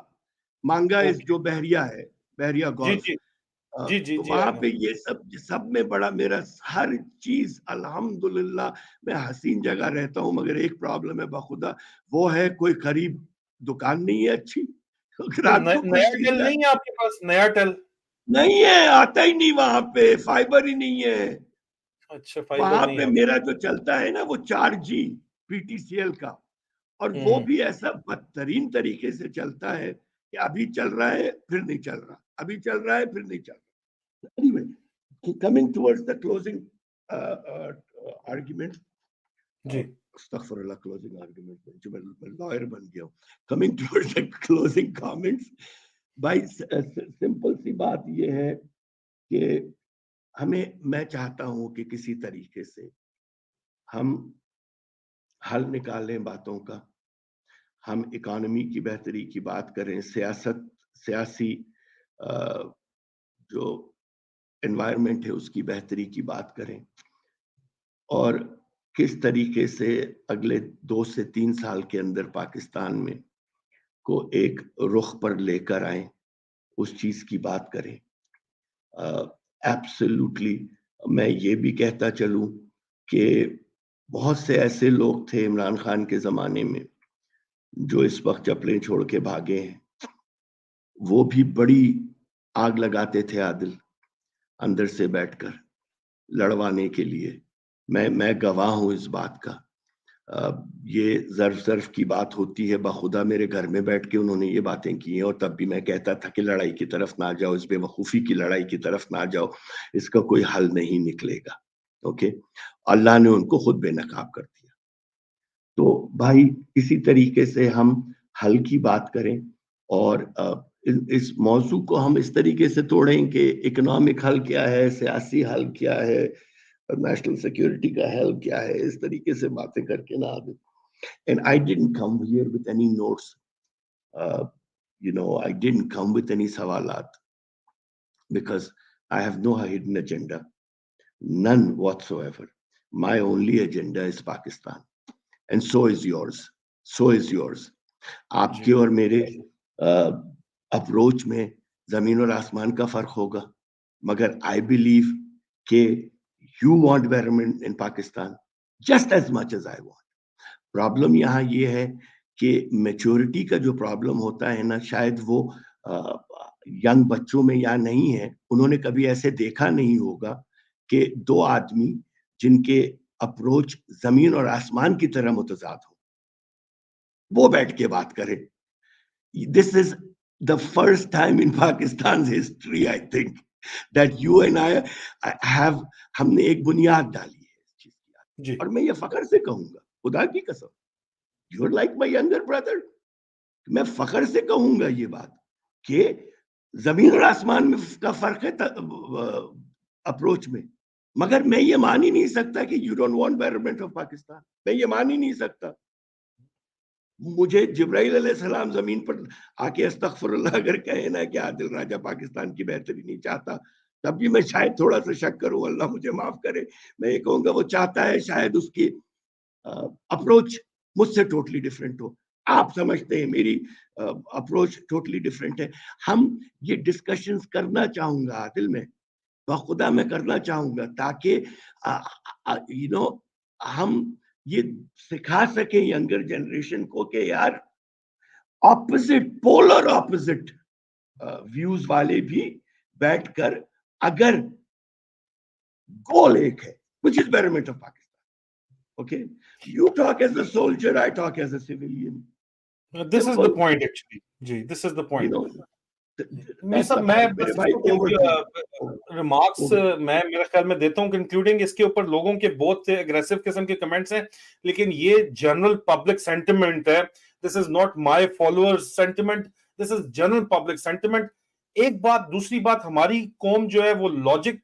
मांगा इस ओके जो बहरिया है, बहरिया जी गोल्फ। जी जी जी तो जी आई वहां नो। पे ये सब में बड़ा मेरा हर चीज अल्हम्दुलिल्लाह, मैं हसीन जगह रहता हूँ, मगर एक प्रॉब्लम है बखुदा, वो है कोई करीब दुकान नहीं है अच्छी। तो रात को कोई नया टेल खरीदार नहीं है आपके पास, नया टेल? नहीं है, आता ही नहीं वहां पे, फाइबर ही नहीं है। अच्छा फाइबर वहां नहीं पे है मेरा जो चलता है ना वो 4G PTCL का, और वो हम्म भी ऐसा बदतरीन तरीके से चलता है कि अभी चल रहा है फिर नहीं चल रहा, अभी चल रहा है फिर नहीं चल रहा। Anyway, coming towards the closing argument, ji अस्तगफुरुल्लाह, closing argument, जो मैं लॉयर बन गया हूँ। Coming towards the closing comments, भाई सिंपल सी बात ये है कि मैं चाहता हूं कि किसी तरीके से हम हल निकालें बातों का, हम इकोनॉमी की बेहतरी की बात करें, सियासी जो एनवायरनमेंट है उसकी बेहतरी की बात करें, और किस तरीके से अगले 2 से 3 साल के अंदर पाकिस्तान में को एक रुख पर लेकर आए, उस चीज की बात करें। एब्सोल्युटली मैं ये भी कहता चलूं कि बहुत से ऐसे लोग थे इमरान खान के जमाने में जो इस वक्त चप्पलें छोड़ के भागे हैं, वो भी बड़ी आग लगाते थे आदिल, अंदर से बैठकर लड़वाने के लिए। मैं गवाह हूं इस बात का। ये ज़र्फ की बात होती है, बखुदा मेरे घर में बैठ के उन्होंने ये बातें की हैं, और तब भी मैं कहता था कि लड़ाई की तरफ ना जाओ, इस बेवकूफ़ी की लड़ाई की तरफ ना जाओ, इसका कोई हल नहीं निकलेगा। ओके, अल्लाह ने उनको खुद बेनकाब कर दिया। तो भाई इसी तरीके से हम हल की बात करें, और इस मौजू को हम इस तरीके से तोड़ें कि इकोनॉमिक हल क्या है, सियासी हल क्या है, नेशनल सिक्योरिटी का हल क्या है, इस तरीके से बातें करके ना आगे। And I didn't come here with any notes. I didn't come with any sawalat, because I have no hidden agenda, none whatsoever. My only agenda is Pakistan, and so is yours. So is yours. आपके और मेरे approach में जमीन और आसमान का फर्क होगा, मगर I believe कि you want betterment in Pakistan just as much as I want. Problem यहाँ ये है कि मैच्योरिटी का जो प्रॉब्लम होता है ना, शायद वो यंग बच्चों में या नहीं है। उन्होंने कभी ऐसे देखा नहीं होगा कि 2 आदमी जिनके अप्रोच जमीन और आसमान की तरह मुतजाद हो, वो बैठ के बात करें। This is the first time in Pakistan history, I think, that you and I have, हमने एक बुनियाद डाली है इस चीज की। और मैं ये फख्र से कहूंगा, खुदा की कसम, you are like my younger brother, मैं फख्र से कहूंगा ये बात कि जमीन और आसमान में का फर्क है अप्रोच में, मगर मैं ये मान ही नहीं सकता कि you don't want betterment of Pakistan. मैं ये मान ही नहीं सकता। मुझे जिब्राइल अलैहिस्सलाम जमीन पर आके अस्तगफुरुल्लाह अगर कहे ना कि आदिल राजा पाकिस्तान की बेहतरी नहीं चाहता, तब भी मैं शायद थोड़ा सा शक करूं, अल्लाह मुझे माफ करे। मैं ये कहूंगा वो चाहता है, शायद उसकी अप्रोच मुझसे टोटली डिफरेंट हो। आप समझते हैं मेरी अप्रोच टोटली डिफरेंट है। हम ये डिस्कशंस करना चाहूंगा आदिल, में खुदा मैं करना चाहूंगा, ताकि हम ये सिखा सके यंगर जनरेशन को कि यार ऑपोजिट, पोलर ऑपोजिट व्यूज वाले भी बैठकर, अगर गोल एक है, which is betterment of Pakistan. Okay, you talk as a soldier, I talk as a civilian. This is the point actually. जी, this is the point. मैं रिमार्क्स मैं मेरे ख्याल में देता हूं कंक्लूडिंग, इसके ऊपर लोगों के बहुत से अग्रेसिव किस्म के कमेंट्स हैं, लेकिन ये जनरल पब्लिक सेंटिमेंट है। This is not my followers sentiment, this is general public sentiment. एक बात, दूसरी बात, हमारी कौम जो है वो लॉजिक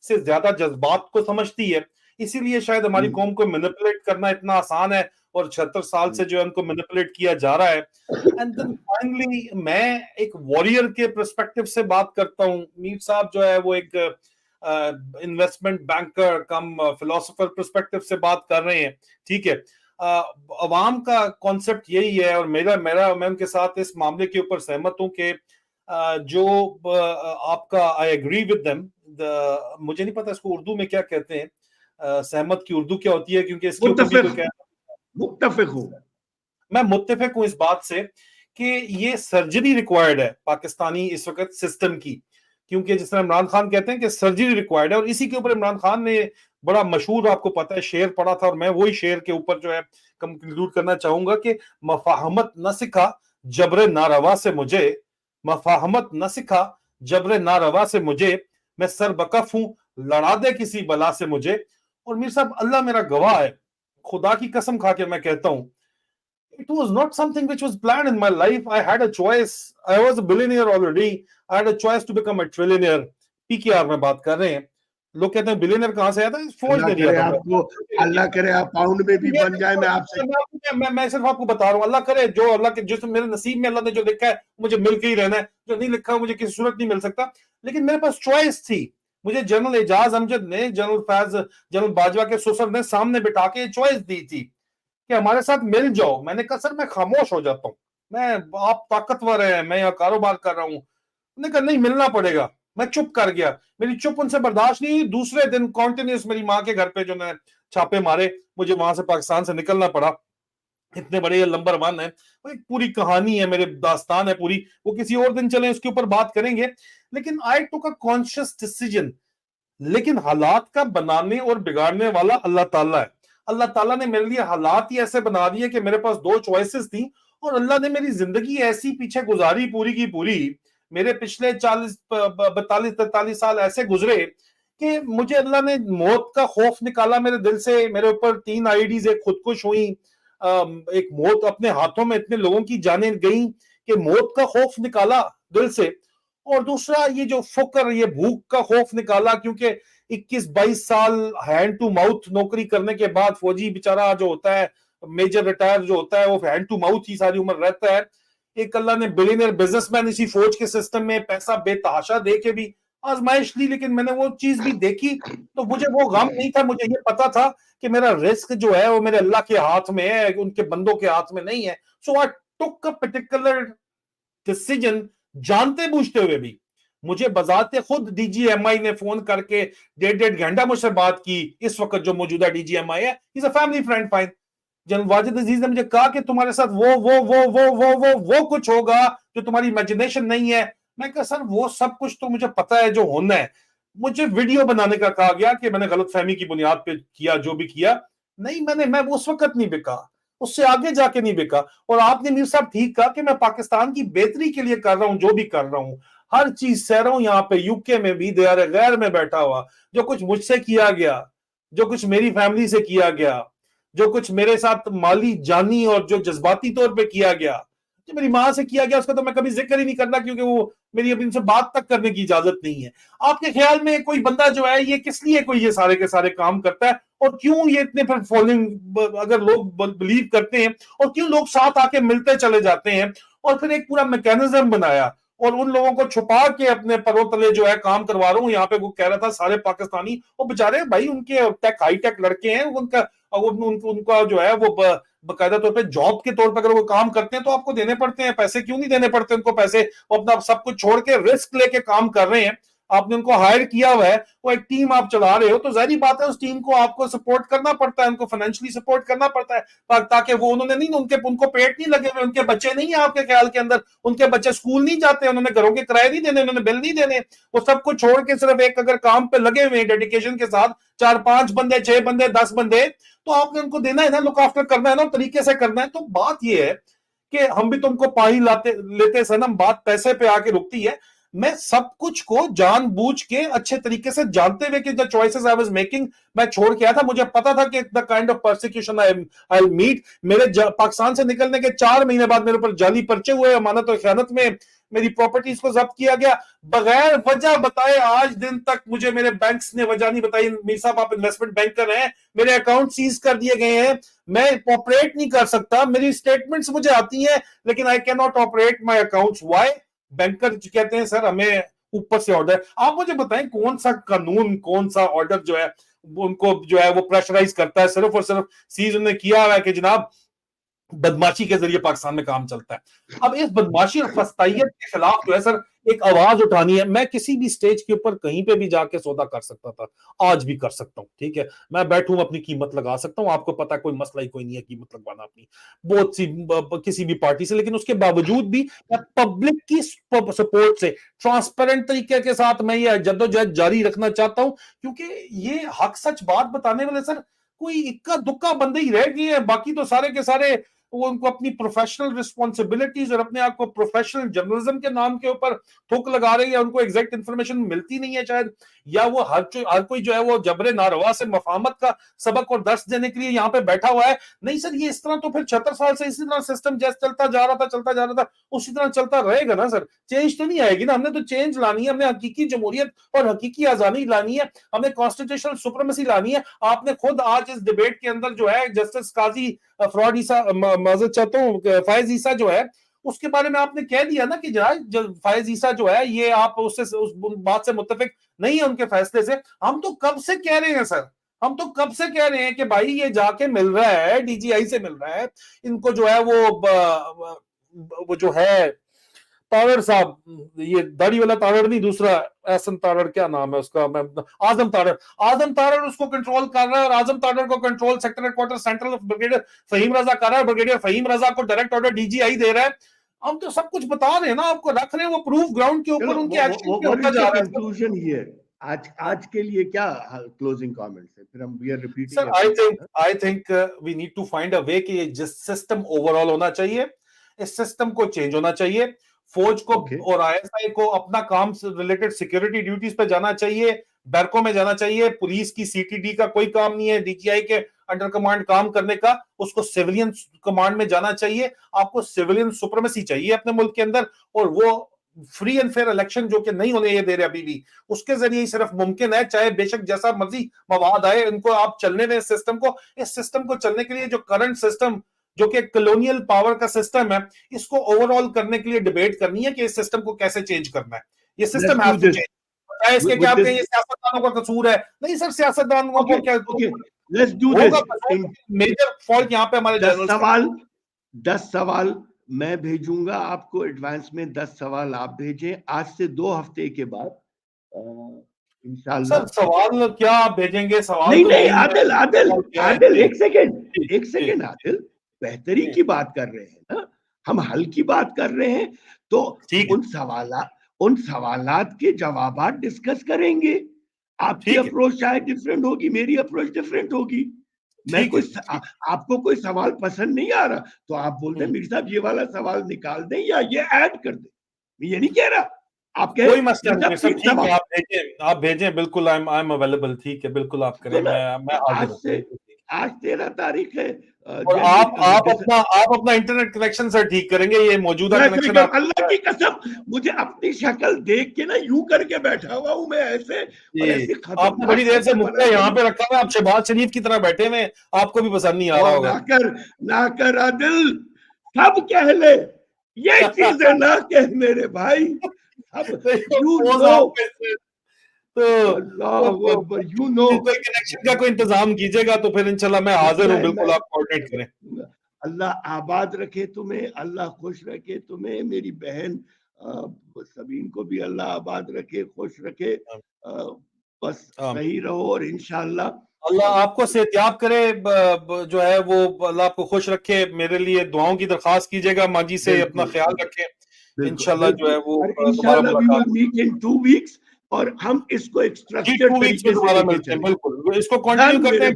से ज्यादा जज्बात को समझती है, इसीलिए शायद हमारी कौम को मैनिपुलेट करना इतना आसान है, और 76 साल से जो है उनको मैनिपुलेट किया जा रहा है। एंड देन फाइनली मैं एक वॉरियर के पर्सपेक्टिव से बात करता हूं। मीर साहब जो है वो एक इन्वेस्टमेंट बैंकर कम फिलोसोफर पर्सपेक्टिव से बात कर रहे हैं, ठीक है। अवाम का कॉन्सेप्ट यही है, और मैं उनके साथ इस मामले के ऊपर सहमत हूं कि जो आपका आई एग्री विद देम, मुझे नहीं पता इसको उर्दू में क्या कहते हैं, सहमत की उर्दू क्या होती है, क्योंकि इसके ऊपर भी कोई मुत्तफिक हूं, मैं मुत्तफिक हूं इस बात से कि ये सर्जरी रिक्वायर्ड है पाकिस्तानी इस वक्त सिस्टम की, क्योंकि जिस तरह इमरान खान कहते हैं कि सर्जरी रिक्वायर्ड है, और इसी के ऊपर इमरान खान ने बड़ा मशहूर, आपको पता है, शेर पढ़ा था, और मैं वही शेर के ऊपर जो है कंक्लूड करना चाहूंगा कि मफाहमत न सिखा जबरे नारवा से मुझे, मफाहमत न सिखा जबरे नारवा से मुझे, मैं सरबकफ हूं लड़ा दे किसी बला से मुझे। और मीर साहब अल्लाह मेरा गवाह है, खुदा की कसम खा के मैं कहता हूं, it was not something which was planned in my life. I had a choice. I was a billionaire already. I had a choice to become a trillionaire. PKR में बात कर रहे हैं। लोग कहते हैं बिलियनर कहां से आया था, फौज अल्लाह ने दिया करे था। आपको, अल्लाह करे आप पाउंड में भी बन जाए। मैं आपसे मैं सिर्फ आपको बता रहा हूँ, अल्लाह करे, जो अल्लाह के जिस मेरे नसीब में अल्लाह ने जो लिखा है मुझे मिल के ही रहना है, जो नहीं लिखा मुझे किसी सूरत नहीं मिल सकता। लेकिन मेरे पास चॉइस थी। मुझे जनरल एजाज अमजद ने, जनरल बाजवा के ससुर ने सामने बिठा के चॉइस दी थी कि हमारे साथ मिल जाओ। मैंने कहा सर मैं खामोश हो जाता हूँ, मैं, आप ताकतवर है, मैं यहाँ कारोबार कर रहा हूँ। उन्होंने कहा नहीं मिलना पड़ेगा। मैं चुप कर गया, मेरी चुप उनसे बर्दाश्त नहीं हुई। दूसरे दिन कॉन्टिन्यूस मेरी माँ के घर पे जो ने छापे मारे, मुझे वहां से पाकिस्तान से निकलना पड़ा। इतने बड़े ये नंबर वन है, वो एक पूरी कहानी है, मेरे दास्तान है पूरी, वो किसी और दिन चले उसके ऊपर बात करेंगे। लेकिन आई टुक अ कॉन्शियस डिसीजन। लेकिन हालात का बनाने और बिगाड़ने वाला अल्लाह ताला है। अल्लाह ताला ने मेरे लिए हालात ही ऐसे बना दिए कि मेरे पास दो चॉइसेस थी, और अल्लाह ने मेरी जिंदगी ऐसी पीछे गुजारी पूरी की पूरी। मेरे पिछले 40 42 43 साल ऐसे गुजरे कि मुझे अल्लाह ने मौत का खौफ निकाला मेरे दिल से। मेरे ऊपर 3 आईडीज, एक खुदकुश हुई, एक मौत, अपने हाथों में इतने लोगों की जानें गई कि मौत का खौफ निकाला दिल से। और दूसरा ये जो फकर, ये भूख का खौफ निकाला, क्योंकि 21-22 साल हैंड टू माउथ नौकरी करने के बाद फौजी बेचारा जो होता है, मेजर रिटायर जो होता है, वो हैंड टू माउथ ही सारी उम्र रहता है। एक अल्लाह ने बिलियनियर बिजनेसमैन इसी फौज के सिस्टम में पैसा बेतहाशा दे के भी आजमाइश ली, लेकिन मैंने वो चीज भी देखी तो मुझे वो गम नहीं था। मुझे ये पता था कि मेरा रिस्क जो है वो मेरे अल्लाह के हाथ में है, उनके बंदों के हाथ में नहीं है। So I took a particular decision, जानते बूझते हुए भी। मुझे बजाते खुद डीजीएमआई ने फोन करके 1.5 घंटा मुझसे बात की। इस वक्त जो मौजूदा डीजीएमआई है, is a family friend fine. General Wajid Aziz ने मुझे कहा कि तुम्हारे साथ वो कुछ होगा जो तुम्हारी इमेजिनेशन नहीं है। मैं कहा सर वो सब कुछ तो मुझे पता है जो होना है। मुझे वीडियो बनाने का कहा गया कि मैंने गलतफहमी की बुनियाद पे किया जो भी किया। नहीं, मैं उस वक्त नहीं बिका, उससे आगे जाके नहीं बिका। और आपने मीर साहब ठीक कहा कि मैं पाकिस्तान की बेहतरी के लिए कर रहा हूं, जो भी कर रहा हूं, हर चीज सह रहा हूं। यहाँ पे यूके में भी दयार गैर में बैठा हुआ, जो कुछ मुझसे किया गया, जो कुछ मेरी फैमिली से किया गया, जो कुछ मेरे साथ माली जानी और जो जज्बाती तौर पे किया गया, जो मेरी माँ से किया गया, उसका तो मैं कभी जिक्र ही नहीं करना, क्योंकि वो मेरी अब इनसे बात तक करने की इजाजत नहीं है। आपके ख्याल में कोई बंदा जो है ये किस लिए कोई ये सारे के सारे काम करता है, और क्यों ये इतने फिर फॉलोइंग अगर लोग बिलीव करते हैं, और क्यों लोग साथ आके मिलते चले जाते हैं, और फिर एक पूरा मैकेनिज्म बनाया और उन लोगों को छुपा के अपने परों तले जो है काम करवा रहा हूं। यहाँ पे वो कह रहा था सारे पाकिस्तानी, वो बेचारे भाई उनके टेक हाई टेक लड़के हैं, उनका उनका जो है वो बकायदा तौर पे जॉब के तौर पर अगर वो काम करते हैं तो आपको देने पड़ते हैं पैसे। क्यों नहीं देने पड़ते उनको पैसे? वो अपना सब कुछ छोड़ के रिस्क लेके काम कर रहे हैं। आपने उनको हायर किया हुआ है, वो एक टीम आप चला रहे हो, तो जाहिर बात है उस टीम को आपको सपोर्ट करना पड़ता है, उनको फाइनेंशियली सपोर्ट करना पड़ता है, ताकि वो उन्होंने नहीं, उनको पेट नहीं लगे हुए, उनके बच्चे नहीं है आपके ख्याल के अंदर, उनके बच्चे स्कूल नहीं जाते, उन्होंने घरों के किराए नहीं देने, उन्होंने बिल नहीं देने। वो सब कुछ छोड़ के सिर्फ एक अगर काम पे लगे हुए डेडिकेशन के साथ, 4-5 बंदे, 6 बंदे, 10 बंदे, तो आपने उनको देना है ना, लुक आफ्टर करना है ना, तरीके से करना है। तो बात ये है कि हम भी तुमको पाही लाते लेते सनम, बात पैसे पे आके रुकती है। मैं सब कुछ को जानबूझ के अच्छे तरीके से जानते हुए कि the choices I was making मैं छोड़ के आया था। मुझे पता था कि the kind of persecution I meet. मेरे पाकिस्तान से निकलने के 4 महीने बाद मेरे ऊपर जाली पर्चे हुए, अमानत और खयानत में मेरी प्रॉपर्टीज को जब्त किया गया बगैर वजह बताए। आज दिन तक मुझे मेरे बैंक्स ने वजह नहीं बताई, मीर साहब आप इन्वेस्टमेंट बैंकर हैं, मेरे अकाउंट सीज कर दिए गए हैं, मैं ऑपरेट नहीं कर सकता। मेरी स्टेटमेंट्स मुझे आती हैं लेकिन I can not operate my accounts. Why? Banker कहते हैं सर हमें ऊपर से ऑर्डर। आप मुझे बताएं कौन सा कानून, कौन सा ऑर्डर जो है उनको जो है वो प्रेशराइज करता है? सिर्फ और सिर्फ सीज उन्होंने किया हुआ है कि जनाब बदमाशी के जरिए पाकिस्तान में काम चलता है। अब इस बदमाशी और फस्तायत के खिलाफ जो है सर एक आवाज उठानी है। मैं किसी भी स्टेज के ऊपर कहीं पे भी जाके सौदा कर सकता था, आज भी कर सकता हूं, ठीक है। मैं बैठूं अपनी कीमत लगा सकता हूं, आपको पता है कोई मसला ही कोई नहीं है कीमत लगवाना अपनी बहुत सी किसी भी पार्टी से। लेकिन उसके बावजूद भी मैं पब्लिक की सपोर्ट से ट्रांसपेरेंट तरीके के साथ मैं ये जद्दोजहद जारी रखना चाहता हूं, क्योंकि ये हक सच बात बताने वाले सर कोई इक्का दुक्का बंदे ही रह गए हैं, बाकी तो सारे के सारे वो उनको अपनी प्रोफेशनल रिस्पॉन्सिबिलिटीज और अपने आप को प्रोफेशनल जर्नलिज्म के नाम के ऊपर थूक लगा रहे हैं, या उनको एग्जैक्ट इन्फॉर्मेशन मिलती नहीं है शायद, या वो हर कोई जो है वो जबरे नारवा से मफाहमत का सबक और दर्स देने के लिए यहाँ पे बैठा हुआ है। नहीं सर, ये इस तरह तो फिर 76 साल से इसी तरह सिस्टम जैसे चलता जा रहा था उसी तरह चलता रहेगा ना सर। चेंज तो नहीं आएगी ना, हमने तो चेंज लानी है, हमने हकीकी जमहूरियत और हकीकी आजादी लानी है, हमें कॉन्स्टिट्यूशनल सुप्रीमेसी लानी है। आपने खुद आज इस डिबेट के अंदर जो है जस्टिस काजी फ्रॉड ईसा, माजरत चाहता हूँ, फायज ईसा जो है, उसके बारे में आपने कह दिया ना कि जनाब फायज ईसा जो है ये आप उससे उस बात से मुत्तफिक नहीं है उनके फैसले से। हम तो कब से कह रहे हैं सर, हम तो कब से कह रहे हैं कि भाई ये जाके मिल रहा है, डीजीआई से मिल रहा है, इनको जो है वो जो है तारड़ साहब, ये दाढ़ी वाला तारड़ नहीं, दूसरा एहसन तारड़, क्या नाम है उसका, मैं आजम तारड़ उसको कंट्रोल कर रहा है, और आजम तारड़ को control sector headquarter central brigadier Faheem Raza कर रहा है, ब्रिगेडियर फहीम रजा को डायरेक्ट ऑर्डर डीजीआई दे रहा है। हम तो सब कुछ बता रहे हैं ना आपको, रख रहे हैं वो प्रूफ ग्राउंड के ऊपर, उनके एक्शन पे होता जा रहा है। कंक्लूजन हियर आज के लिए क्या क्लोजिंग कमेंट्स है, फिर हम we are repeating. Sir I think we need to find a way कि ये जिस सिस्टम ओवरऑल होना चाहिए, इस सिस्टम को चेंज होना चाहिए। फौज को और आईएसआई को अपना काम से रिलेटेड सिक्योरिटी ड्यूटीज पे जाना चाहिए, बैरकों में जाना चाहिए। पुलिस की सीटीडी का कोई काम नहीं है डीजीआई के अंडर कमांड काम करने का, उसको सिविलियन कमांड में जाना चाहिए। आपको सिविलियन सुप्रीमेसी चाहिए अपने मुल्क के अंदर, और वो फ्री एंड फेयर इलेक्शन जो कि नहीं होने ये दे रहे अभी भी, उसके जरिए ही सिर्फ मुमकिन है। चाहे बेशक जैसा मर्जी मवाद आए, इनको आप चलने दें सिस्टम को। इस सिस्टम को चलने के लिए जो करंट सिस्टम जो कि कॉलोनियल पावर का सिस्टम है, इसको ओवरऑल करने के लिए डिबेट करनी है कि इस सिस्टम को कैसे चेंज करना है। ये सिस्टम है तो चेंज। इसके क्या आपके ये सियासतदानों का कसूर है? नहीं सर, सियासतदानों को क्या, let's do this. Major fault यहाँ पे हमारे 10 सवाल मैं भेजूंगा आपको एडवांस में, 10 सवाल आप भेजें। आज से 2 हफ्ते के बाद इंशाल्लाह। सर सवाल क्या आप भेजेंगे? सवाल नहीं नहीं, आदिल एक सेकेंड आदिल, बेहतरी की बात कर रहे हैं ना, हम हल की बात कर रहे हैं, तो उन सवालात के जवाबात डिस्कस करेंगे। आपकी अप्रोच शायद डिफरेंट होगी, मेरी अप्रोच डिफरेंट होगी। मैं आपको कोई सवाल पसंद नहीं आ रहा तो आप बोलते हैं मीर साहब ये वाला सवाल निकाल दें या ये ऐड कर दें, मैं ये नहीं कह रहा। आप कोई मसला नहीं सर, ठीक है, आप भेजें बिल्कुल, आई एम अवेलेबल। ठीक है, बिल्कुल आप करें, मैं आज 13 तारीख है, और आप अपना इंटरनेट कनेक्शन सर ठीक करेंगे। ये मौजूदा कनेक्शन, अल्लाह की कसम मुझे अपनी शक्ल देख के ना यूं करके बैठा हुआ हूं मैं ऐसे, आपने बड़ी देर से मुक्का यहाँ पे रखा हुआ, आप शहबाज शरीफ की तरह बैठे हुए, आपको भी पसंद नहीं आ रहा होगा। ना कर आदिल, सब कह ले ये चीजें, ना कह मेरे भाई, कोई कनेक्शन का कोई इंतजाम कीजिएगा तो फिर इंशाल्लाह मैं हाजिर हूँ, बिल्कुल आप कोऑर्डिनेट करें। अल्लाह आबाद रखे तुम्हें, अल्लाह खुश रखे तुम्हें, मेरी बहन सबीन को भी अल्लाह आबाद रखे, खुश रखे, बस सही रहो, और इंशाल्लाह अल्लाह आपको सेहतियाब करे, जो है वो अल्लाह आपको खुश रखे। मेरे लिए दुआओं की दरखास्त कीजिएगा, माजी से अपना ख्याल रखें। इंशाल्लाह जो है वो इंशाल्लाह we will meet in 2 weeks, और हम इसको एक स्ट्रक्चर्ड तरीके से लेके चलेंगे। बिल्कुल इसको कंटिन्यू करते हैं।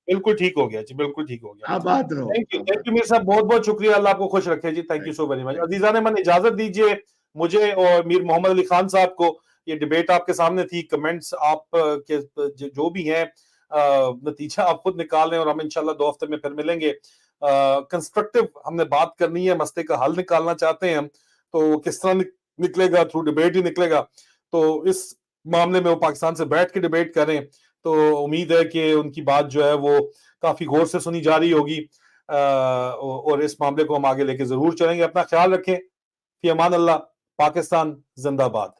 बिल्कुल ठीक हो गया जी, बिल्कुल ठीक हो गया। आबाद रहो। थैंक यू मेरे साहब, बहुत बहुत शुक्रिया। अल्लाह आपको खुश रखे जी। Thank you so very much. Aziza ने मन इजाजत दीजिए मुझे और मीर मोहम्मद अली खान साहब को। ये डिबेट आपके सामने थी, कमेंट्स आप के जो भी हैं, नतीजा आप खुद निकाल लें, और हम इंशाल्लाह 2 हफ्ते में फिर मिलेंगे। कंस्ट्रक्टिव हमने बात करनी है, मसले का हल निकालना चाहते हैं हम, तो किस तरह निकलेगा, थ्रू डिबेट ही निकलेगा। तो इस मामले में वो पाकिस्तान से बैठ के डिबेट करें, तो उम्मीद है कि उनकी बात जो है वो काफी गौर से सुनी जा रही होगी, और इस मामले को हम आगे लेके जरूर चलेंगे। अपना ख्याल रखें। फी अमान अल्लाह। पाकिस्तान जिंदाबाद।